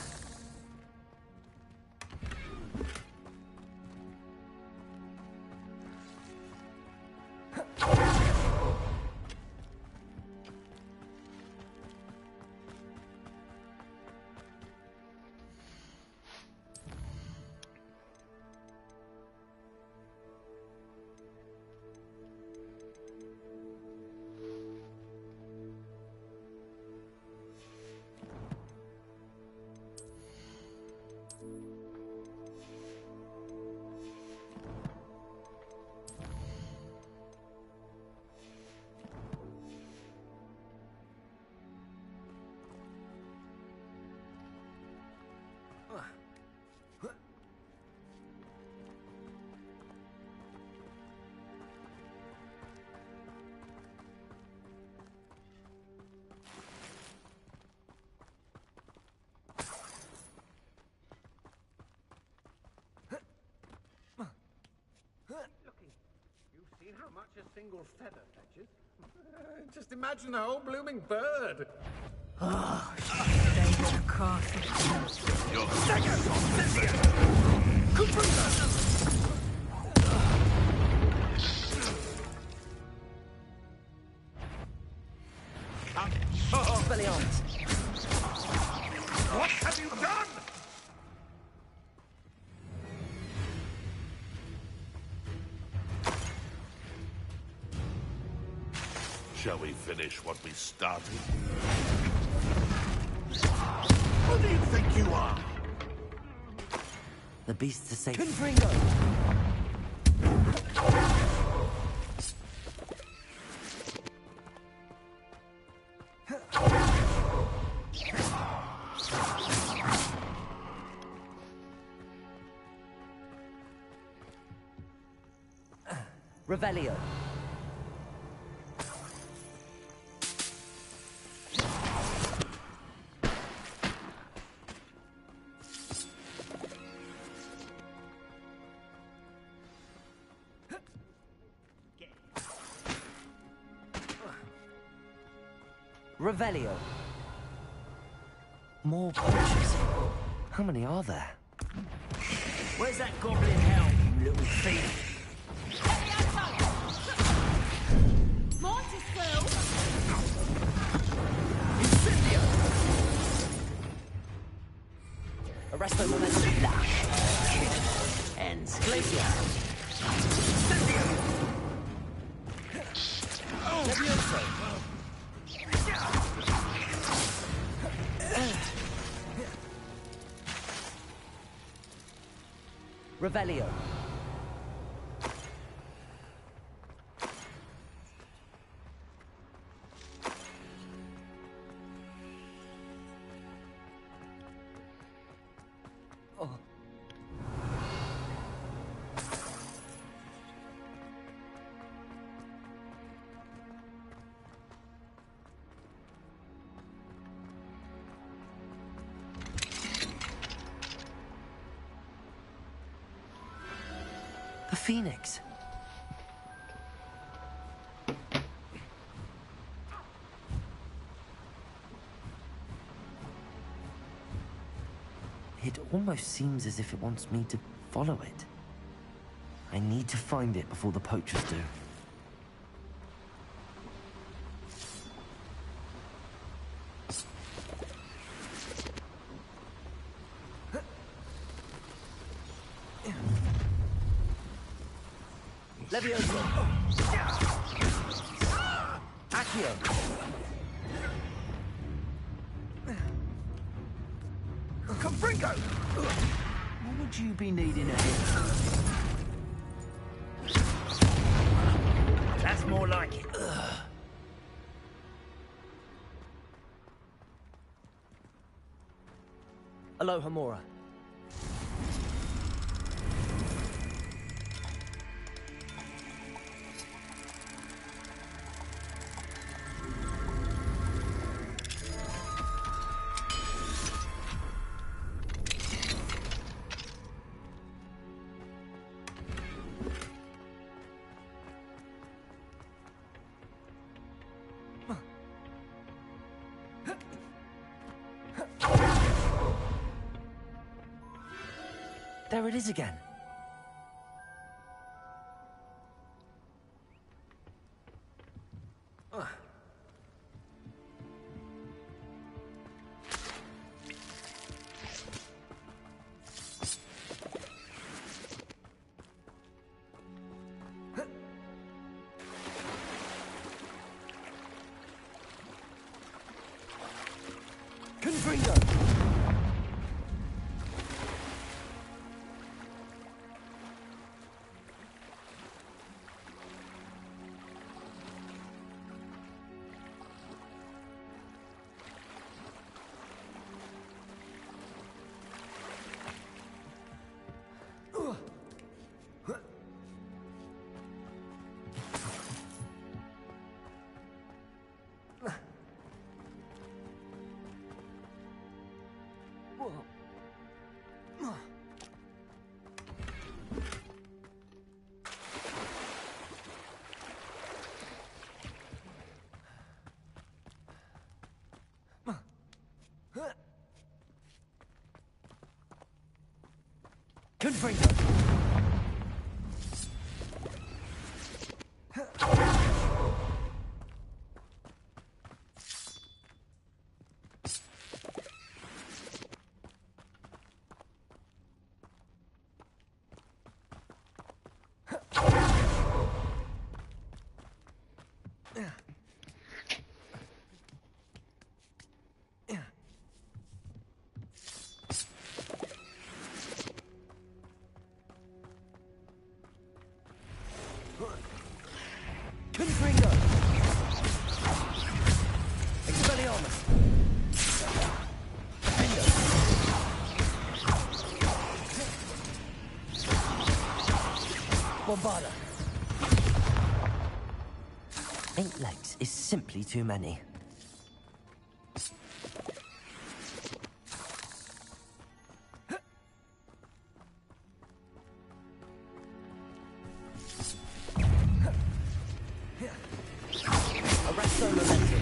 You've seen how much a single feather fetches? Just imagine a whole blooming bird. Oh, stay in the castle. Your Expelliarmus! What have you done? Shall we finish what we started? Who do you think you are? The beasts are safe. Confringo! Revelio. Revelio. More poachers. How many are there? Where's that goblin hell, you little thief? Arresto momentum flash. Ends. Glacier. Levioso. Revelio. The Phoenix. It almost seems as if it wants me to follow it. I need to find it before the poachers do. Levioso. Accio. Confringo! What would you be needing a hit? That's more like it. Aloha Mora. There it is again. Confringo. Confringo. Confringo. Expelliarmus. Defendo. Bombarda. 8 legs is simply too many. Arresto momentum.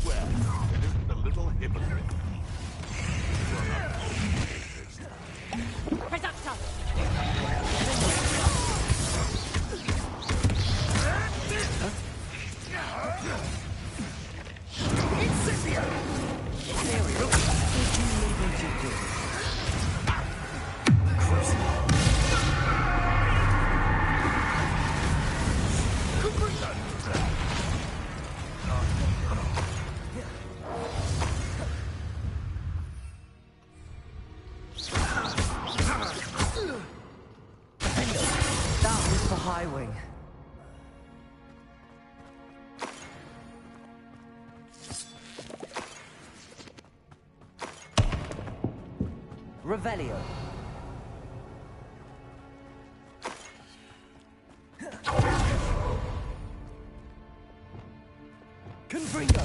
Well, it isn't a little hypocrite. That was the high wing. Revelio. Confringo.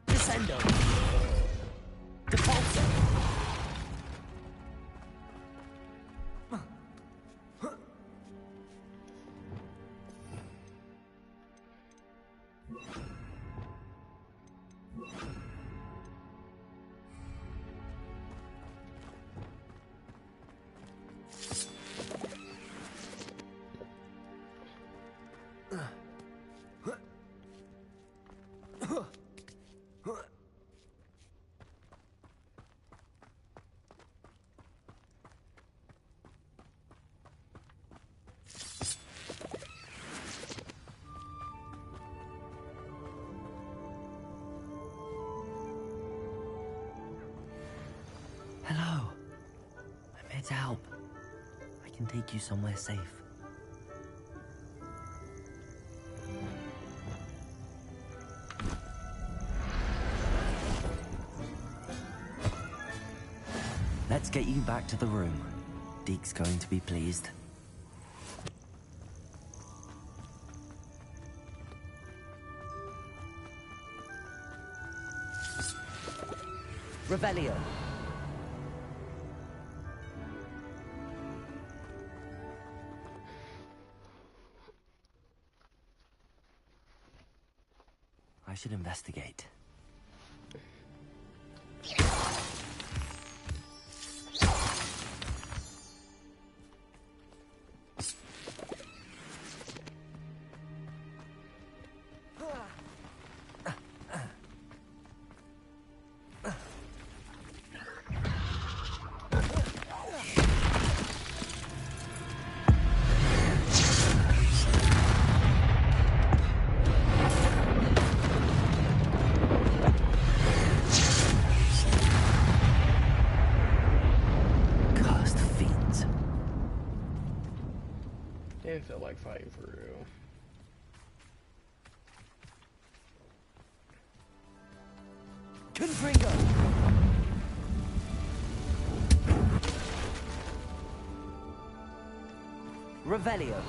Descendo. Defalso. Hello. I'm here to help. I can take you somewhere safe. Let's get you back to the room. Deke's going to be pleased. Revelio. I should investigate. Didn't feel like fighting for real. Confringo. Revelio.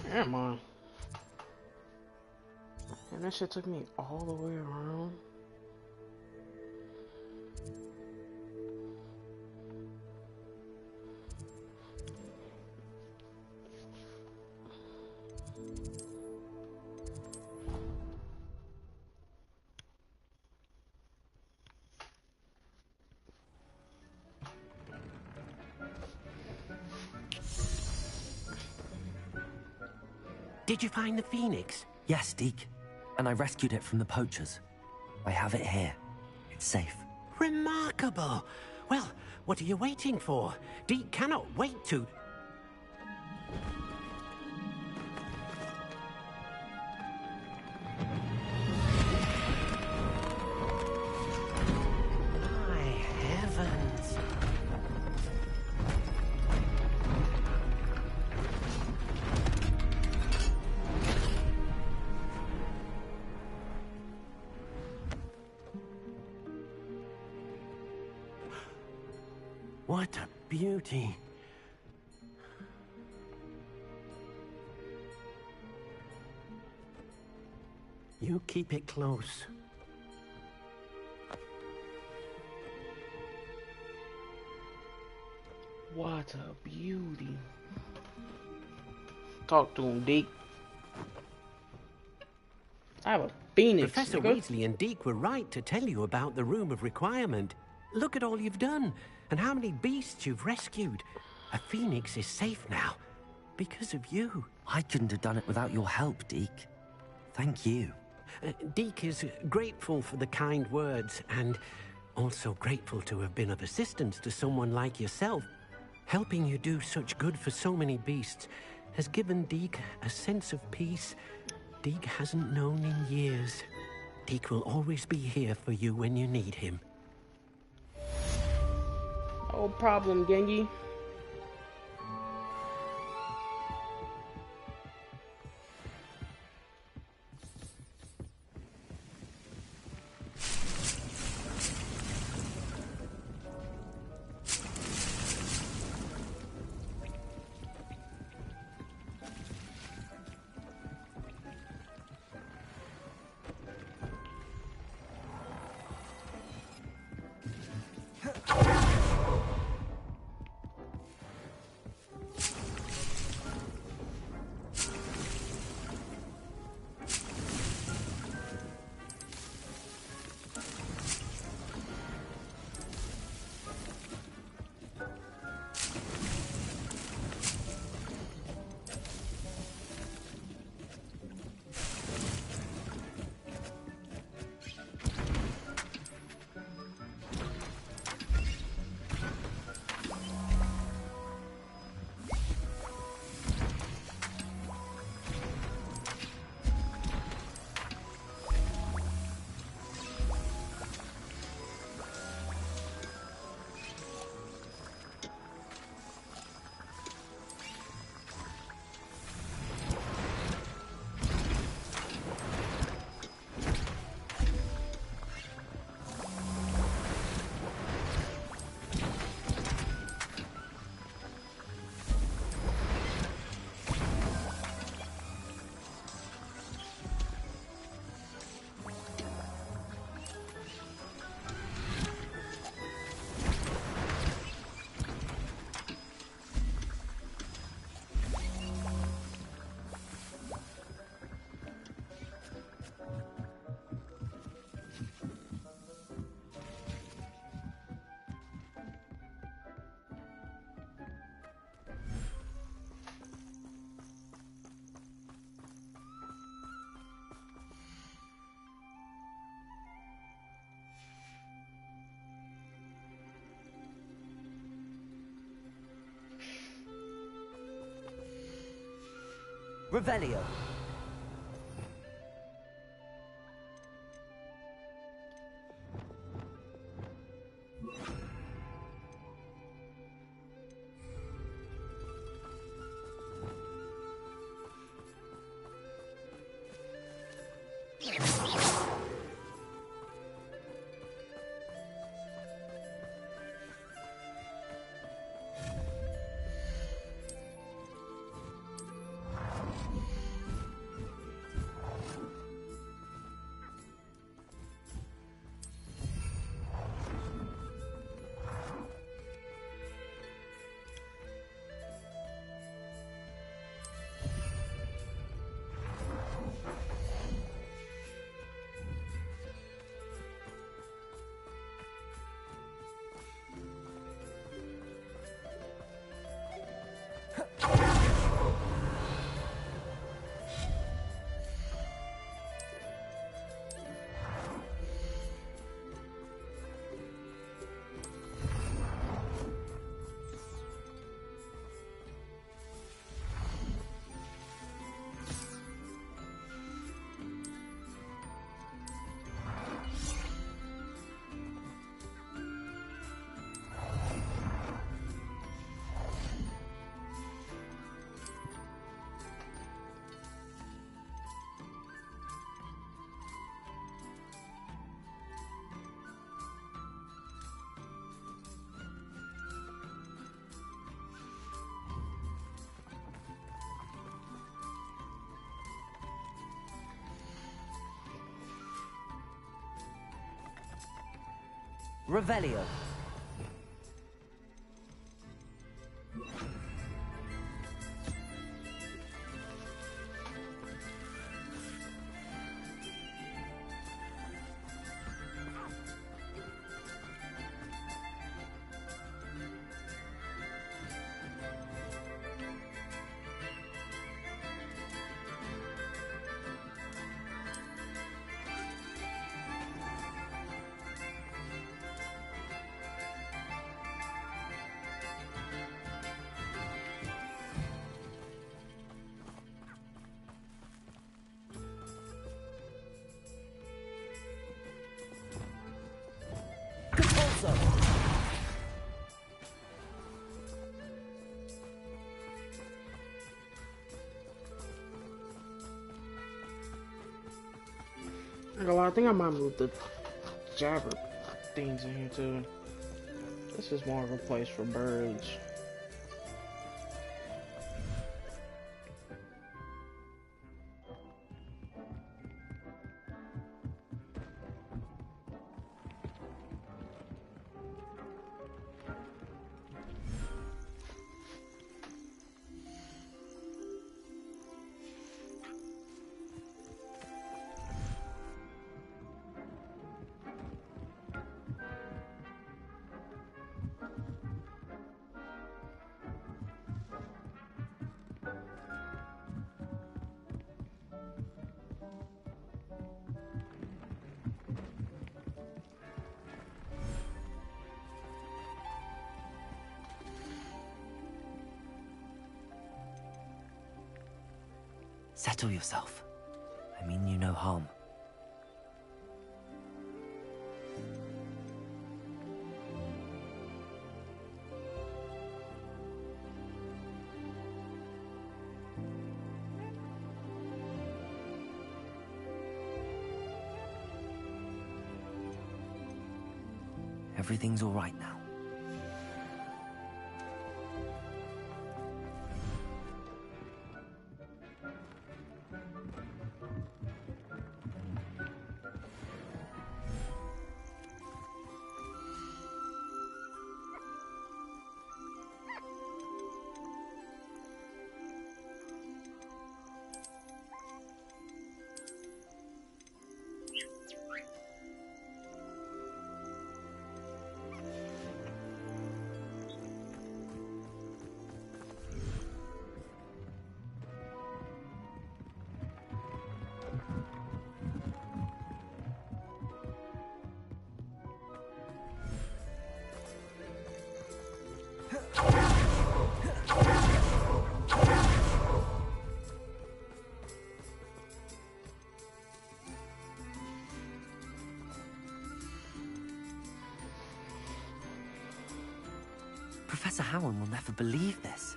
Where am I? And that shit took me all the way around. Did you find the phoenix? Yes, Deke. And I rescued it from the poachers. I have it here. It's safe. Remarkable! Well, what are you waiting for? Deke cannot wait to... My heavens! What a beauty. You keep it close. What a beauty. Talk to him, Deke. I have a phoenix. Professor Weasley and Deke were right to tell you about the Room of Requirement. Look at all you've done, and how many beasts you've rescued. A phoenix is safe now, because of you. I couldn't have done it without your help, Deke. Thank you. Deke is grateful for the kind words, and also grateful to have been of assistance to someone like yourself. Helping you do such good for so many beasts has given Deke a sense of peace Deke hasn't known in years. Deke will always be here for you when you need him. No problem, Gengi. Revelio. Revelio. I think I might move the jabber things in here too. This is more of a place for birds. Settle yourself. I mean you no harm. Everything's all right now. Professor Howard will never believe this.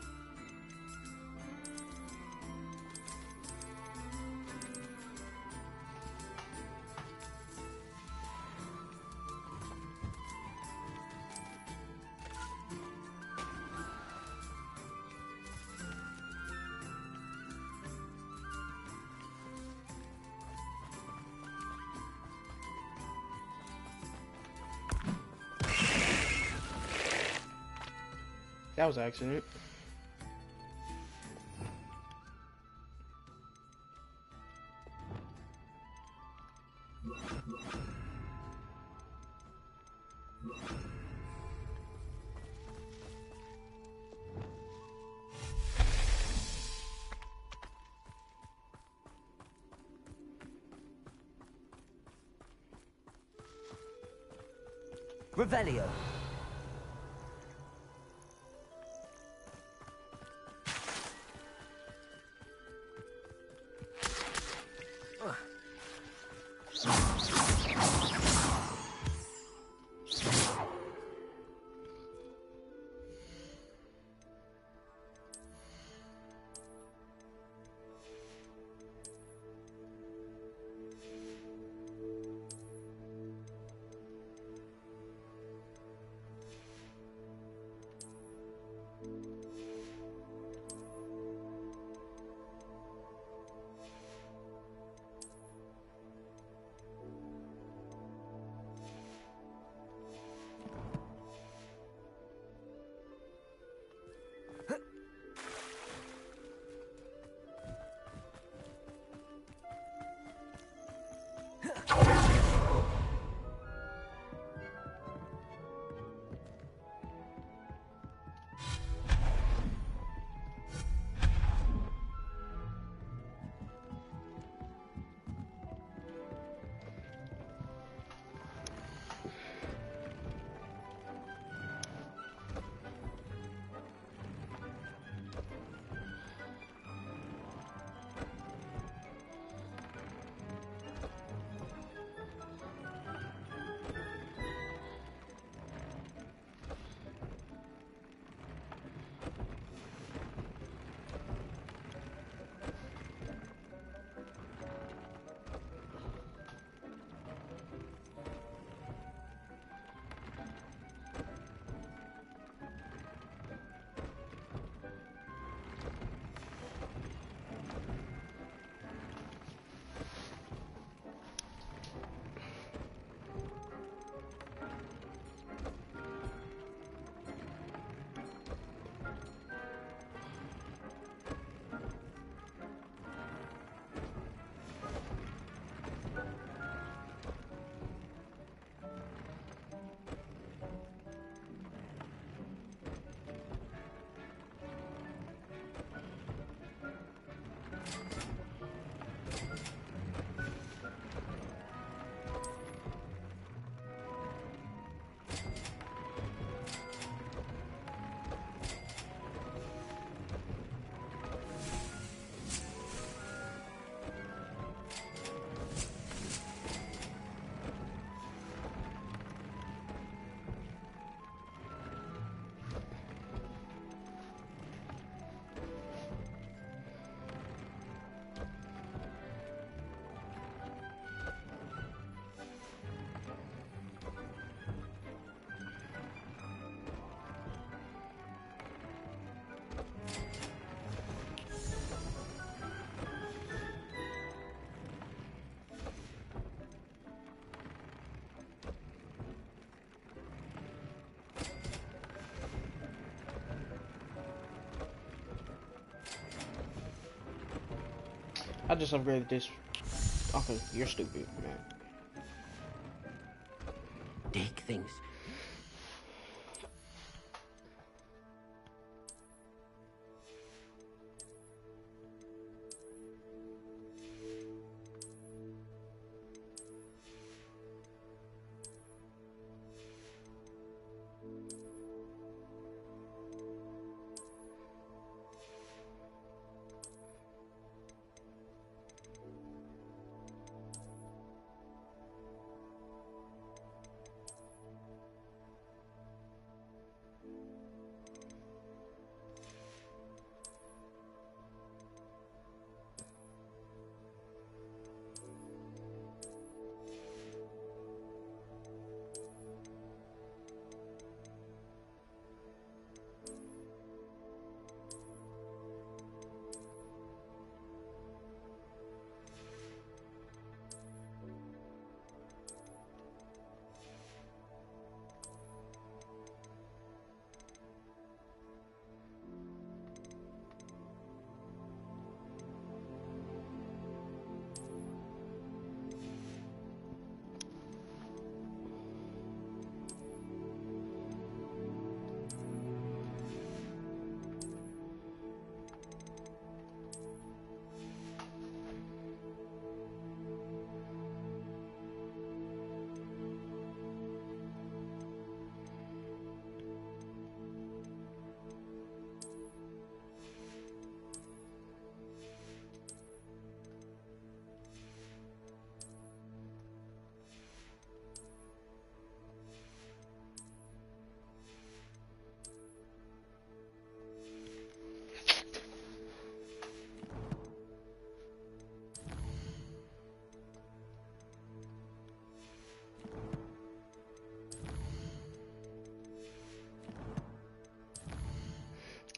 That was an accident. Revelio. I just upgraded this. Okay, you're stupid, man. Dick thinks.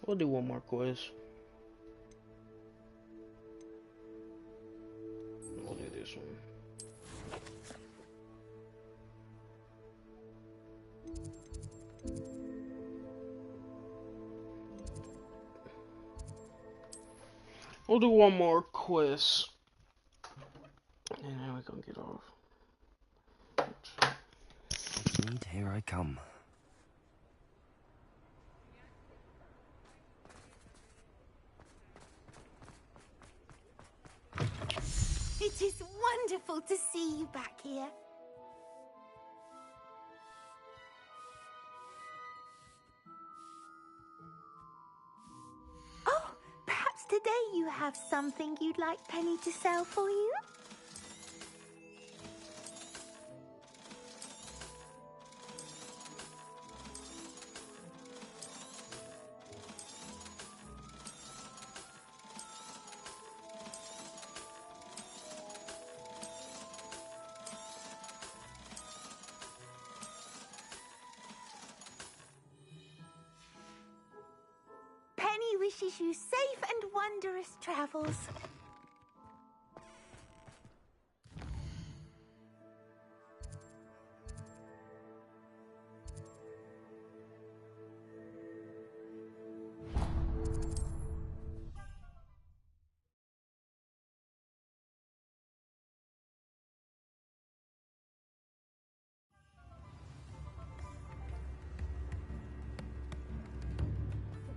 We'll do one more quiz. We'll do this one. We'll do one more quiz. And then we're gonna get off. Need, here I come. It is wonderful to see you back here. Oh, perhaps today you have something you'd like Penny to sell for you? Penny wishes you safe and wondrous travels.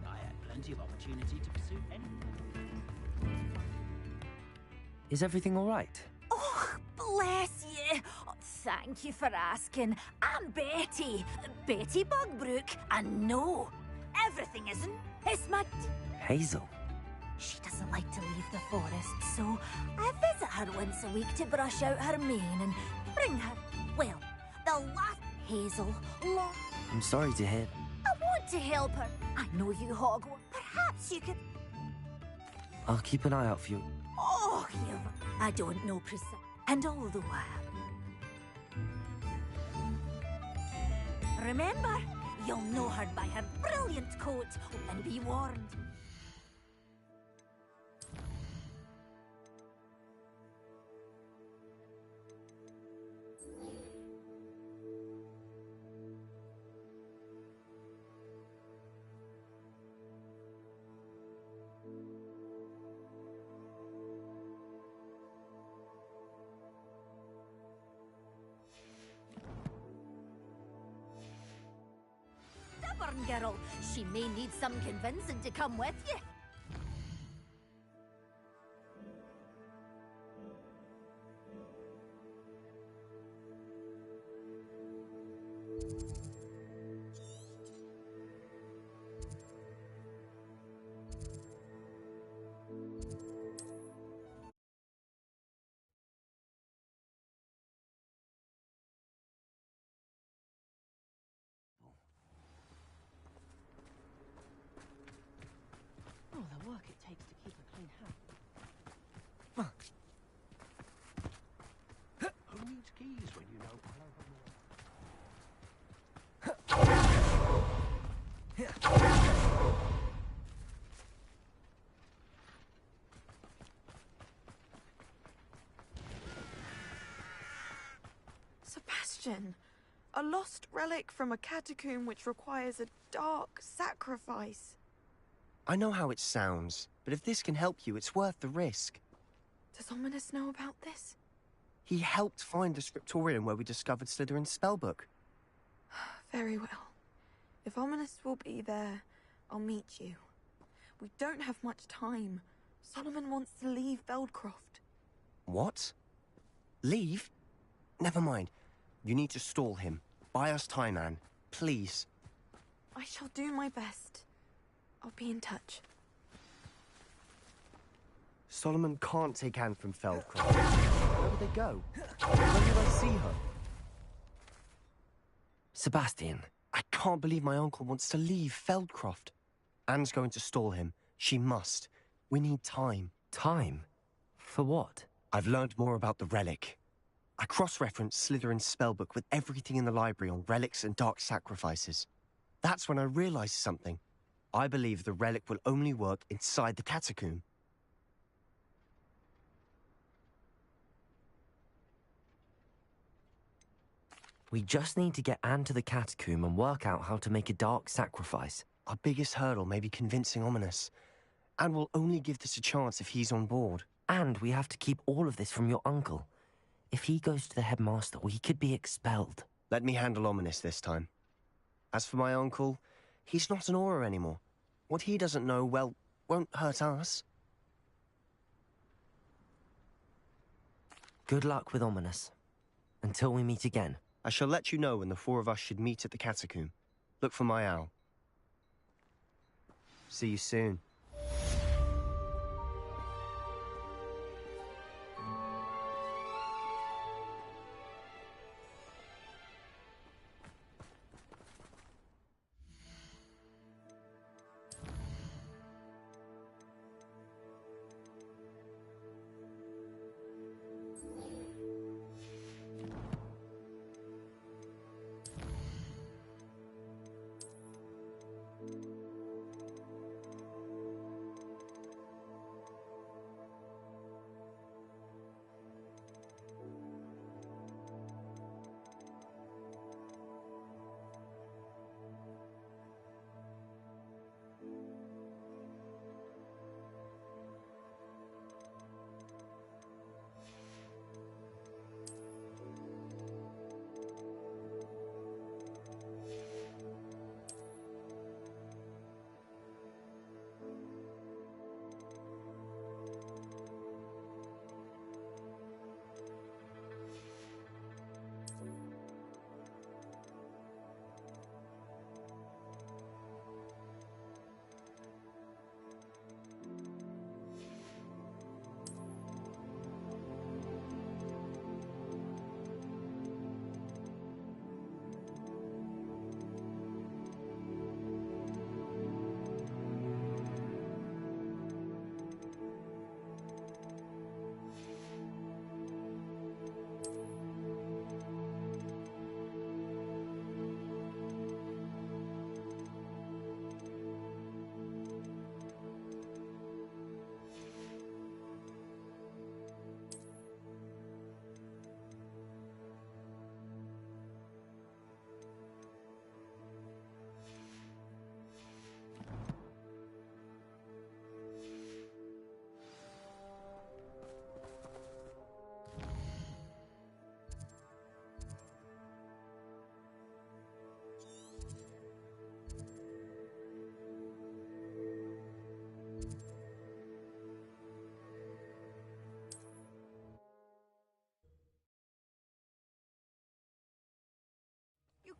I had plenty of opportunity to pursue anything. Is everything all right? Oh, bless you. Oh, thank you for asking. I'm Betty. Betty Bugbrook. And no, everything isn't. It's my... Hazel? She doesn't like to leave the forest, so I visit her once a week to brush out her mane and bring her, well, the last Hazel. I'm sorry to hear. I want to help her. I know you, Hogwarts. Perhaps you could... I'll keep an eye out for you. Oh, I don't know precise. And all the while... Remember, you'll know her by her brilliant coat, and be warned. yarn girl. She may need some convincing to come with you. Oh, the work it takes to keep a clean house. Who needs keys when you know all over more? Sebastian, a lost relic from a catacomb which requires a dark sacrifice. I know how it sounds, but if this can help you, it's worth the risk. Does Ominous know about this? He helped find the scriptorium where we discovered Slytherin's spellbook. Very well. If Ominous will be there, I'll meet you. We don't have much time. Solomon wants to leave Feldcroft. What? Leave? Never mind. You need to stall him. Buy us time, Anne. Please. I shall do my best. I'll be in touch. Solomon can't take Anne from Feldcroft. Where would they go? When did I see her? Sebastian, I can't believe my uncle wants to leave Feldcroft. Anne's going to stall him. She must. We need time. Time? For what? I've learned more about the relic. I cross-referenced Slytherin's spellbook with everything in the library on relics and dark sacrifices. That's when I realized something. I believe the relic will only work inside the catacomb. We just need to get Anne to the catacomb and work out how to make a dark sacrifice. Our biggest hurdle may be convincing Ominous. Anne will only give this a chance if he's on board. And we have to keep all of this from your uncle. If he goes to the headmaster, we could be expelled. Let me handle Ominous this time. As for my uncle, he's not an Auror anymore. What he doesn't know, well, won't hurt us. Good luck with Ominous. Until we meet again. I shall let you know when the four of us should meet at the catacomb. Look for my owl. See you soon.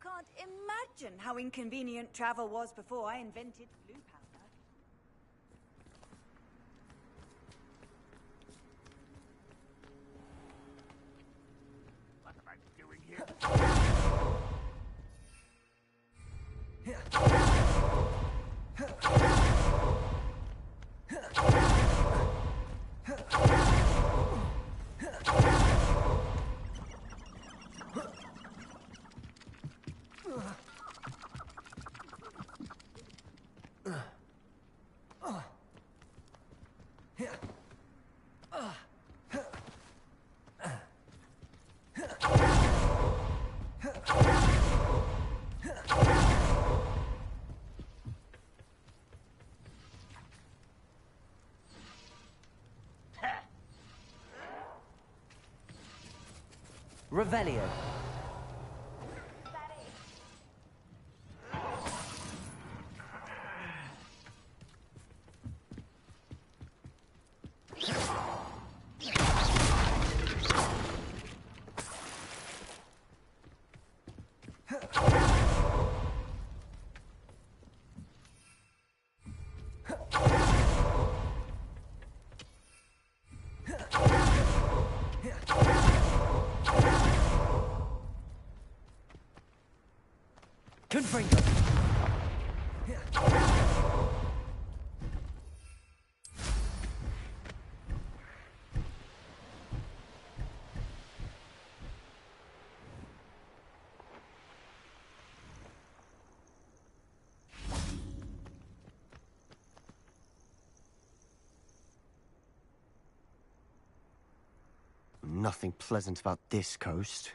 can't imagine how inconvenient travel was before I invented blue powder. What am I doing here? Revelio. Confringo. Nothing pleasant about this coast.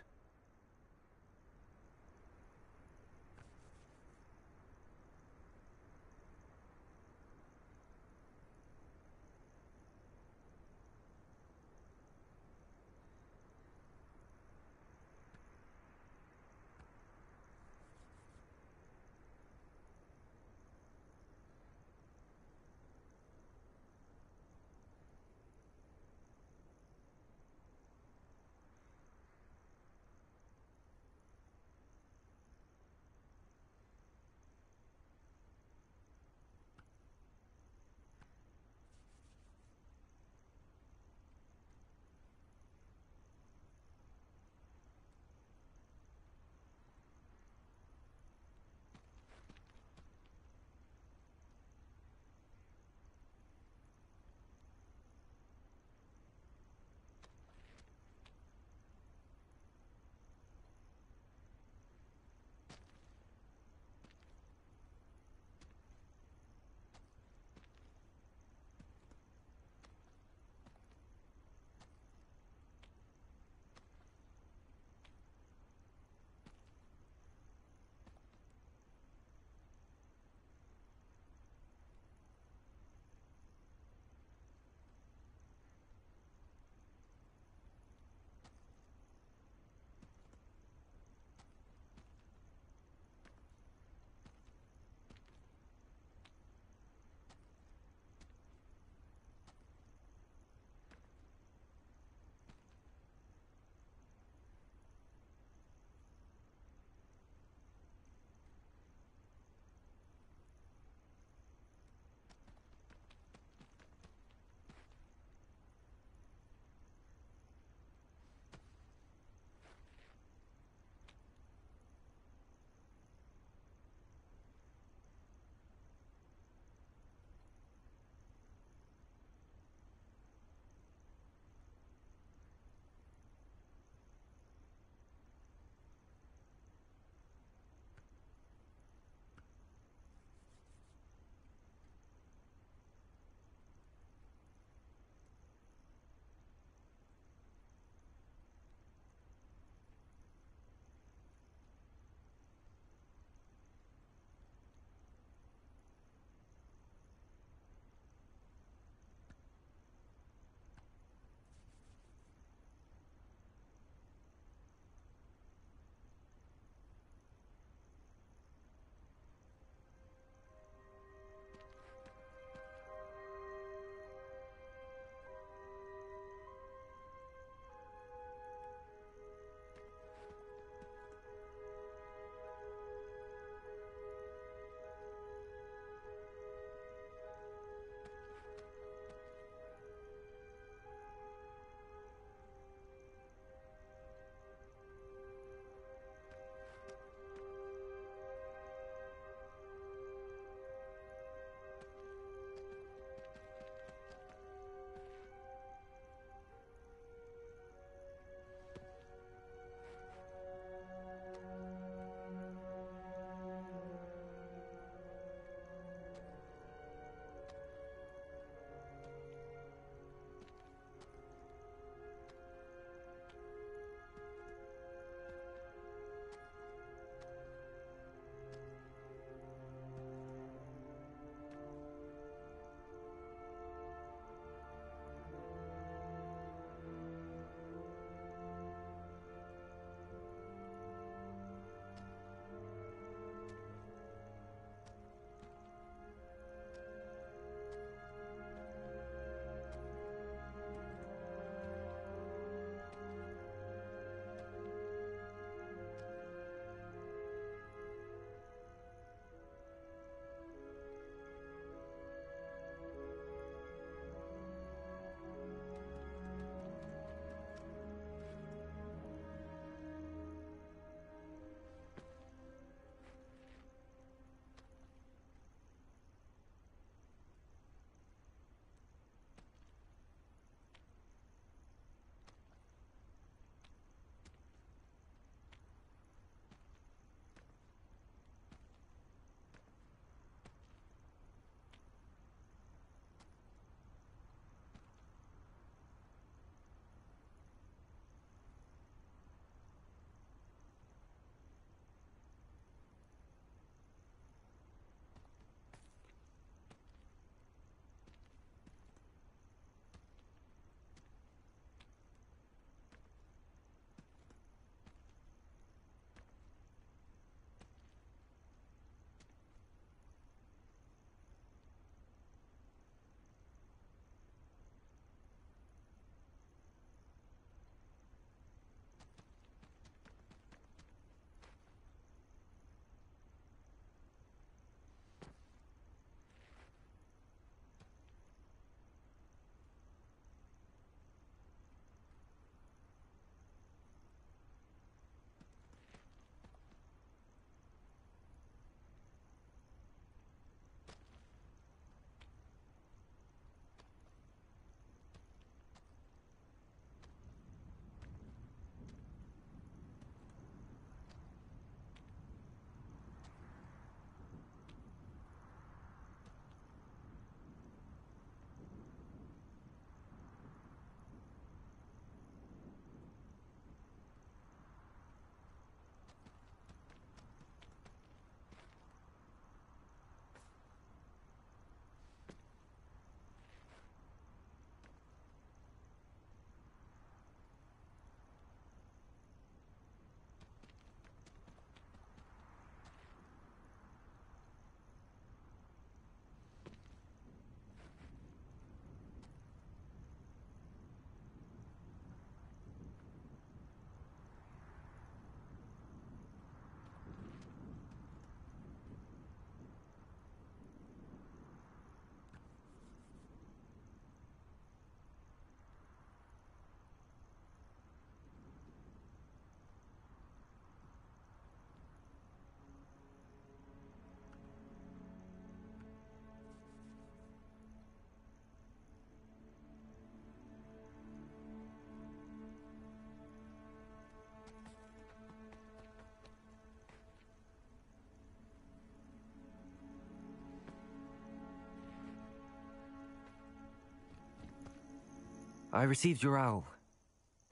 I received your owl.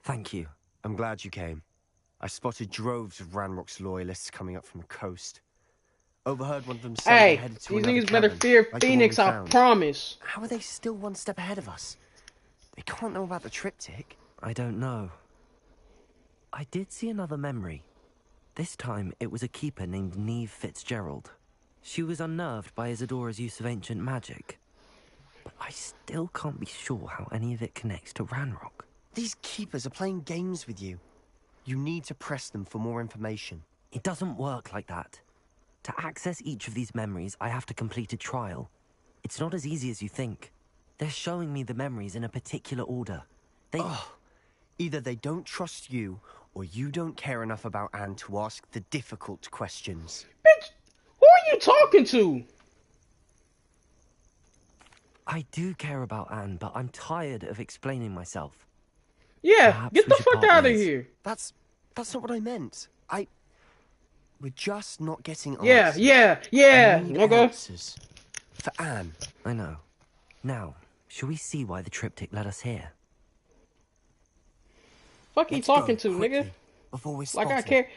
Thank you. I'm glad you came. I spotted droves of Ranrock's loyalists coming up from the coast. Overheard one of them say they Hey, headed to these another niggas better cavern, fear like the one we Phoenix, I found. promise. How are they still one step ahead of us? They can't know about the triptych. I don't know. I did see another memory. This time, it was a keeper named Neve Fitzgerald. She was unnerved by Isadora's use of ancient magic. But I still can't be sure how any of it connects to Ranrock. These keepers are playing games with you. You need to press them for more information. It doesn't work like that. To access each of these memories, I have to complete a trial. It's not as easy as you think. They're showing me the memories in a particular order. Either they don't trust you, or you don't care enough about Anne to ask the difficult questions. Bitch, who are you talking to? I do care about Anne, but I'm tired of explaining myself. Yeah, Perhaps get we the should fuck part out of ways. here. That's not what I meant. We're just not getting Yeah, answers. yeah, I need nigga. answers. For Anne. I know. Now, shall we see why the triptych led us here? Fuck you Let's talking go, to, quickly, nigga? Before we're Like I spotted. care.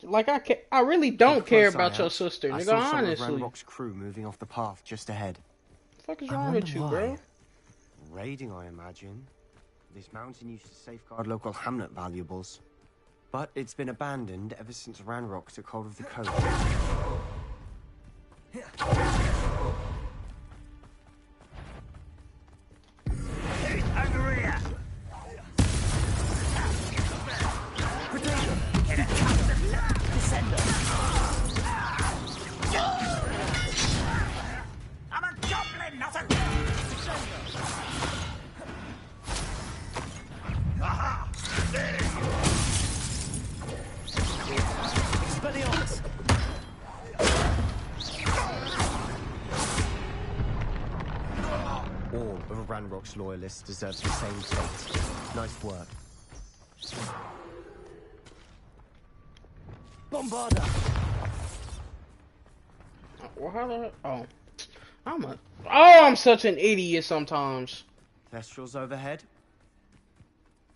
Like I care. I really don't care about your sister, I nigga. saw some Honestly. of Ranrock's crew moving off the path just ahead. What the fuck is wrong with you, bro? Raiding, I imagine. This mountain used to safeguard local hamlet valuables. But it's been abandoned ever since Ranrock took hold of the coast. Over here! I'm a goblin, not a... Aha! There Expelliarmus! All of Ranrock's loyalists deserve the same fate. Nice work. Bombarda! Well, how the oh, I'm such an idiot sometimes. Thestrals overhead.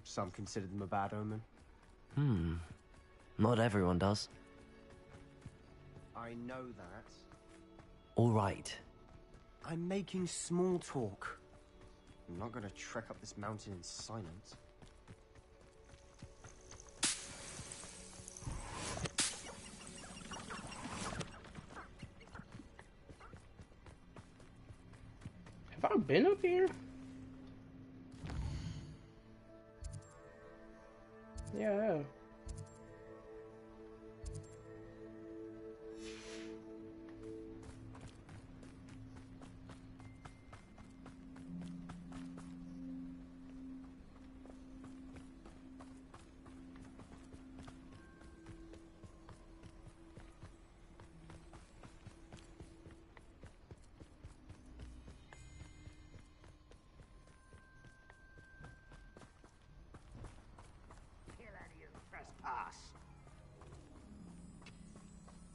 Some consider them a bad omen. Not everyone does. I know that. All right. I'm making small talk. I'm not gonna trek up this mountain in silence. Have I been up here? Yeah, I have.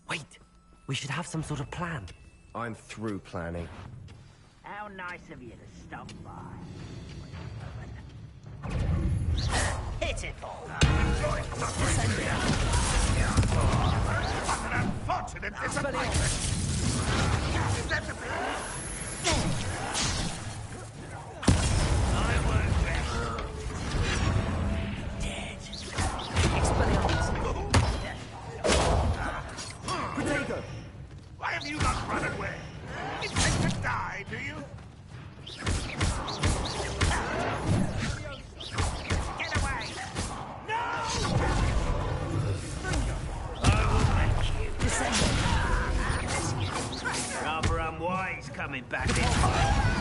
Wait, we should have some sort of plan. I'm through planning. How nice of you to stop by. Pitiful. What an unfortunate disappointment. Is that the I won't rest. Dead. Protego! Why have you not run away? Intend to die, do you? Get away! No! I will make you. Rather unwise coming back this way.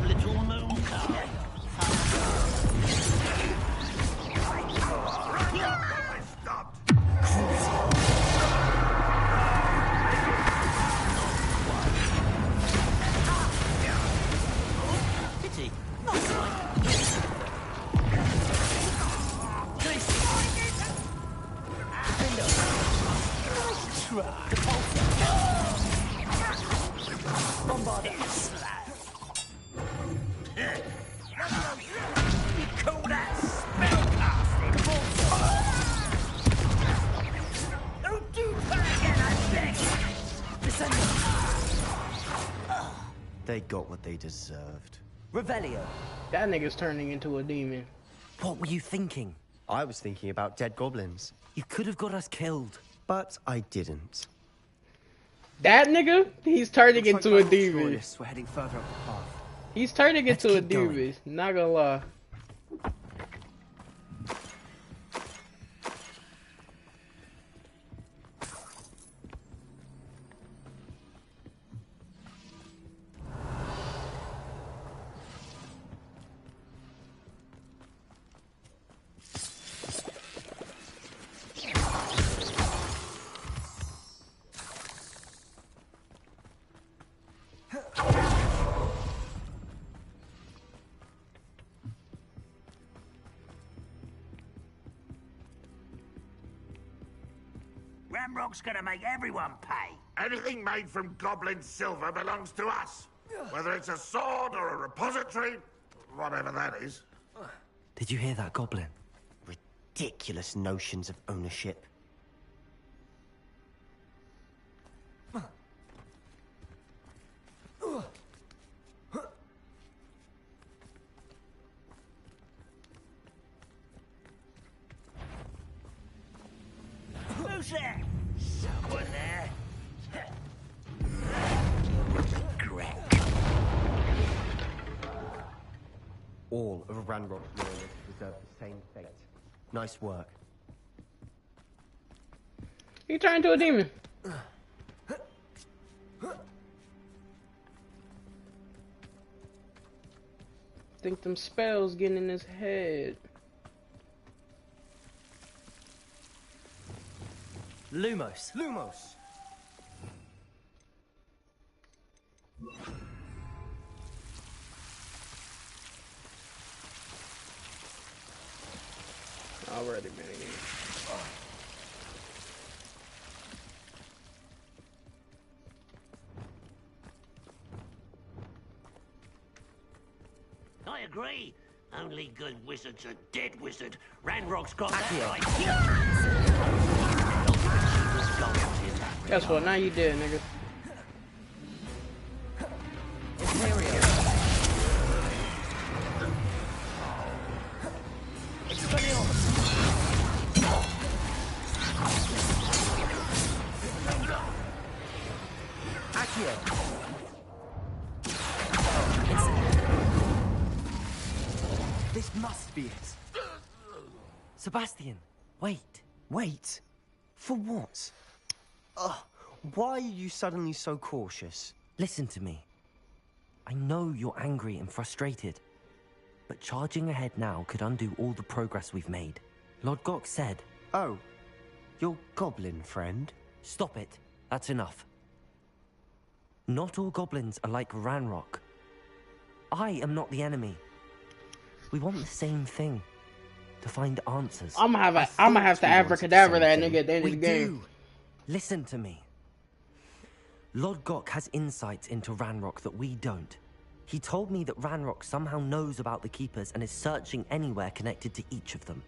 Little moon cub. Pity. You call that spellcasting? Don't do that again, I beg! Listen! They got what they deserved. Revelio. That nigga's turning into a demon. What were you thinking? I was thinking about dead goblins. You could have got us killed. But I didn't. That nigga, he's turning Looks into like a demon. loyalists were heading further up the path. He's turning Let's into a keep going. demon. Not gonna lie. Ramrock's gonna make everyone pay. Anything made from goblin silver belongs to us. Whether it's a sword or a repository, whatever that is. Did you hear that, Goblin? Ridiculous notions of ownership. Who's there? Someone there? Greg. All of Ranrock's loyalists deserve the same fate. Nice work. He turned into a demon. Think them spells getting in his head. Lumos. Lumos! Already, man. I agree. Only good wizard's a dead wizard. Ranrock's got that Accio. right. Guess what? Now you dead, nigga. Imperio. Expelliarmus. Accio. This must be it. Sebastian, wait. Wait? For what? Why are you suddenly so cautious? Listen to me. I know you're angry and frustrated, but charging ahead now could undo all the progress we've made. Lord Gok said... Oh, your goblin friend? Stop it. That's enough. Not all goblins are like Ranrock. I am not the enemy. We want the same thing. To find answers. I'm gonna have to abracadabra that nigga at the end of the game. Listen to me. Lord Gok has insights into Ranrock that we don't. He told me that Ranrock somehow knows about the Keepers and is searching anywhere connected to each of them.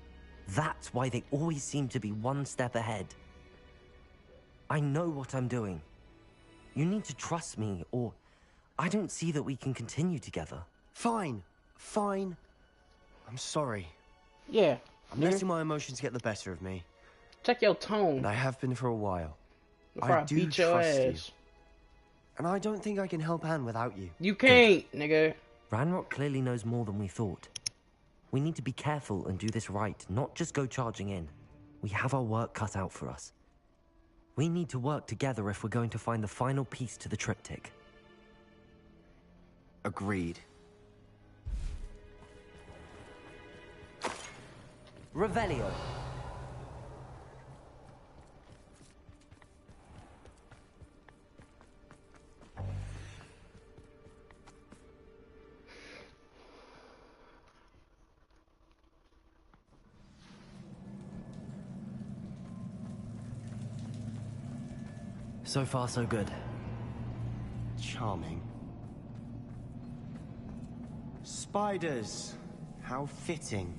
That's why they always seem to be one step ahead. I know what I'm doing. You need to trust me, or I don't see that we can continue together. Fine. Fine. I'm sorry. Yeah. I'm letting my emotions get the better of me. Check your tone. And I have been for a while. Before I do beat your trust you. ass. And I don't think I can help Anne without you. You can't, nigga. Ranrock clearly knows more than we thought. We need to be careful and do this right, not just go charging in. We have our work cut out for us. We need to work together if we're going to find the final piece to the triptych. Agreed. Revelio. So far, so good. Charming. spiders. How fitting.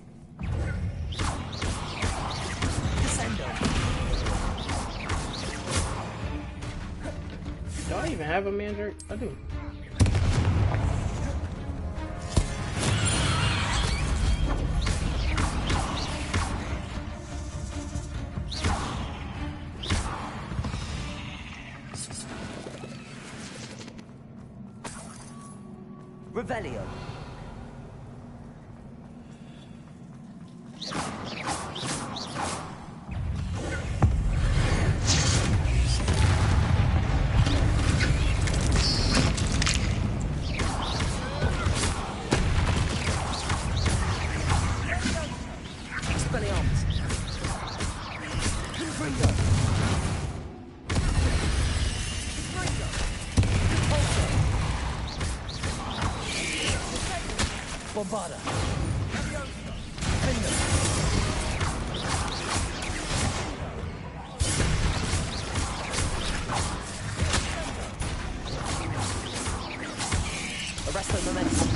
Do I even have a mandrake? I do. Revelio. Bombada. Arresto momentum.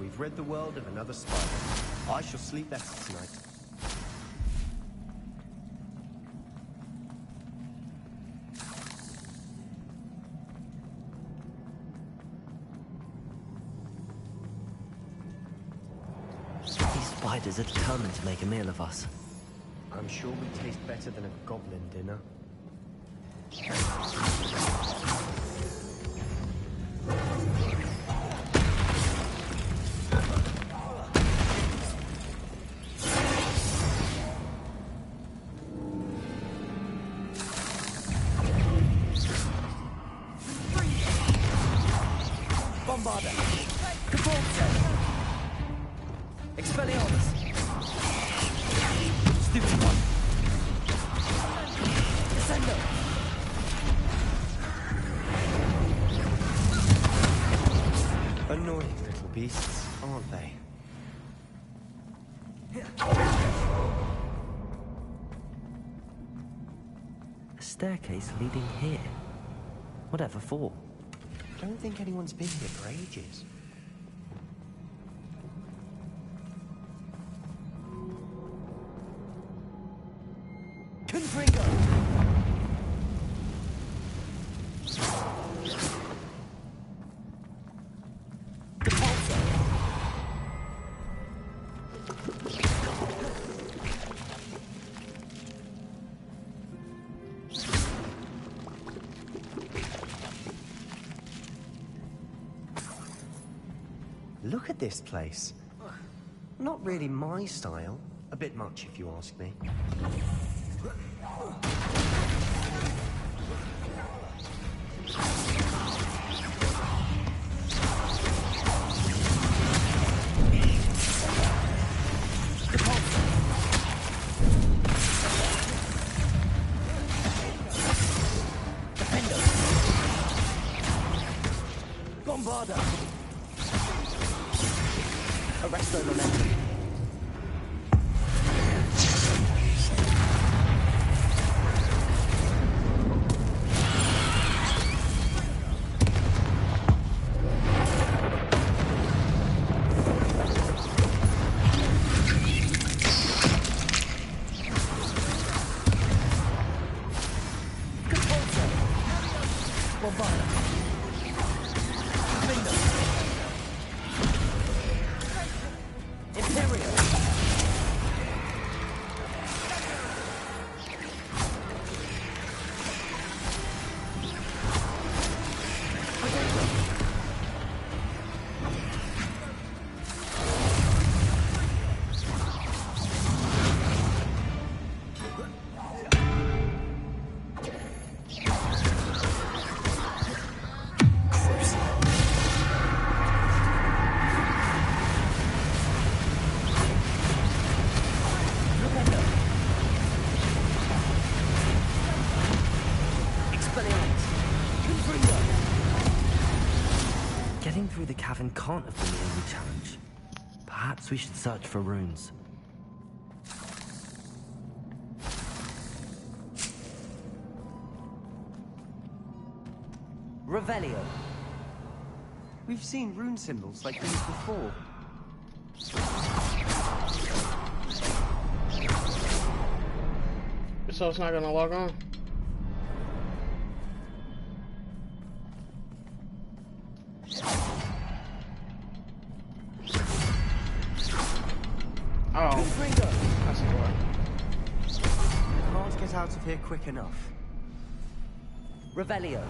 We've rid the world of another spider. I shall sleep better tonight. These spiders are determined to make a meal of us. I'm sure we taste better than a goblin dinner. Bombada. Caporte. Expelliarmus. Stupid one. Descendo. Annoying little beasts, aren't they? A staircase leading here. Whatever for? Don't think anyone's been here for ages. Confringo. Look at this place. Not really my style. A bit much, if you ask me. Bombada. Arresto momentum. Getting through the cavern can't have been the only challenge. Perhaps we should search for runes. Revelio. We've seen rune symbols like these before. So it's not gonna log on? Oh. That's why. Can't get out of here quick enough. Revelio.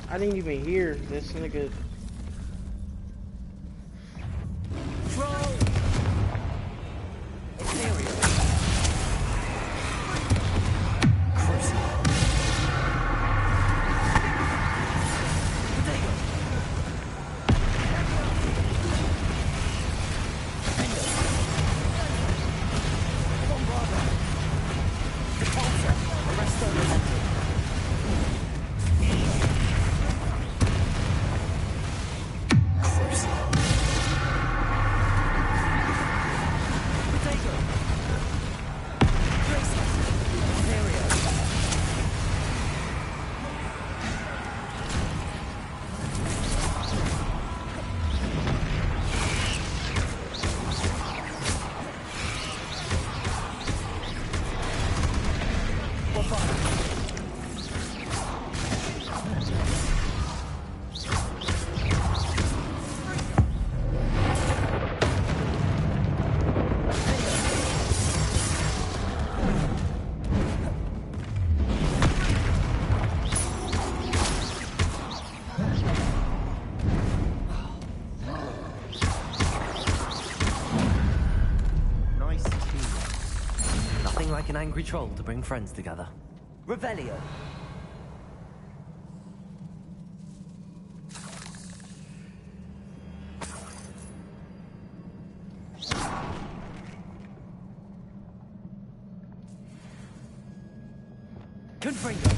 I didn't even hear this nigga. Like an angry troll to bring friends together. Revelio. Confringo.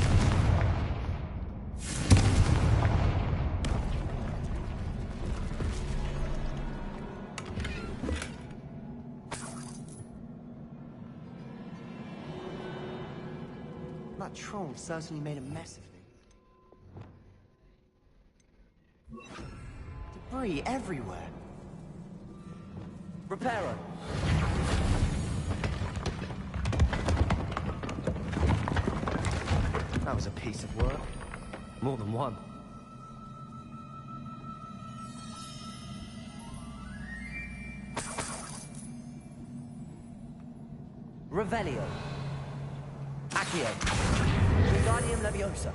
That troll certainly made a mess of things. Debris everywhere. Reparo. That was a piece of work. More than one. Revelio. Accio. Wingardium Leviosa.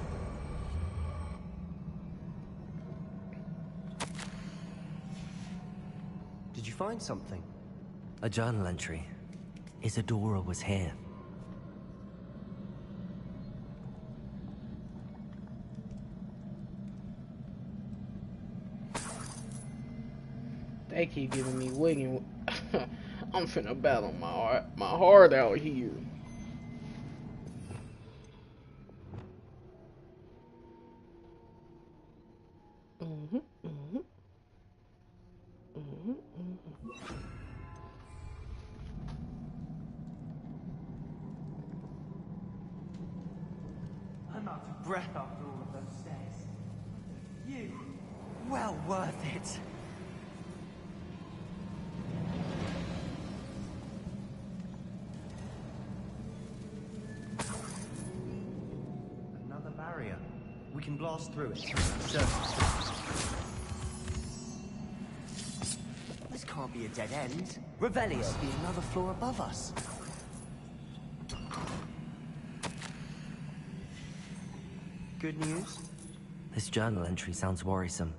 Did you find something? A journal entry. Isadora was here. They keep giving me wigging. I'm finna battle my heart out here. I'm out of breath after all of those stairs. You, well worth it. Another barrier. We can blast through it. This can't be a dead end. Revelio. Must be another floor above us. Good news? This journal entry sounds worrisome.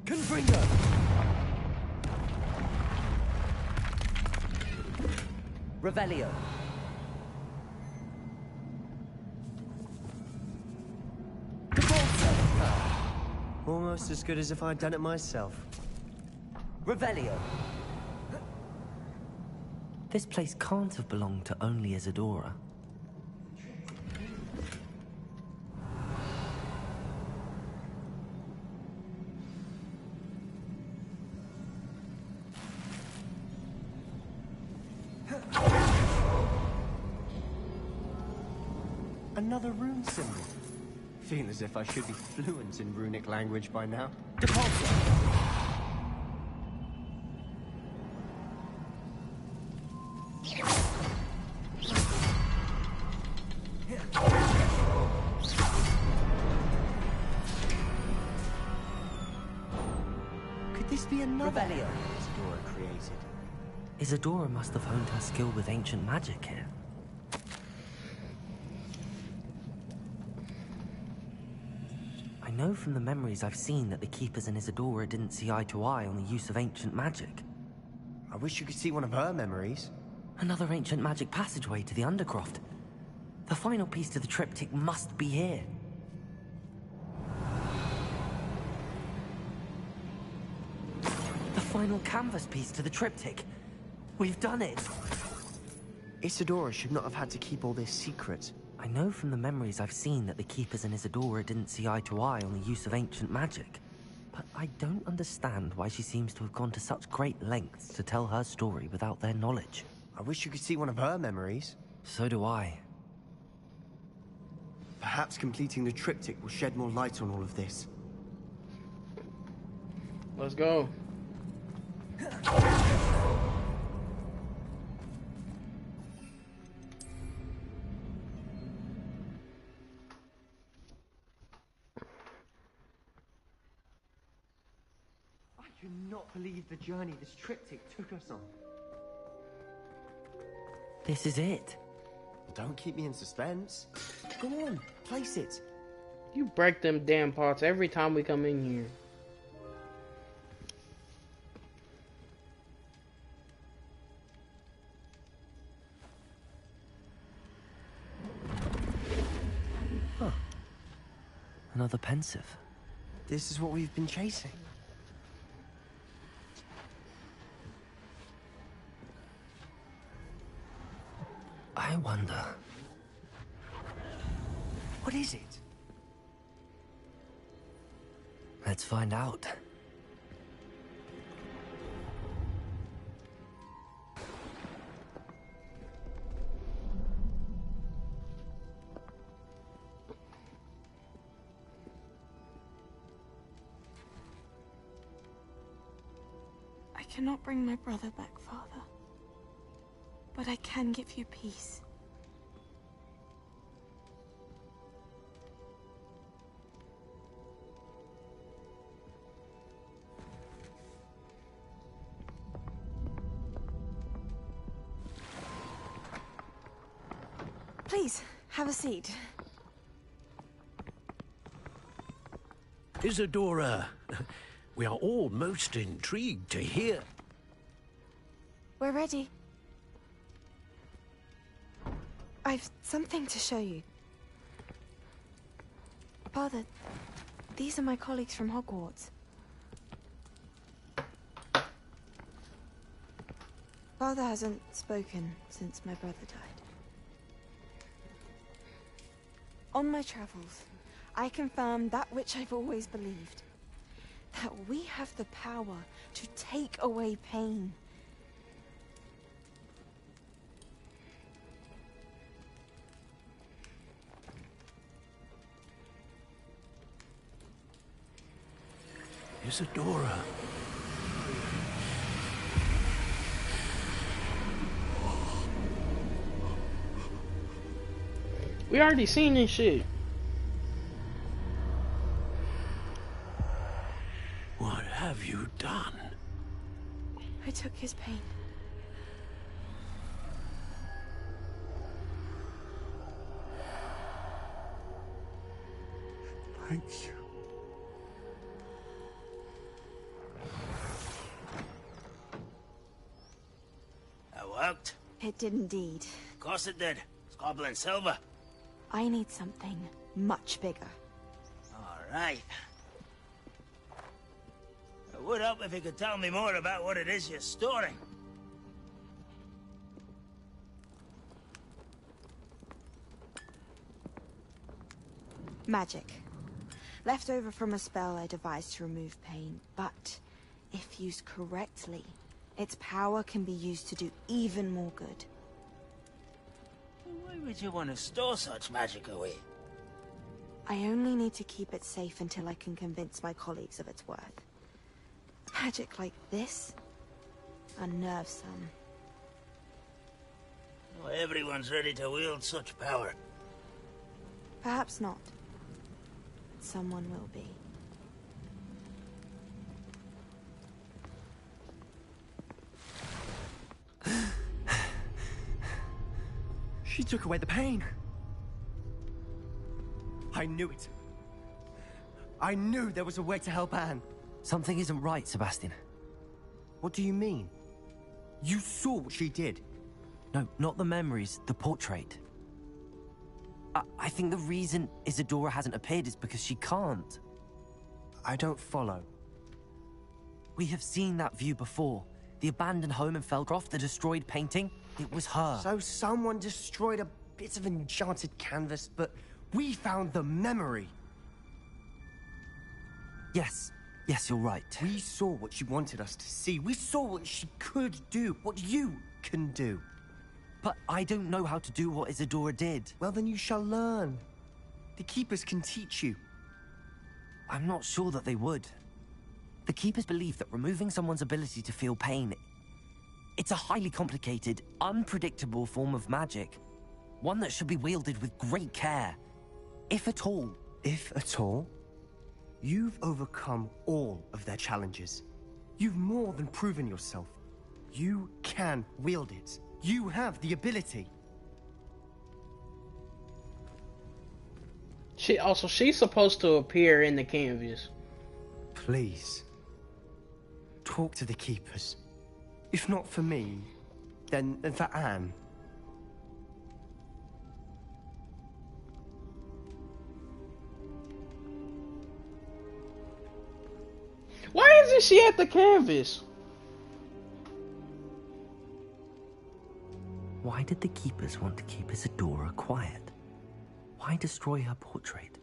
Confringo! Revelio. Almost as good as if I'd done it myself. Revelio. This place can't have belonged to only Isadora. Another rune symbol. Feel as if I should be fluent in runic language by now. Could this be another Revelio Isadora created? Isadora must have honed her skill with ancient magic here. I know from the memories I've seen that the Keepers and Isadora didn't see eye to eye on the use of ancient magic. I wish you could see one of her memories. Another ancient magic passageway to the Undercroft. The final piece to the triptych must be here. The final canvas piece to the triptych. We've done it! Isadora should not have had to keep all this secret. I know from the memories I've seen that the Keepers and Isadora didn't see eye to eye on the use of ancient magic. But I don't understand why she seems to have gone to such great lengths to tell her story without their knowledge. I wish you could see one of her memories. So do I. Perhaps completing the triptych will shed more light on all of this. Let's go. I cannot believe the journey this triptych took us on. This is it. Don't keep me in suspense. Go on, place it. You break them damn pots every time we come in here. Huh. Another pensive. This is what we've been chasing. I wonder... What is it? Let's find out. I cannot bring my brother back, Father. But I can give you peace. Please, have a seat. Isadora, we are all most intrigued to hear. We're ready. I've something to show you. Father, these are my colleagues from Hogwarts. Father hasn't spoken since my brother died. On my travels, I confirmed that which I've always believed. That we have the power to take away pain. Isadora. We already seen this shit. What have you done? I took his pain. Thank you. That worked. It did indeed. Of course it did. It's goblin silver. I need something much bigger. All right. It would help if you could tell me more about what it is you're storing. Magic. Left over from a spell I devised to remove pain, but if used correctly, its power can be used to do even more good. Why would you want to store such magic away? I only need to keep it safe until I can convince my colleagues of its worth. Magic like this unnerves some. Not everyone's ready to wield such power. Perhaps not. Someone will be. She took away the pain. I knew it. I knew there was a way to help Anne. Something isn't right, Sebastian. What do you mean? You saw what she did. No, not the memories, the portrait. I think the reason Isadora hasn't appeared is because she can't. I don't follow. We have seen that view before. The abandoned home in Felcroft, the destroyed painting, it was her. So someone destroyed a bit of enchanted canvas, but we found the memory. Yes, you're right. We saw what she wanted us to see. We saw what she could do, what you can do. But I don't know how to do what Isadora did. Well, then you shall learn. The Keepers can teach you. I'm not sure that they would. The Keepers believe that removing someone's ability to feel pain, it's a highly complicated, unpredictable form of magic. One that should be wielded with great care. If at all. If at all? You've overcome all of their challenges. You've more than proven yourself. You can wield it. You have the ability. She's supposed to appear in the canvas. Please. Talk to the Keepers. If not for me, then for Anne. Why isn't she at the canvas? Why did the Keepers want to keep Isadora quiet? Why destroy her portrait?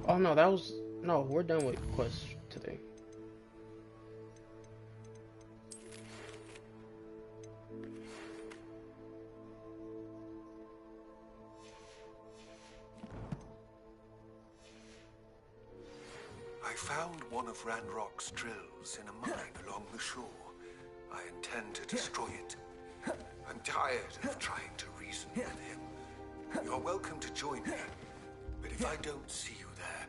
Oh no, we're done with quests today. I found one of Ranrock's drills in a mine along the shore. I intend to destroy it. I'm tired of trying to reason with him. You're welcome to join me, but if I don't see you there,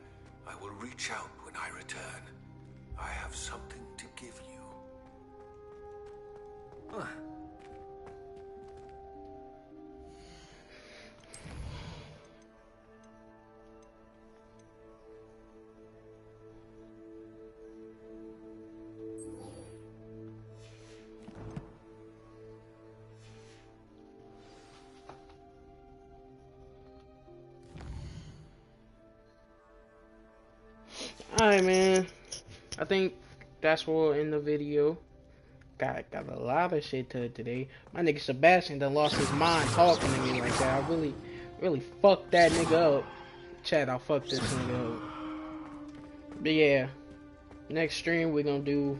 I will reach out when I return. I have something to give you. Alright, man. I think that's where we'll end the video. got a lot of shit to today. My nigga Sebastian done lost his mind talking to me like that. I really fucked that nigga up. Chat, I fucked this nigga up. But yeah, next stream we're gonna do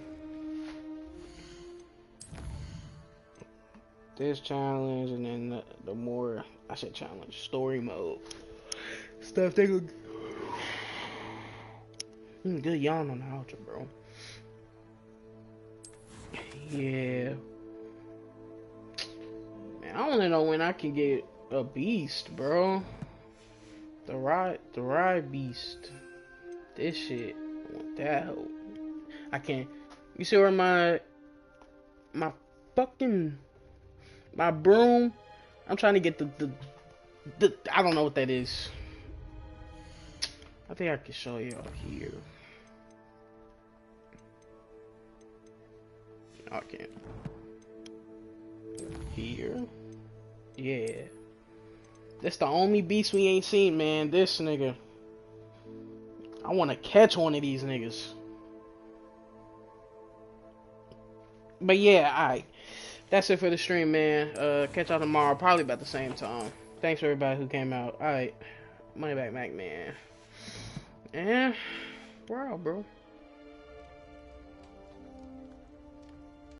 this challenge, and then the more, I said challenge, story mode stuff. They go good yawn on the outro, bro. Yeah, man, I wanna know when I can get a beast, bro. The ride beast. This shit, I want that hoe. I can't. You see where my fucking my broom? I'm trying to get the I don't know what that is. I think I can show y'all here. No, I can't. Here. Yeah. That's the only beast we ain't seen, man. This nigga. I want to catch one of these niggas. But yeah, alright. That's it for the stream, man. Catch y'all tomorrow, probably about the same time. Thanks for everybody who came out. Alright. Money back, Mac, man. And we're out, bro.